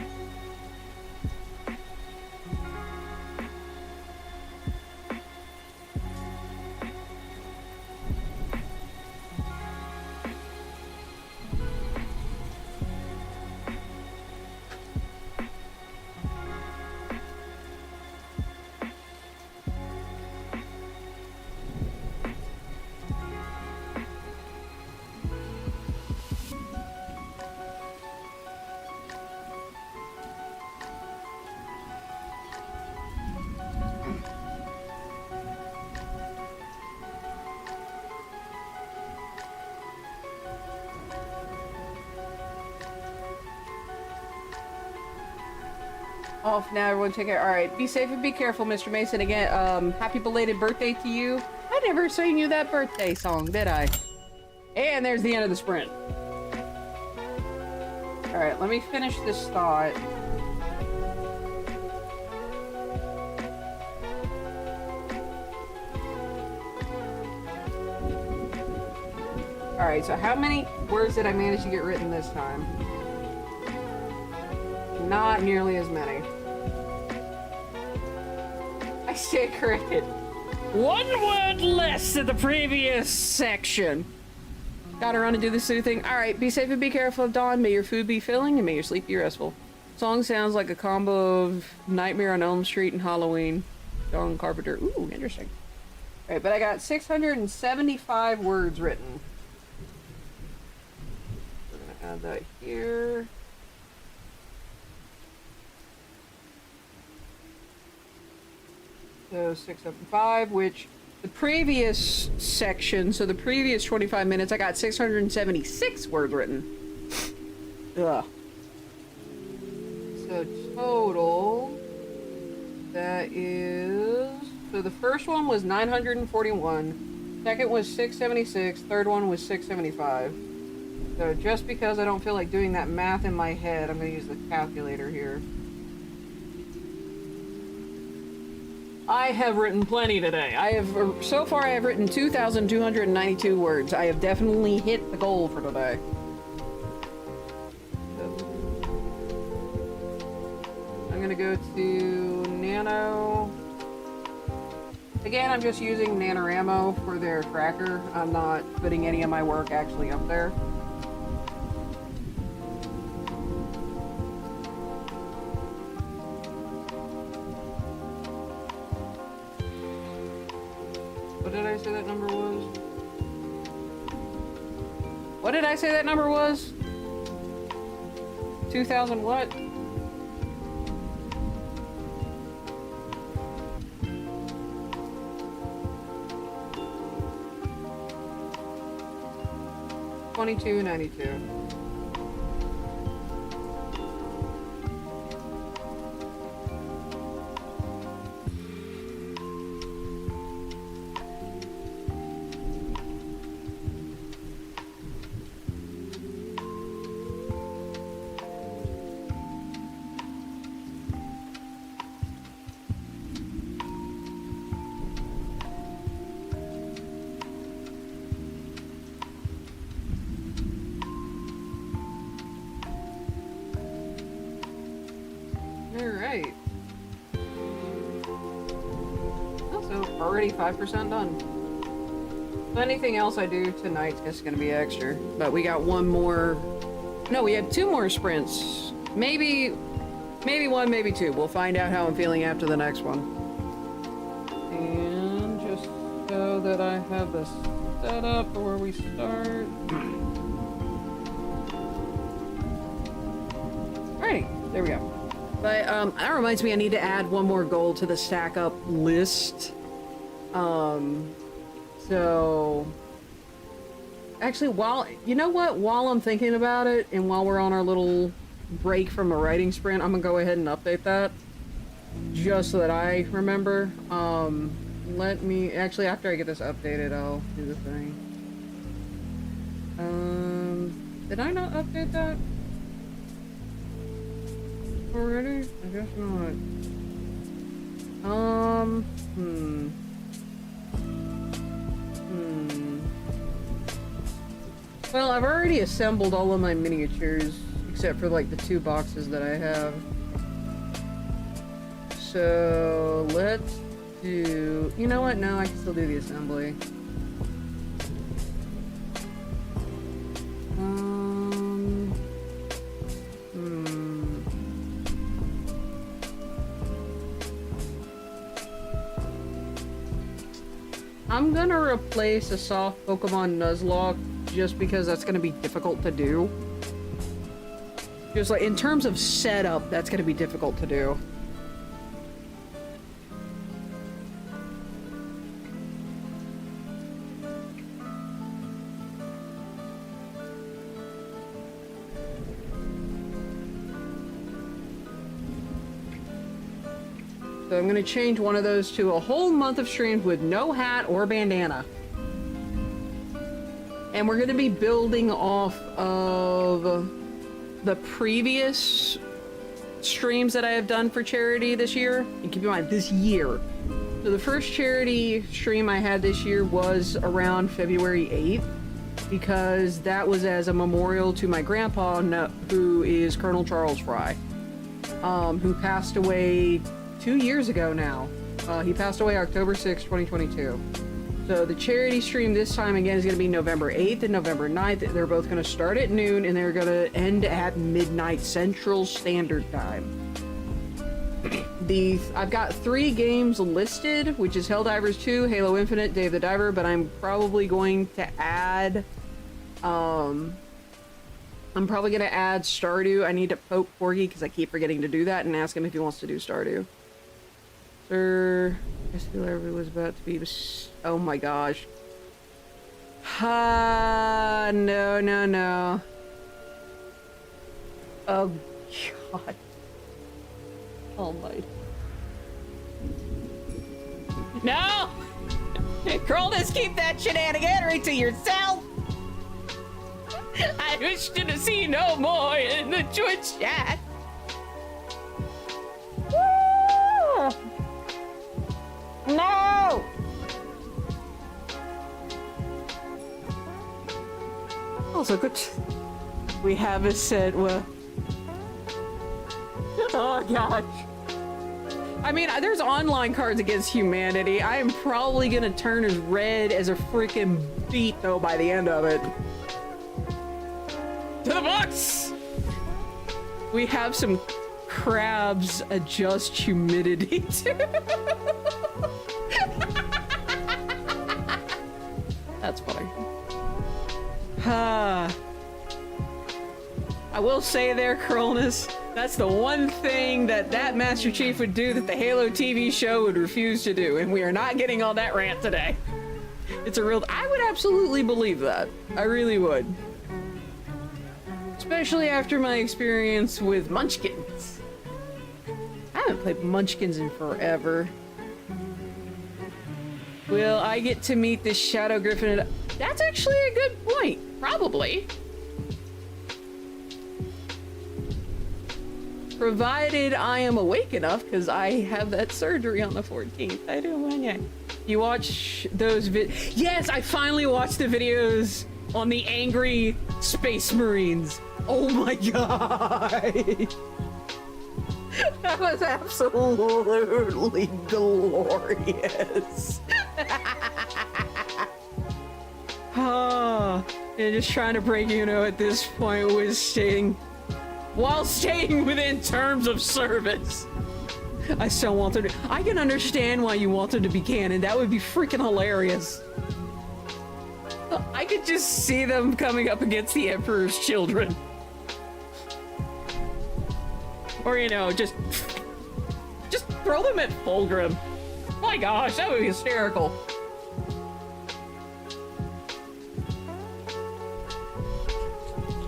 Off now, everyone take care. Alright, be safe and be careful, Mr. Mason. Again, happy belated birthday to you. I never sang you that birthday song, did I? And there's the end of the sprint. Alright, let me finish this thought. Alright, so how many words did I manage to get written this time? Not nearly as many. I stand corrected. 1 word less than the previous section. Gotta run and do the soothing. Alright, be safe and be careful, Dawn. May your food be filling and may your sleep be restful. Song sounds like a combo of Nightmare on Elm Street and Halloween. John Carpenter. Ooh, interesting. Alright, but I got 675 words written. We're gonna add that here. So 675, which the previous section, so the previous 25 minutes, I got 676 words written. Ugh. So total, that is, so the first one was 941, second was 676, third one was 675. So just because I don't feel like doing that math in my head, I'm going to use the calculator here. I have written plenty today. So far I have written 2,292 words. I have definitely hit the goal for today. I'm gonna go to Nano. Again, I'm just using NaNoWriMo for their tracker. I'm not putting any of my work actually up there. What did I say that number was? What did I say that number was? 2,000 what? $22.92. Alright. Also, already 5% done. So anything else I do tonight's just gonna be extra. But we got one more... No, we have 2 more sprints. Maybe 1, maybe 2. We'll find out how I'm feeling after the next one. And just so that I have this set up before we start. Alrighty, there we go. But, that reminds me I need to add one more goal to the stack up list. So... Actually, you know what? While I'm thinking about it, and while we're on our little break from a writing sprint, I'm gonna go ahead and update that. Just so that I remember. Actually, after I get this updated, I'll do the thing. Did I not update that? Already? I guess not. Well, I've already assembled all of my miniatures, except for like the 2 boxes that I have. So, let's do... You know what? No, I can still do the assembly. I'm gonna replace a soft Pokemon Nuzlocke just because that's gonna be difficult to do. Just like in terms of setup, that's gonna be difficult to do. So I'm gonna change one of those to a whole month of streams with no hat or bandana. And we're gonna be building off of the previous streams that I have done for charity this year. And keep in mind, this year. So the first charity stream I had this year was around February 8th, because that was as a memorial to my grandpa, who is Colonel Charles Fry, who passed away 2 years ago now. He passed away October 6, 2022. So the charity stream this time again is going to be November 8th and November 9th. They're both going to start at noon and they're going to end at midnight Central Standard Time. I've got 3 games listed, which is Helldivers 2, Halo Infinite, Dave the Diver, but I'm probably going to add I'm probably going to add Stardew. I need to poke Porgy because I keep forgetting to do that and ask him if he wants to do Stardew. Sir, I feel like was about to be. Oh my gosh. No. Oh God. Almighty. No! Krollness, keep that shenaniganery to yourself! I wish to see no more in the Twitch chat. Woo! No! Also, good. We have a set. Well. Oh gosh. I mean, there's online cards against humanity. I am probably gonna turn as red as a freaking beet, though, by the end of it. To the books! We have some crabs adjust humidity, too. That's funny. I will say there, Cronus, that's the one thing that Master Chief would do that the Halo TV show would refuse to do, and we are not getting on that rant today. It's a real... I would absolutely believe that. I really would. Especially after my experience with Munchkins. I haven't played Munchkins in forever. Will I get to meet this Shadow Griffin? That's actually a good point. Probably. Provided I am awake enough, because I have that surgery on the 14th. I don't want to. You watch those Yes, I finally watched the videos on the angry Space Marines. Oh my god. That was absolutely glorious. And just trying to break at this point was staying while staying within terms of service. I still want them to. I can understand why you want them to be canon. That would be freaking hilarious. I could just see them coming up against the Emperor's children. Or, just throw them at Fulgrim. My gosh, that would be hysterical.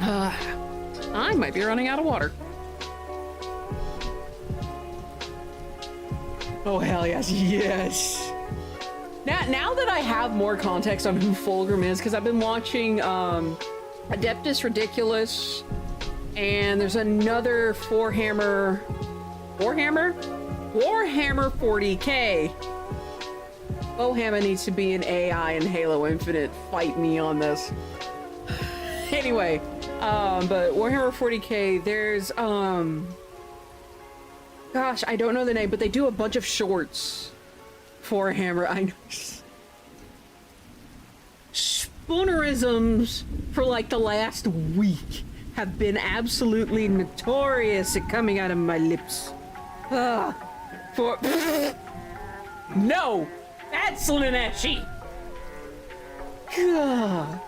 I might be running out of water. Oh, hell yes. Yes. Now that I have more context on who Fulgrim is, because I've been watching Adeptus Ridiculous, and there's another Warhammer 40k. Bohammer needs to be an AI in Halo Infinite. Fight me on this. Anyway, but Warhammer 40k, there's, gosh, I don't know the name, but they do a bunch of shorts for Hammer. I know. Spoonerisms for like the last week have been absolutely notorious at coming out of my lips. For no, that's Slaneshi. God.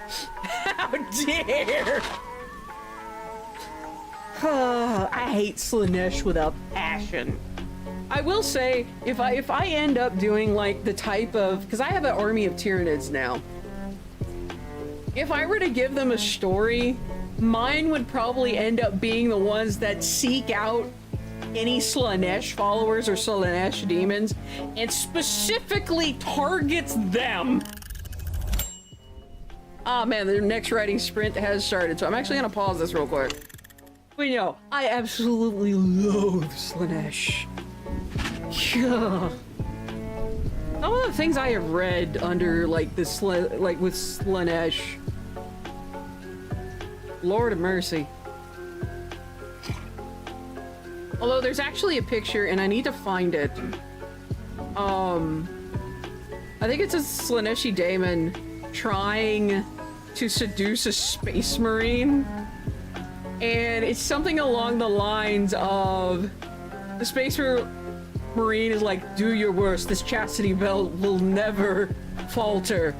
How dare! I hate Slanesh without passion. I will say, if I end up doing like the type of, because I have an army of Tyranids now. If I were to give them a story, mine would probably end up being the ones that seek out any Slanesh followers or Slanesh demons and specifically targets them. Ah, man, the next writing sprint has started, so I'm actually gonna pause this real quick. But I absolutely loathe Slanesh. Some of the things I have read under like this, like with Slanesh. Lord of mercy. Although there's actually a picture, and I need to find it. I think it's a Slaneshi daemon trying to seduce a space marine, and it's something along the lines of the space marine is like, do your worst, this chastity belt will never falter.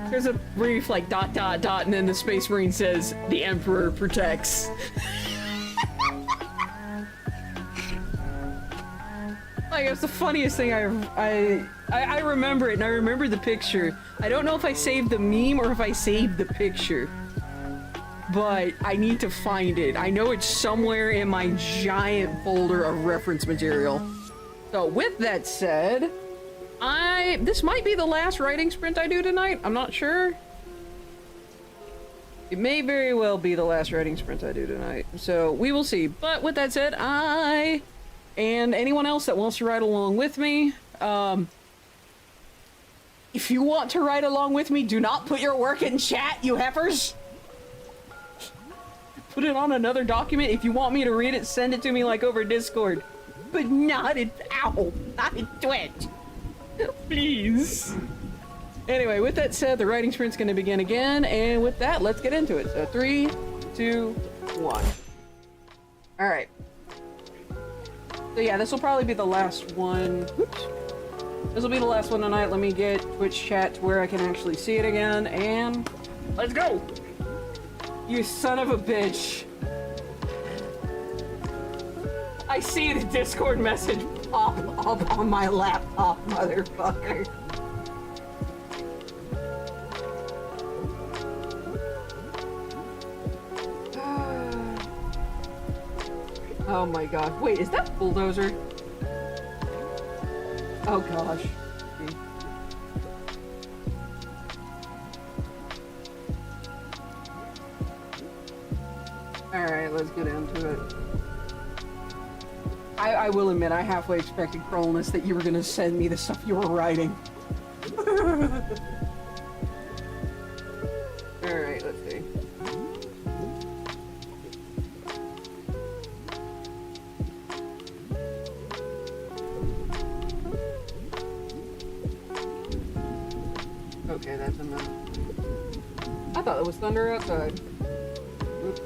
There's a brief like ... and then the space marine says, the Emperor protects. Like, it's the funniest thing I remember it, and I remember the picture. I don't know if I saved the meme or if I saved the picture, but I need to find it. I know it's somewhere in my giant folder of reference material. So with that said, this might be the last writing sprint I do tonight. I'm not sure. It may very well be the last writing sprint I do tonight. So we will see. But with that said, and anyone else that wants to ride along with me, if you want to ride along with me, do not put your work in chat, you heifers. put it on another document. If you want me to read it, send it to me like over Discord. But not in, ow, not in Twitch. Please. Anyway, with that said, the writing sprint's gonna begin again, and with that, let's get into it. So 3, 2, 1. Alright. So yeah, this will probably be the last one. Oops. This will be the last one tonight. Let me get Twitch chat to where I can actually see it again, and let's go! You son of a bitch. I see the Discord message pop up on my laptop, motherfucker. Oh my god. Wait, is that Bulldozer? Oh gosh. Alright, let's get into it. I will admit, I halfway expected, Cronus, that you were gonna send me the stuff you were writing. Alright, let's see. Okay, that's enough. I thought it was thunder outside. Oops.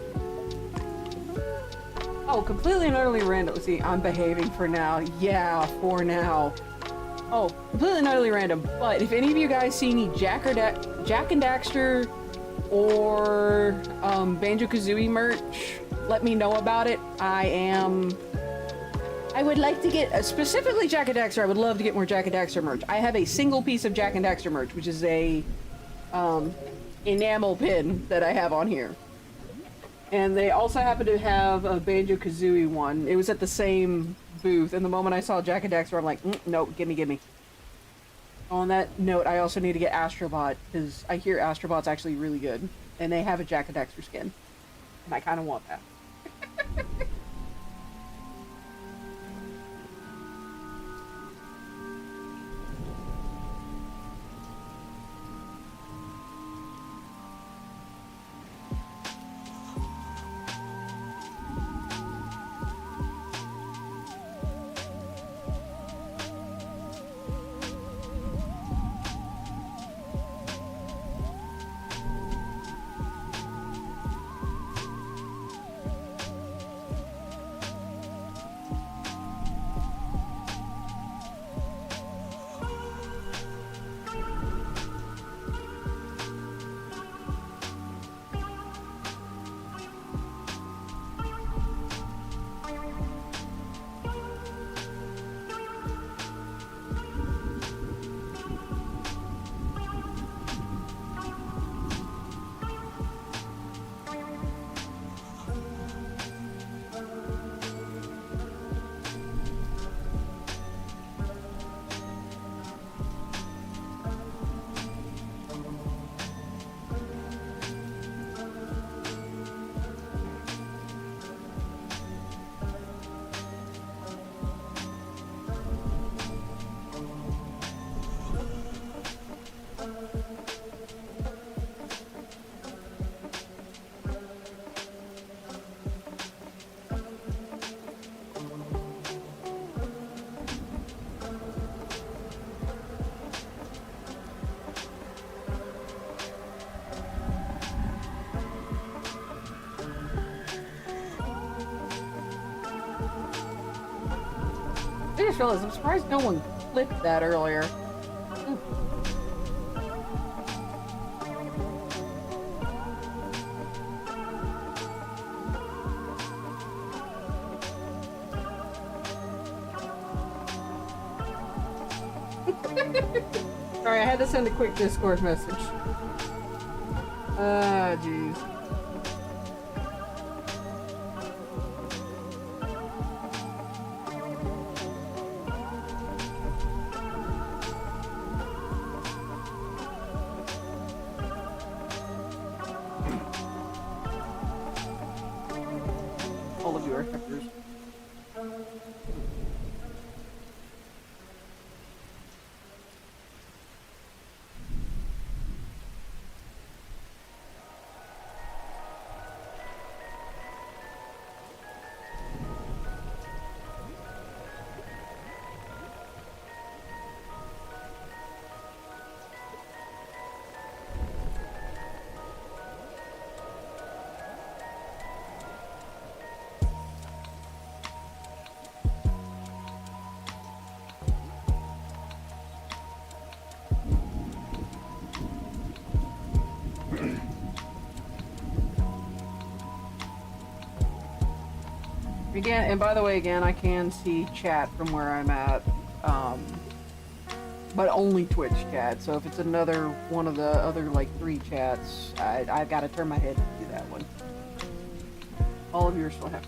Oh, completely and utterly random. Let's see, I'm behaving for now. Yeah, for now. Oh, completely and utterly random. But if any of you guys see any Jack and Daxter or Banjo-Kazooie merch, let me know about it. I would like to get, specifically Jack and Daxter, I would love to get more Jack and Daxter merch. I have a single piece of Jack and Daxter merch, which is a enamel pin that I have on here. And they also happen to have a Banjo-Kazooie one. It was at the same booth, and the moment I saw Jack and Daxter, I'm like, no, gimme. On that note, I also need to get Astrobot, because I hear Astrobot's actually really good. And they have a Jack and Daxter skin. And I kind of want that. I just realized, I'm surprised no one clipped that earlier. Sorry, I had to send a quick Discord message. Ah, jeez. All of you are peppers. Again, and by the way, again, I can see chat from where I'm at, but only Twitch chat. So if it's another one of the other like 3 chats, I've got to turn my head to do that one. All of yours will have.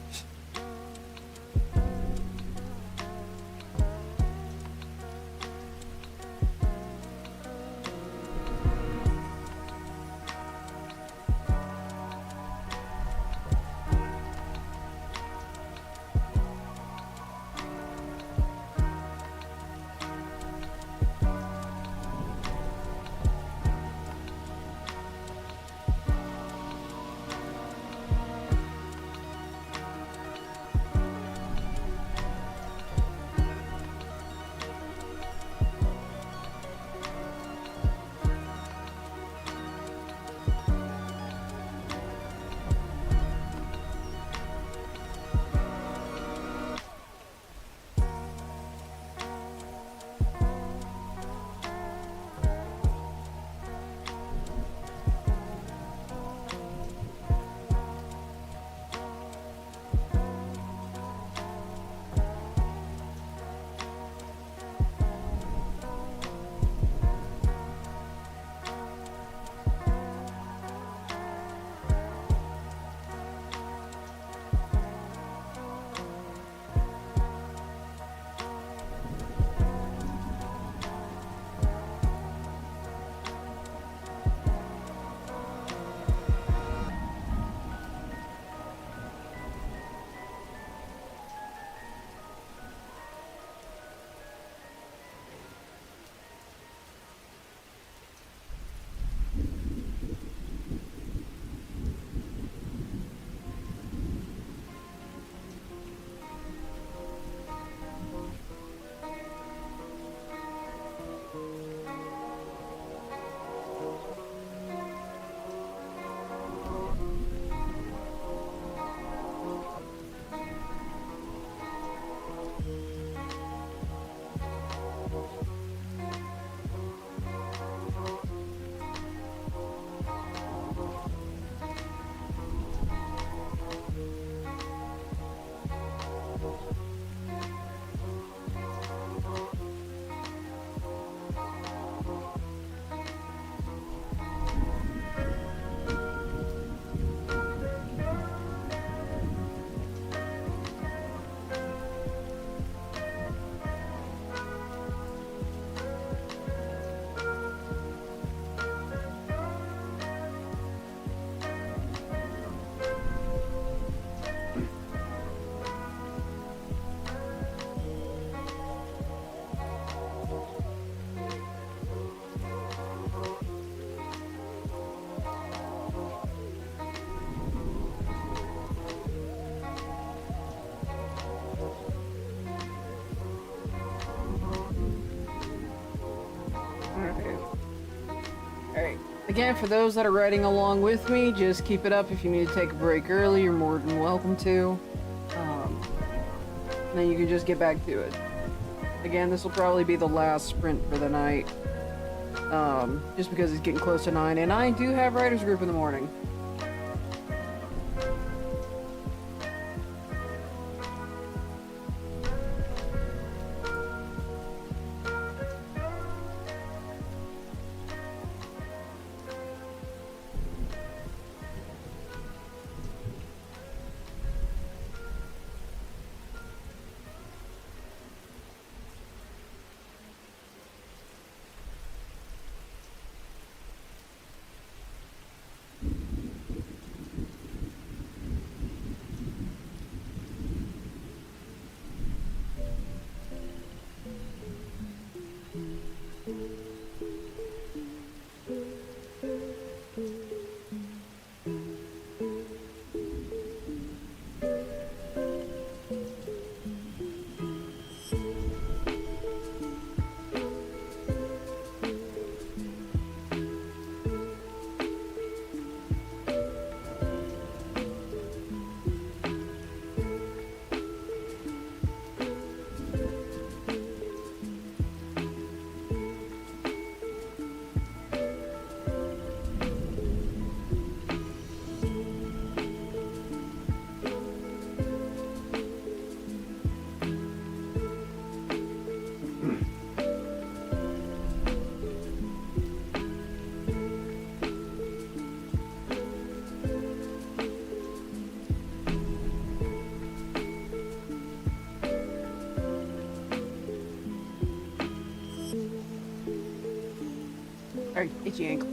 Again, for those that are writing along with me, just keep it up. If you need to take a break early, you're more than welcome to. And then you can just get back to it. Again, this will probably be the last sprint for the night. Just because it's getting close to 9, and I do have writers group in the morning. Sorry, itchy ankle.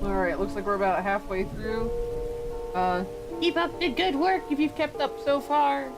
Alright, looks like we're about halfway through. Keep up the good work if you've kept up so far.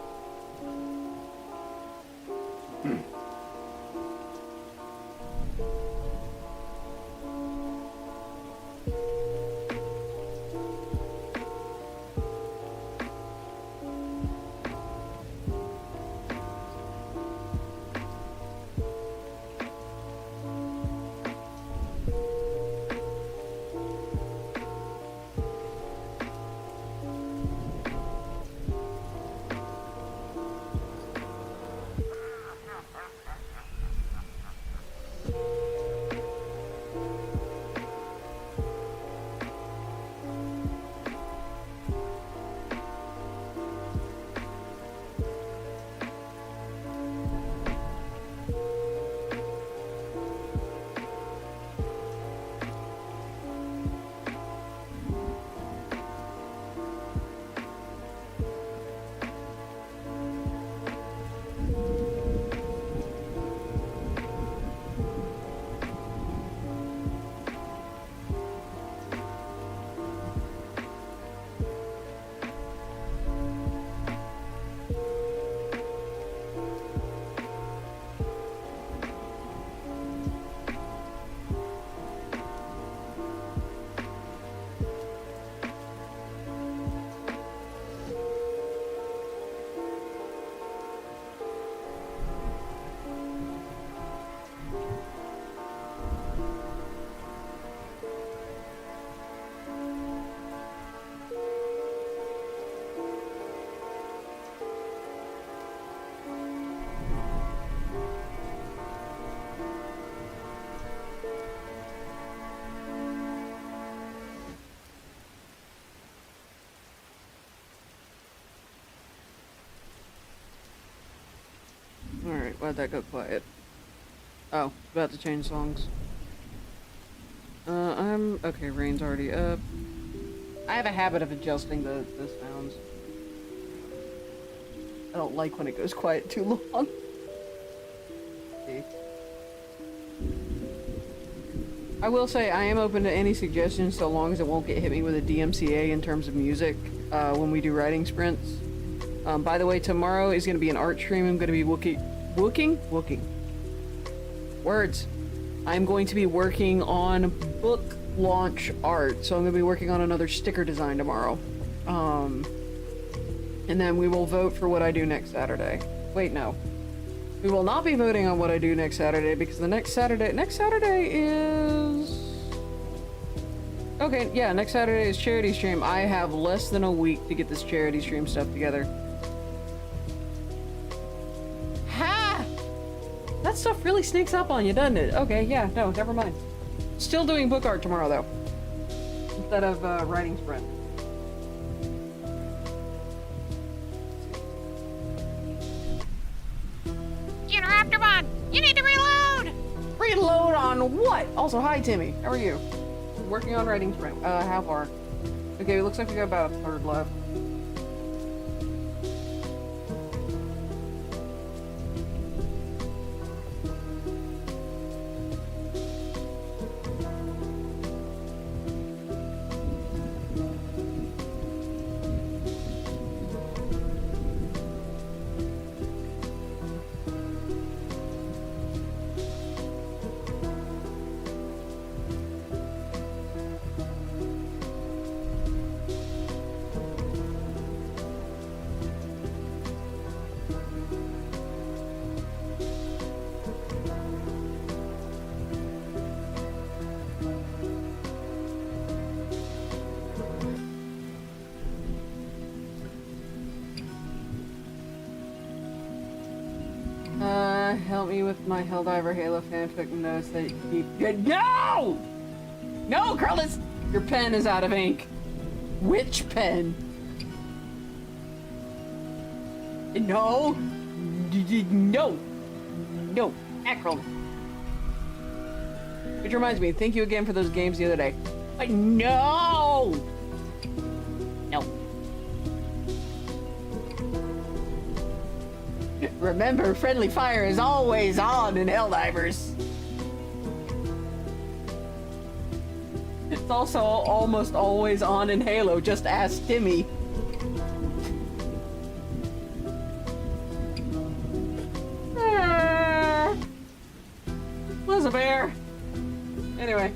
Alright, why'd that go quiet? Oh, about to change songs. Okay, rain's already up. I have a habit of adjusting the sounds. I don't like when it goes quiet too long. Okay. I will say I am open to any suggestions so long as it won't get hit me with a DMCA in terms of music when we do writing sprints. By the way, tomorrow is going to be an art stream. I'm going to be wooking? Words. I'm going to be working on book launch art, so I'm going to be working on another sticker design tomorrow. And then we will vote for what I do next Saturday. Wait, no. We will not be voting on what I do next Saturday because the next Saturday is... Okay, yeah, next Saturday is charity stream. I have less than a week to get this charity stream stuff together. Ha! that stuff really sneaks up on you, doesn't it? Okay, yeah, no, never mind. Still doing book art tomorrow, though. Instead of writing sprint. Unoraptormon, you need to reload! Reload on what? Also, hi, Timmy. How are you? Working on writing sprint. How far? Okay, it looks like we got about a third left. Help me with my Helldiver Halo fanfic notes that you No! No, Carlos! Your pen is out of ink. Which pen? No! No! No! Acron. Which reminds me, thank you again for those games the other day. No! No. Remember, friendly fire is always on in Helldivers. It's also almost always on in Halo, just ask Timmy. Was a bear. Anyway.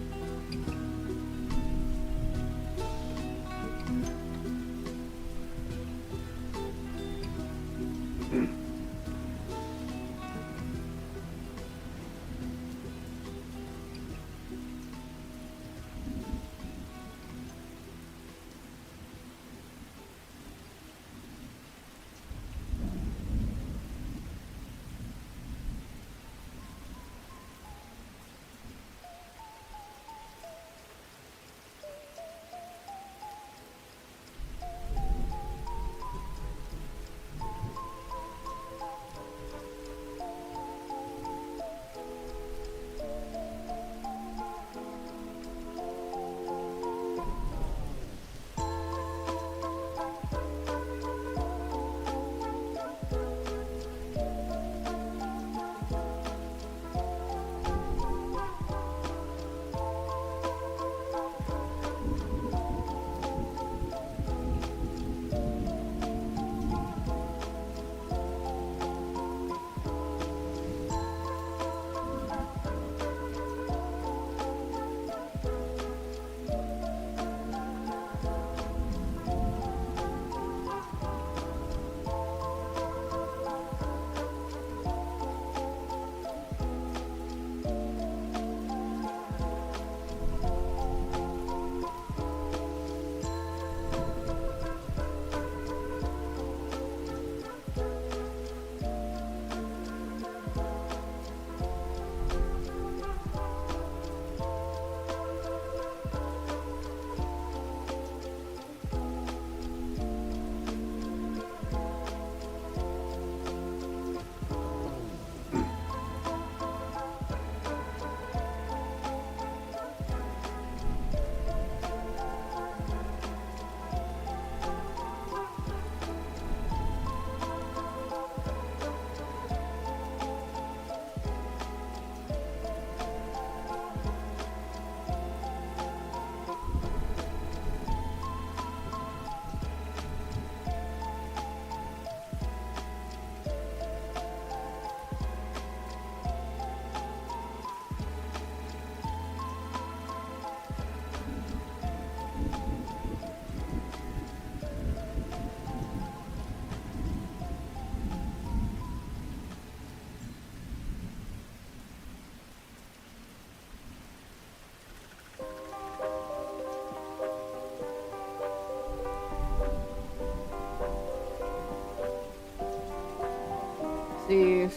See,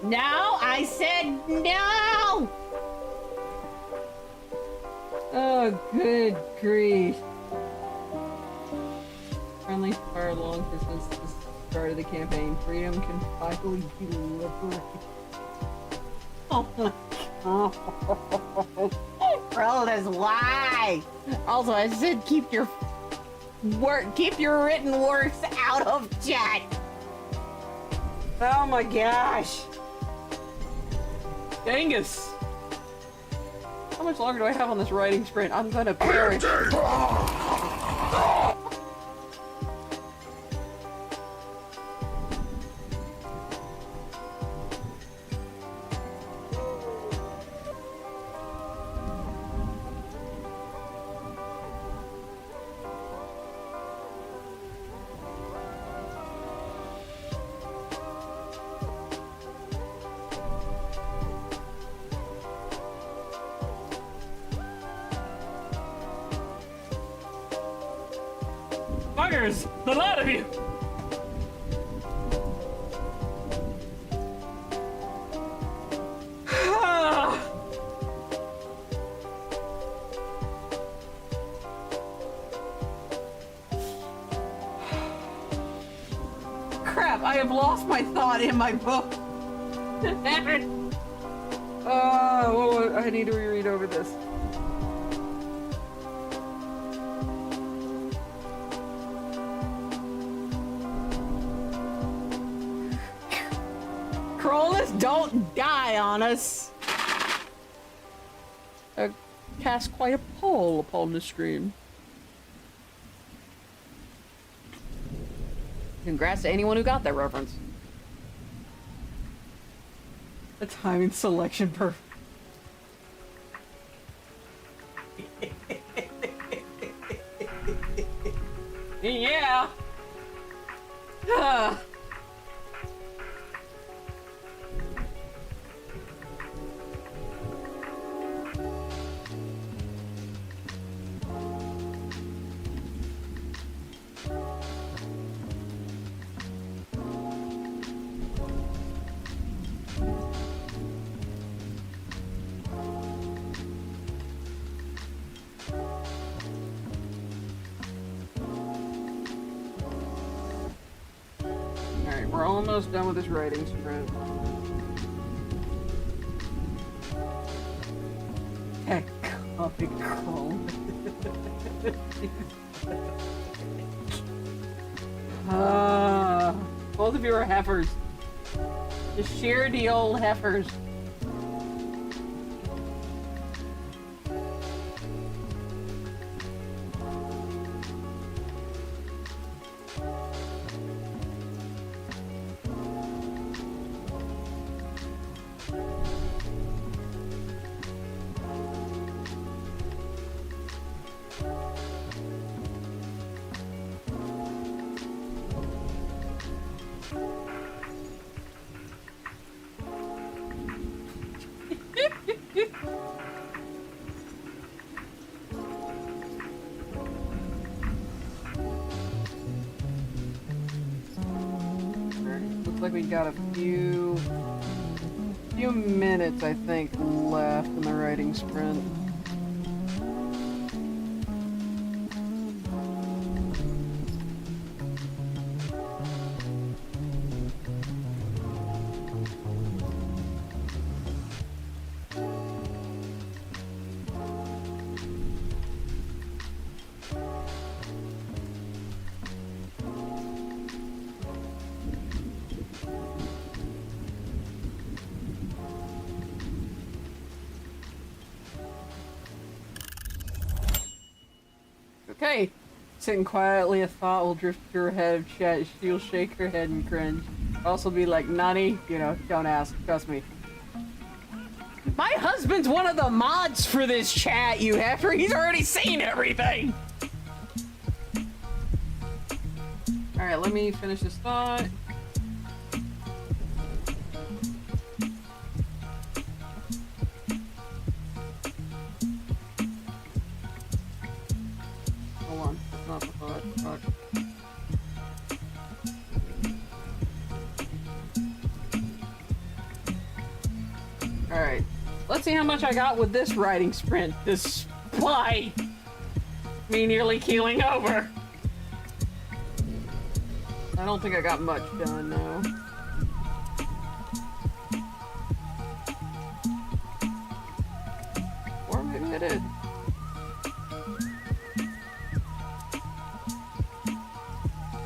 No, I said no! Oh, good grief. Friendly fire along for since the start of the campaign. Freedom can finally be liberated. Oh my god. Roll is why. Also, I said keep your written works out of chat. Oh my gosh. Genghis. How much longer do I have on this writing sprint? I'm gonna perish. Buggers! The lot of you! Crap, I have lost my thought in my book. I need to reread over this. Cronus, don't die on us! Cast quite a pull upon the stream. Congrats to anyone who got that reference. The timing selection perfect. Yeah. Alright, we're almost done with this writing sprint. Heck, comic crawl. Both of you are heifers. Just sheer the old heifers. Looks like we got a few minutes, I think, left in the writing sprint. Okay. Sitting quietly, a thought will drift through her head. She'll shake her head and cringe. Also be like, Nani, you know, don't ask. Trust me. My husband's one of the mods for this chat, you heifer. He's already seen everything. Alright, let me finish this thought. Hold on, that's not the thought. Fuck. let's see how much I got with this riding sprint, despite me nearly keeling over. I don't think I got much done, though. Or maybe I did.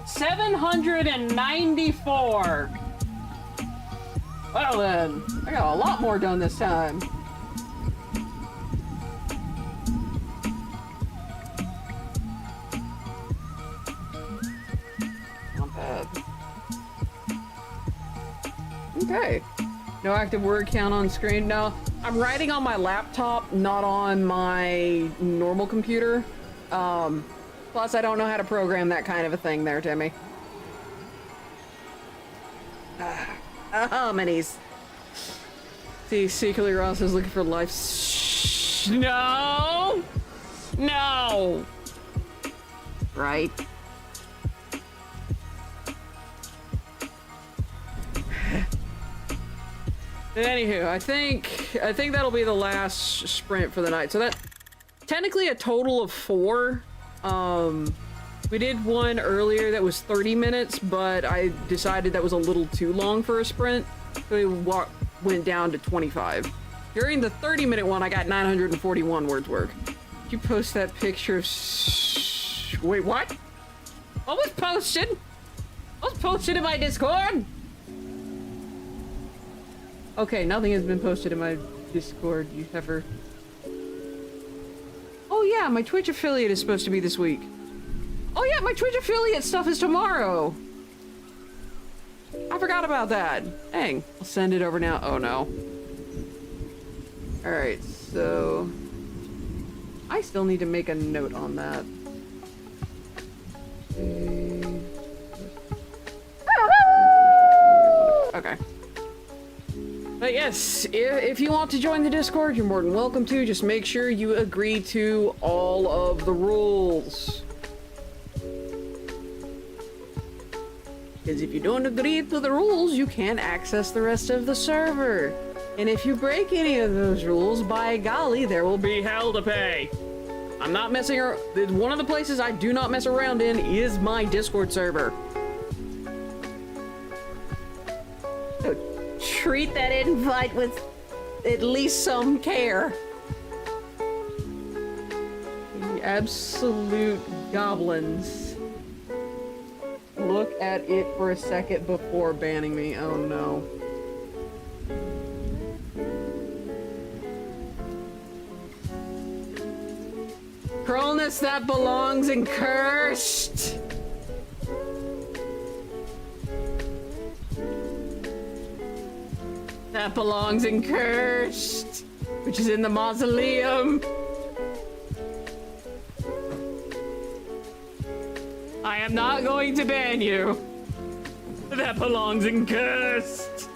$794. Well then, I got a lot more done this time. Not bad. Okay. No active word count on screen. No, I'm writing on my laptop, not on my normal computer. Plus, I don't know how to program that kind of a thing there, Timmy. Minis. See, secretly Ross is looking for life. Shh, no! No! Right. Anywho, I think that'll be the last sprint for the night. So that technically a total of 4. We did one earlier that was 30 minutes, but I decided that was a little too long for a sprint, so we went down to 25. During the 30-minute one, I got 941 words work. Did you post that picture of wait, what? What was posted? What was posted in my Discord? Okay, nothing has been posted in my Discord, you heifer. Oh yeah, my Twitch affiliate is supposed to be this week. Oh yeah, my Twitch affiliate stuff is tomorrow. I forgot about that. Dang, I'll send it over now. Oh no. Alright, so... I still need to make a note on that. Okay. But yes, if you want to join the Discord, you're more than welcome to. Just make sure you agree to all of the rules. Because if you don't agree to the rules, you can't access the rest of the server. And if you break any of those rules, by golly, there will be hell to pay. I'm not messing around. One of the places I do not mess around in is my Discord server. So treat that invite with at least some care. The absolute goblins. Look at it for a second before banning me. Oh no. Cronus, that belongs in cursed. That belongs in cursed, which is in the mausoleum. I am not going to ban you. That belongs in cursed.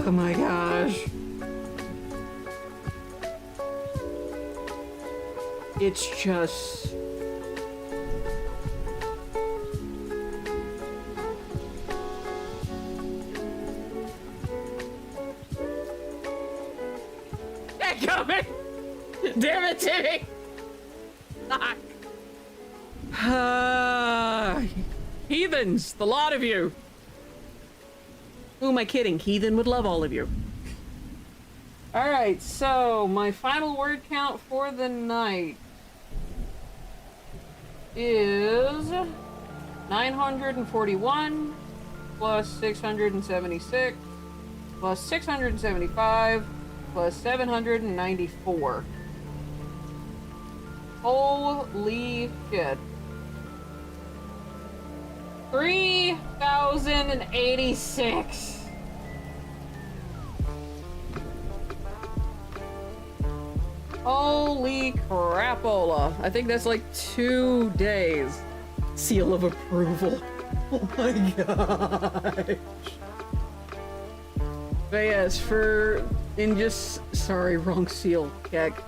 Oh my gosh. It's just... They're coming! Damn it, Timmy! Fuck. Heathens, the lot of you. Who am I kidding? Heathen would love all of you. Alright, so my final word count for the night is 941 plus 676 plus 675 plus 794. Holy shit. 3,086. Holy crapola. I think that's like 2 days. Seal of approval. Oh my gosh. But yes, sorry, wrong seal, Keck.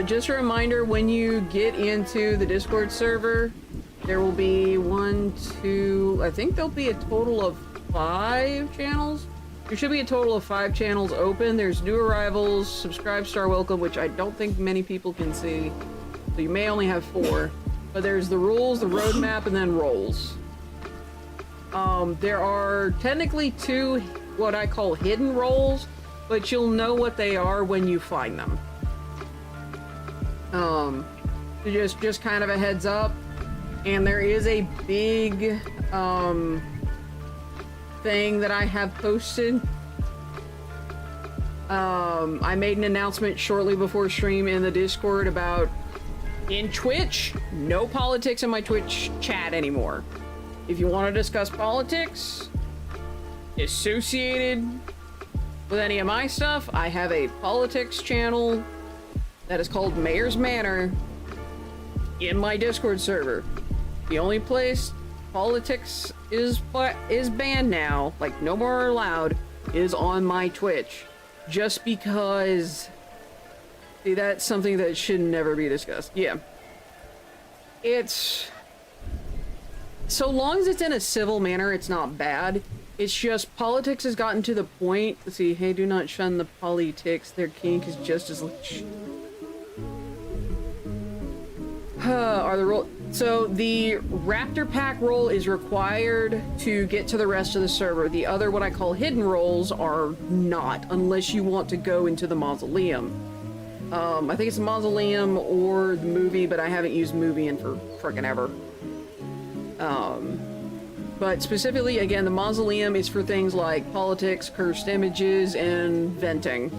Just a reminder, when you get into the Discord server, There will be I think there'll be a total of 5 channels. There should be a total of 5 channels open. There's new arrivals, subscribe, star, welcome, which I don't think many people can see. So you may only have 4. But there's the rules, the roadmap, and then roles. There are technically 2 what I call hidden roles, but you'll know what they are when you find them. Just kind of a heads up. And there is a big thing that I have posted. I made an announcement shortly before stream in the Discord about in Twitch, no politics in my Twitch chat anymore. If you want to discuss politics associated with any of my stuff, I have a politics channel that is called Mayor's Manor in my Discord server. The only place politics is banned now, like no more allowed, is on my Twitch. Just because, see, that's something that should never be discussed. Yeah. It's, so long as it's in a civil manner, it's not bad. It's just politics has gotten to the point, let's see, hey, do not shun the politics, their kink is just as are the role. So the Raptor Pack role is required to get to the rest of the server. The other, what I call hidden roles, are not, unless you want to go into the mausoleum. I think it's the mausoleum or the movie, but I haven't used movie in for frickin' ever. But specifically, again, the mausoleum is for things like politics, cursed images, and venting.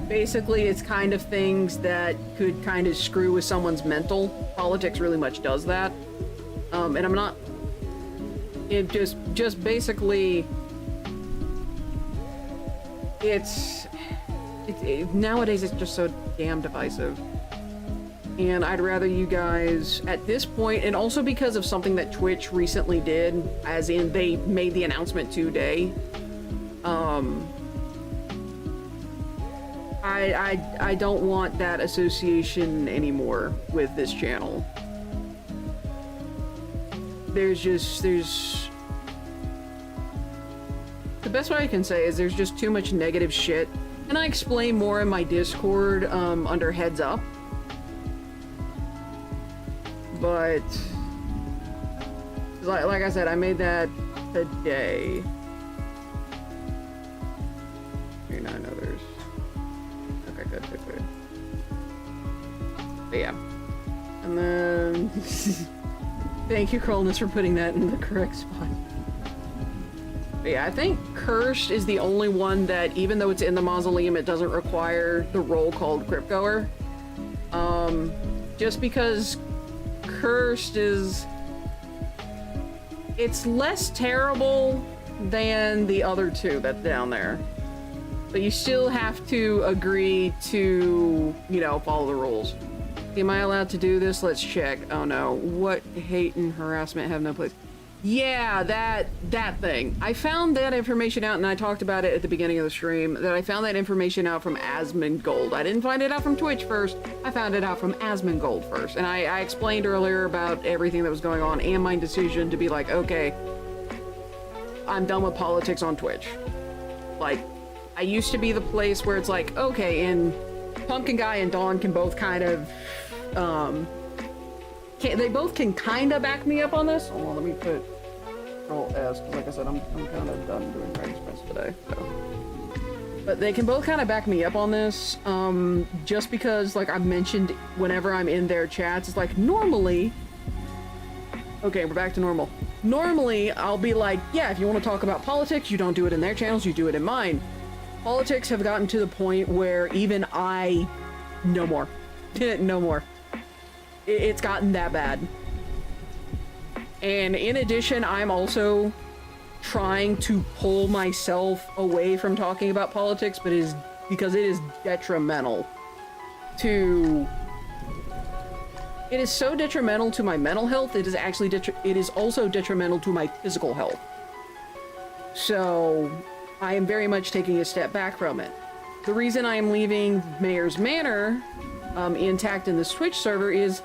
Basically, it's kind of things that could kind of screw with someone's mental. Politics really much does that. And I'm not... It just basically... nowadays, it's just so damn divisive. And I'd rather you guys, at this point, and also because of something that Twitch recently did, as in they made the announcement today, I don't want that association anymore with this channel. The best way I can say is there's just too much negative shit, and I explain more in my Discord under heads up. But like I said, I made that today. I know there's... Okay, good. But yeah. And then... Thank you, Cronus, for putting that in the correct spot. But yeah, I think Cursed is the only one that, even though it's in the mausoleum, it doesn't require the role called Cryptgoer. Just because Cursed is... It's less terrible than the other 2 that's down there. But you still have to agree to, you know, follow the rules. Am I allowed to do this? Let's check. Oh no. What hate and harassment have no place? Yeah, that thing. I found that information out, and I talked about it at the beginning of the stream, that I found that information out from Asmongold. I didn't find it out from Twitch first. I found it out from Asmongold first. And I explained earlier about everything that was going on and my decision to be like, okay, I'm done with politics on Twitch. Like, I used to be the place where it's like, okay, and Pumpkin Guy and Dawn can both kind of, they both can kind of back me up on this. Hold on, let me put Control S, because like I said, I'm kind of done doing Dragon Sprints today, so. But they can both kind of back me up on this, just because, like I've mentioned, whenever I'm in their chats, it's like, normally, okay, we're back to normal. Normally, I'll be like, yeah, if you want to talk about politics, you don't do it in their channels, you do it in mine. Politics have gotten to the point where even no more. No more. It's gotten that bad. And in addition, I'm also trying to pull myself away from talking about politics, but because it is detrimental to... It is so detrimental to my mental health, it is actually it is also detrimental to my physical health. So, I am very much taking a step back from it. The reason I am leaving Mayor's Manor intact in the Twitch server is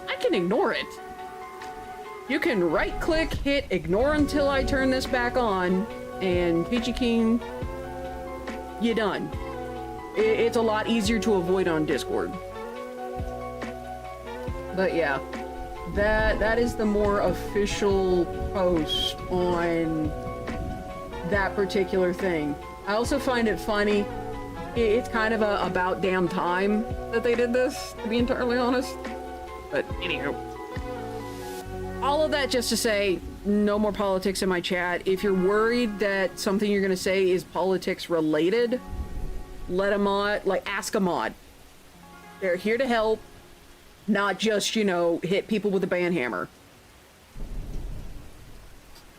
I can ignore it. you can right-click, hit ignore until I turn this back on, and Peachy King, you're done. It's a lot easier to avoid on Discord. But yeah, that is the more official post on that particular thing. I also find it funny. It's kind of about damn time that they did this, to be entirely honest. But anywho, all of that just to say, no more politics in my chat. If you're worried that something you're gonna say is politics related, let a mod, like, ask a mod. They're here to help, not just, you know, hit people with a ban hammer.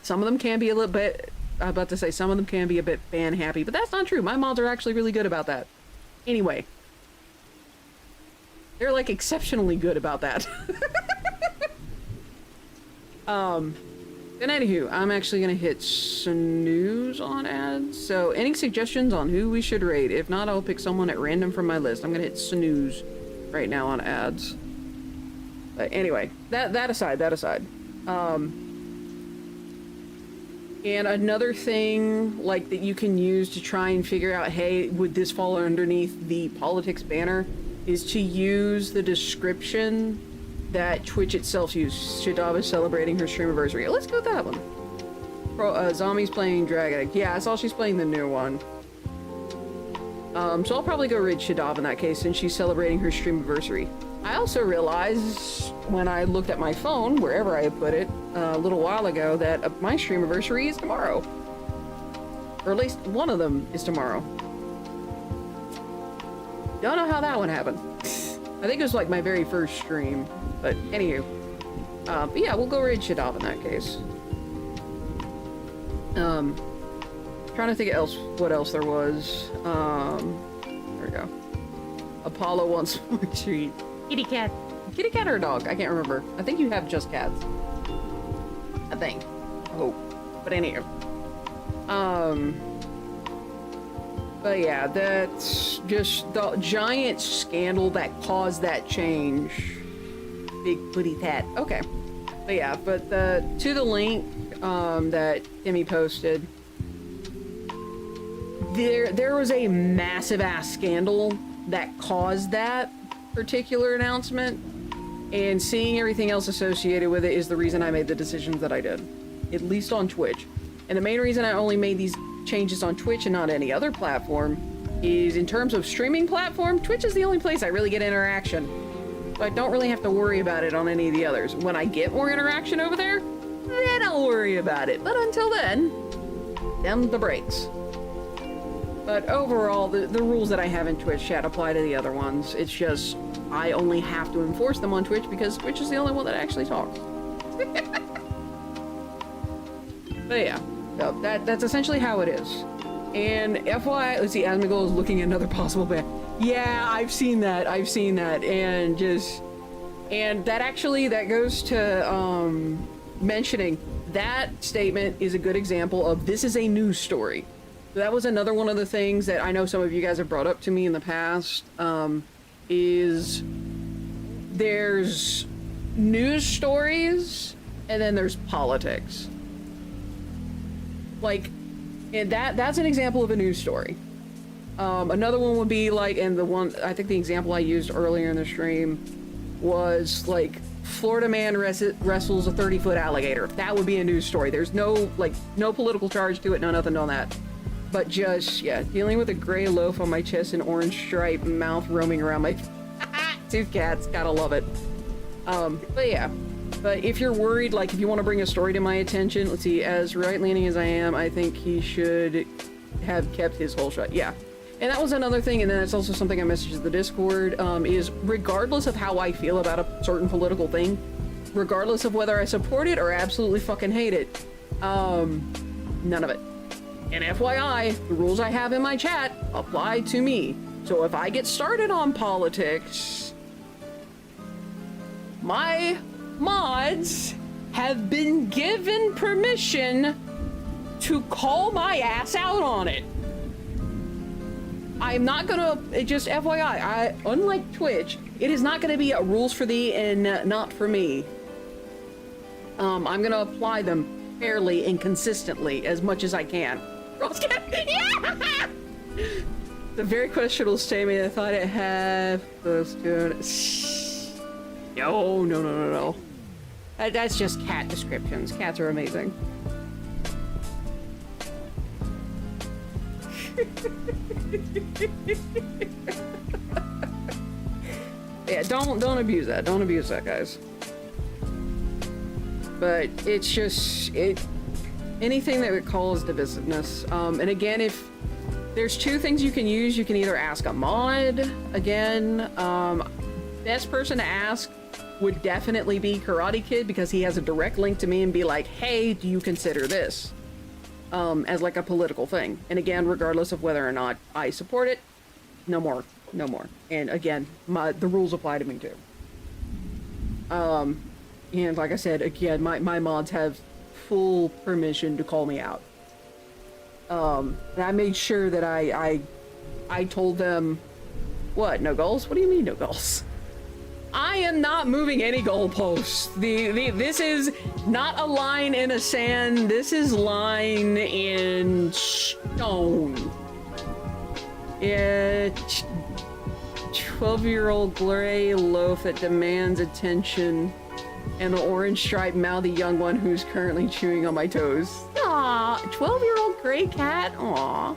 Some of them can be a little bit, I'm about to say, some of them can be a bit ban happy, but that's not true. My mods are actually really good about that. Anyway. They're, like, exceptionally good about that. And anywho, I'm actually gonna hit snooze on ads. So, any suggestions on who we should raid? If not, I'll pick someone at random from my list. I'm gonna hit snooze right now on ads. But anyway, that aside. And another thing, like, that you can use to try and figure out, hey, would this fall underneath the politics banner, is to use the description that Twitch itself used. Shadab is celebrating her stream anniversary. Let's go with that one. Zombie's playing Dragon Egg. Yeah, I saw she's playing the new one. So I'll probably go raid Shadab in that case, since she's celebrating her stream anniversary. I also realized when I looked at my phone, wherever I had put it, a little while ago, that my stream anniversary is tomorrow. Or at least one of them is tomorrow. Don't know how that one happened. I think it was like my very first stream. But anywho. But yeah, we'll go raid Shadab in that case. Trying to think what else there was. There we go. Apollo wants more treat. Kitty cat. Kitty cat or a dog? I can't remember. I think you have just cats. I think. I hope. But anywho. But yeah, that's just the giant scandal that caused that change. Big pretty tat. Okay. But yeah, but to the link that Timmy posted, there was a massive ass scandal that caused that particular announcement, and seeing everything else associated with it is the reason I made the decisions that I did, at least on Twitch. And the main reason I only made these changes on Twitch and not any other platform is, in terms of streaming platform, Twitch is the only place I really get interaction. So I don't really have to worry about it on any of the others. When I get more interaction over there, then I'll worry about it. But until then, them the brakes. But overall, the rules that I have in Twitch chat apply to the other ones. It's just, I only have to enforce them on Twitch because Twitch is the only one that actually talks. But yeah, so that's essentially how it is. And FYI, let's see, Asmigul is looking at another possible ban. Yeah, I've seen that, and that goes to, mentioning that statement is a good example of this is a news story. So that was another one of the things that I know some of you guys have brought up to me in the past, is there's news stories and then there's politics. Like, and that's an example of a news story. Another one would be like, and the one, I think the example I used earlier in the stream was like, Florida man wrestles a 30-foot alligator. That would be a news story. There's no political charge to it, no nothing on that. But just, yeah, dealing with a gray loaf on my chest and orange striped mouth roaming around my two cats, gotta love it. But yeah. But if you're worried, like if you want to bring a story to my attention, let's see, as right-leaning as I am, I think he should have kept his whole shut. Yeah. And that was another thing, and then it's also something I messaged the Discord, is regardless of how I feel about a certain political thing, regardless of whether I support it or absolutely fucking hate it, none of it. And FYI, the rules I have in my chat apply to me. So if I get started on politics, my mods have been given permission to call my ass out on it. I'm not gonna, just FYI, unlike Twitch, it is not gonna be rules for thee and not for me. I'm gonna apply them fairly and consistently as much as I can. Yeah! The very questionable statement, I thought it had those good. No. That's just cat descriptions. Cats are amazing. Yeah, don't abuse that. Don't abuse that, guys. But it's just anything that would cause divisiveness. And again, if there's two things you can use, you can either ask a mod. Again, best person to ask would definitely be Karate Kid because he has a direct link to me and be like, hey, do you consider this? As like a political thing. And again, regardless of whether or not I support it, no more. And again, the rules apply to me too. And like I said, again, my mods have full permission to call me out. And I made sure that I told them, what, no goals? What do you mean no goals? I am not moving any goalposts. This is not a line in a sand. This is line in stone. Yeah, 12-year-old gray loaf that demands attention, and the orange striped mouthy young one who's currently chewing on my toes. Aw, 12-year-old gray cat. Aw.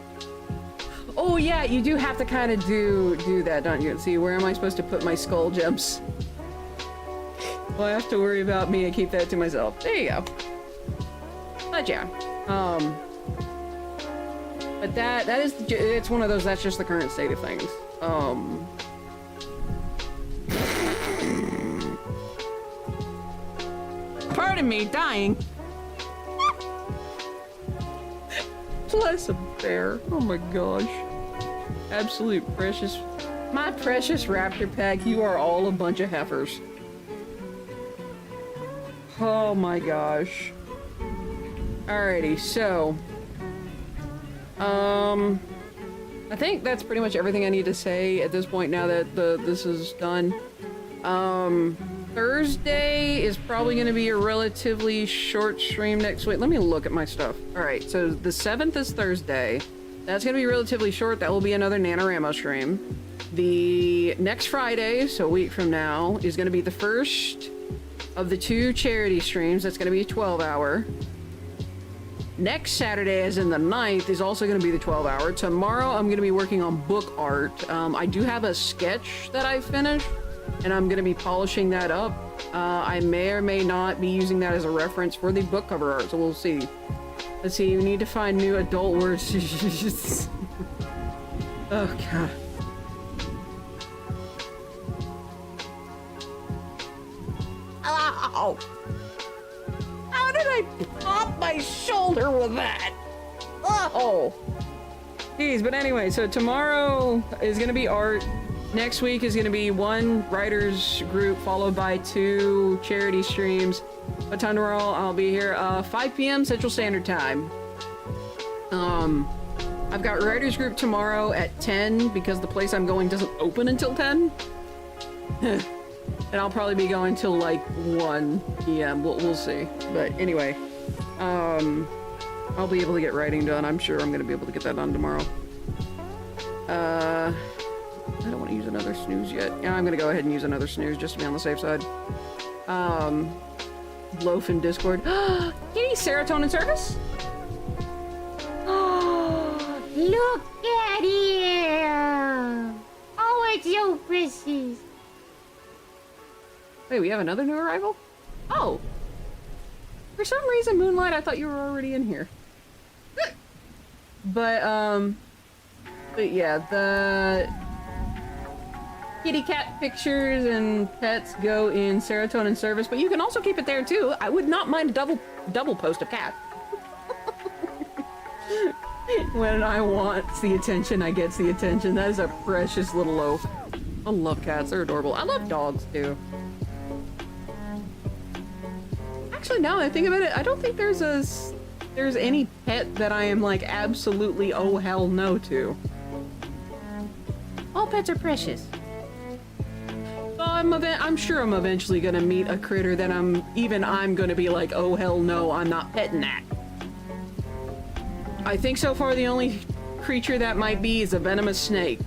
Oh yeah, you do have to kind of do that, don't you? See, where am I supposed to put my skull gems? Well, I have to worry about me and keep that to myself. There you go. But yeah, but that is, it's one of those, that's just the current state of things. Pardon me, dying. Bless a bear. Oh my gosh. Absolute precious. My precious raptor pack, you are all a bunch of heifers. Oh my gosh. Alrighty, so I think that's pretty much everything I need to say at this point now that this is done. Thursday is probably going to be a relatively short stream next week. Let me look at my stuff. Alright, so the 7th is Thursday. That's going to be relatively short. That will be another NaNoWriMo stream. The next Friday, so a week from now, is going to be the first of the 2 charity streams. That's going to be a 12-hour. Next Saturday, as in the 9th, is also going to be the 12-hour. Tomorrow, I'm going to be working on book art. I do have a sketch that I finished, and I'm going to be polishing that up. I may or may not be using that as a reference for the book cover art, so we'll see. Let's see, we need to find new adult words. Oh, God. Ow! How did I pop my shoulder with that? Oh! Jeez, but anyway, so tomorrow is going to be art. Next week is going to be 1 writers group followed by 2 charity streams. What time tomorrow? I'll be here 5 p.m. Central Standard Time. I've got writers group tomorrow at 10 because the place I'm going doesn't open until 10. And I'll probably be going till like 1 p.m. We'll see. But anyway, I'll be able to get writing done. I'm sure I'm going to be able to get that done tomorrow. I don't want to use another snooze yet. Yeah, I'm going to go ahead and use another snooze just to be on the safe side. Loaf in Discord. Kitty, serotonin service? Oh, look at it! Oh, it's so precious. Wait, we have another new arrival? Oh! For some reason, Moonlight, I thought you were already in here. But yeah, the kitty cat pictures and pets go in serotonin service, but you can also keep it there too. I would not mind a double post of cat. When I want the attention, I get the attention. That is a precious little loaf. I love cats, they're adorable. I love dogs too. Actually, now that I think about it, I don't think there's any pet that I am like absolutely oh hell no to. All pets are precious. But I'm sure I'm eventually gonna meet a critter that I'm gonna be like, oh hell no, I'm not petting that. I think so far the only creature that might be is a venomous snake.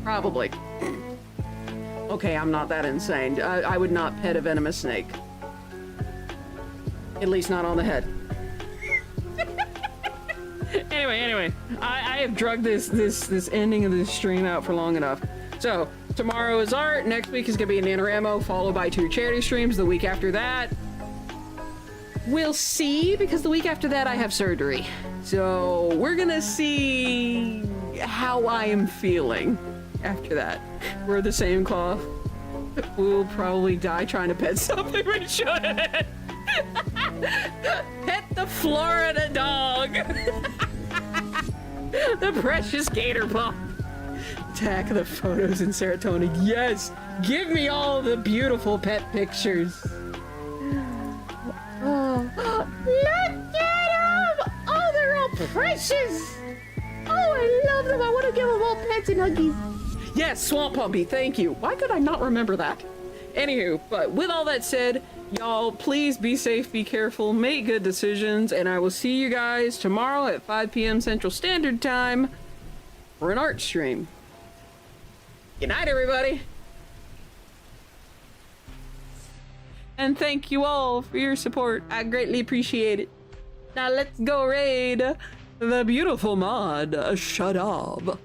Probably. Okay, I'm not that insane. I would not pet a venomous snake. At least not on the head. Anyway, I have drugged this ending of this stream out for long enough. So, tomorrow is art, next week is gonna be an NaNoWriMo, followed by 2 charity streams. The week after that, we'll see, because the week after that I have surgery. So, we're gonna see how I am feeling after that. We're the same cloth. We'll probably die trying to pet something we shouldn't. Pet the Florida dog. The precious gator pup. Attack the photos in serotonin. Yes, give me all the beautiful pet pictures. Oh, look at them! Oh, they're all precious! Oh, I love them. I want to give them all pets and huggies. Yes, Swamp Pumpy, thank you. Why could I not remember that? Anywho, but with all that said, y'all, please be safe, be careful, make good decisions, and I will see you guys tomorrow at 5 p.m. Central Standard Time for an art stream. Good night, everybody. And thank you all for your support. I greatly appreciate it. Now let's go raid the beautiful mod, Shut Up.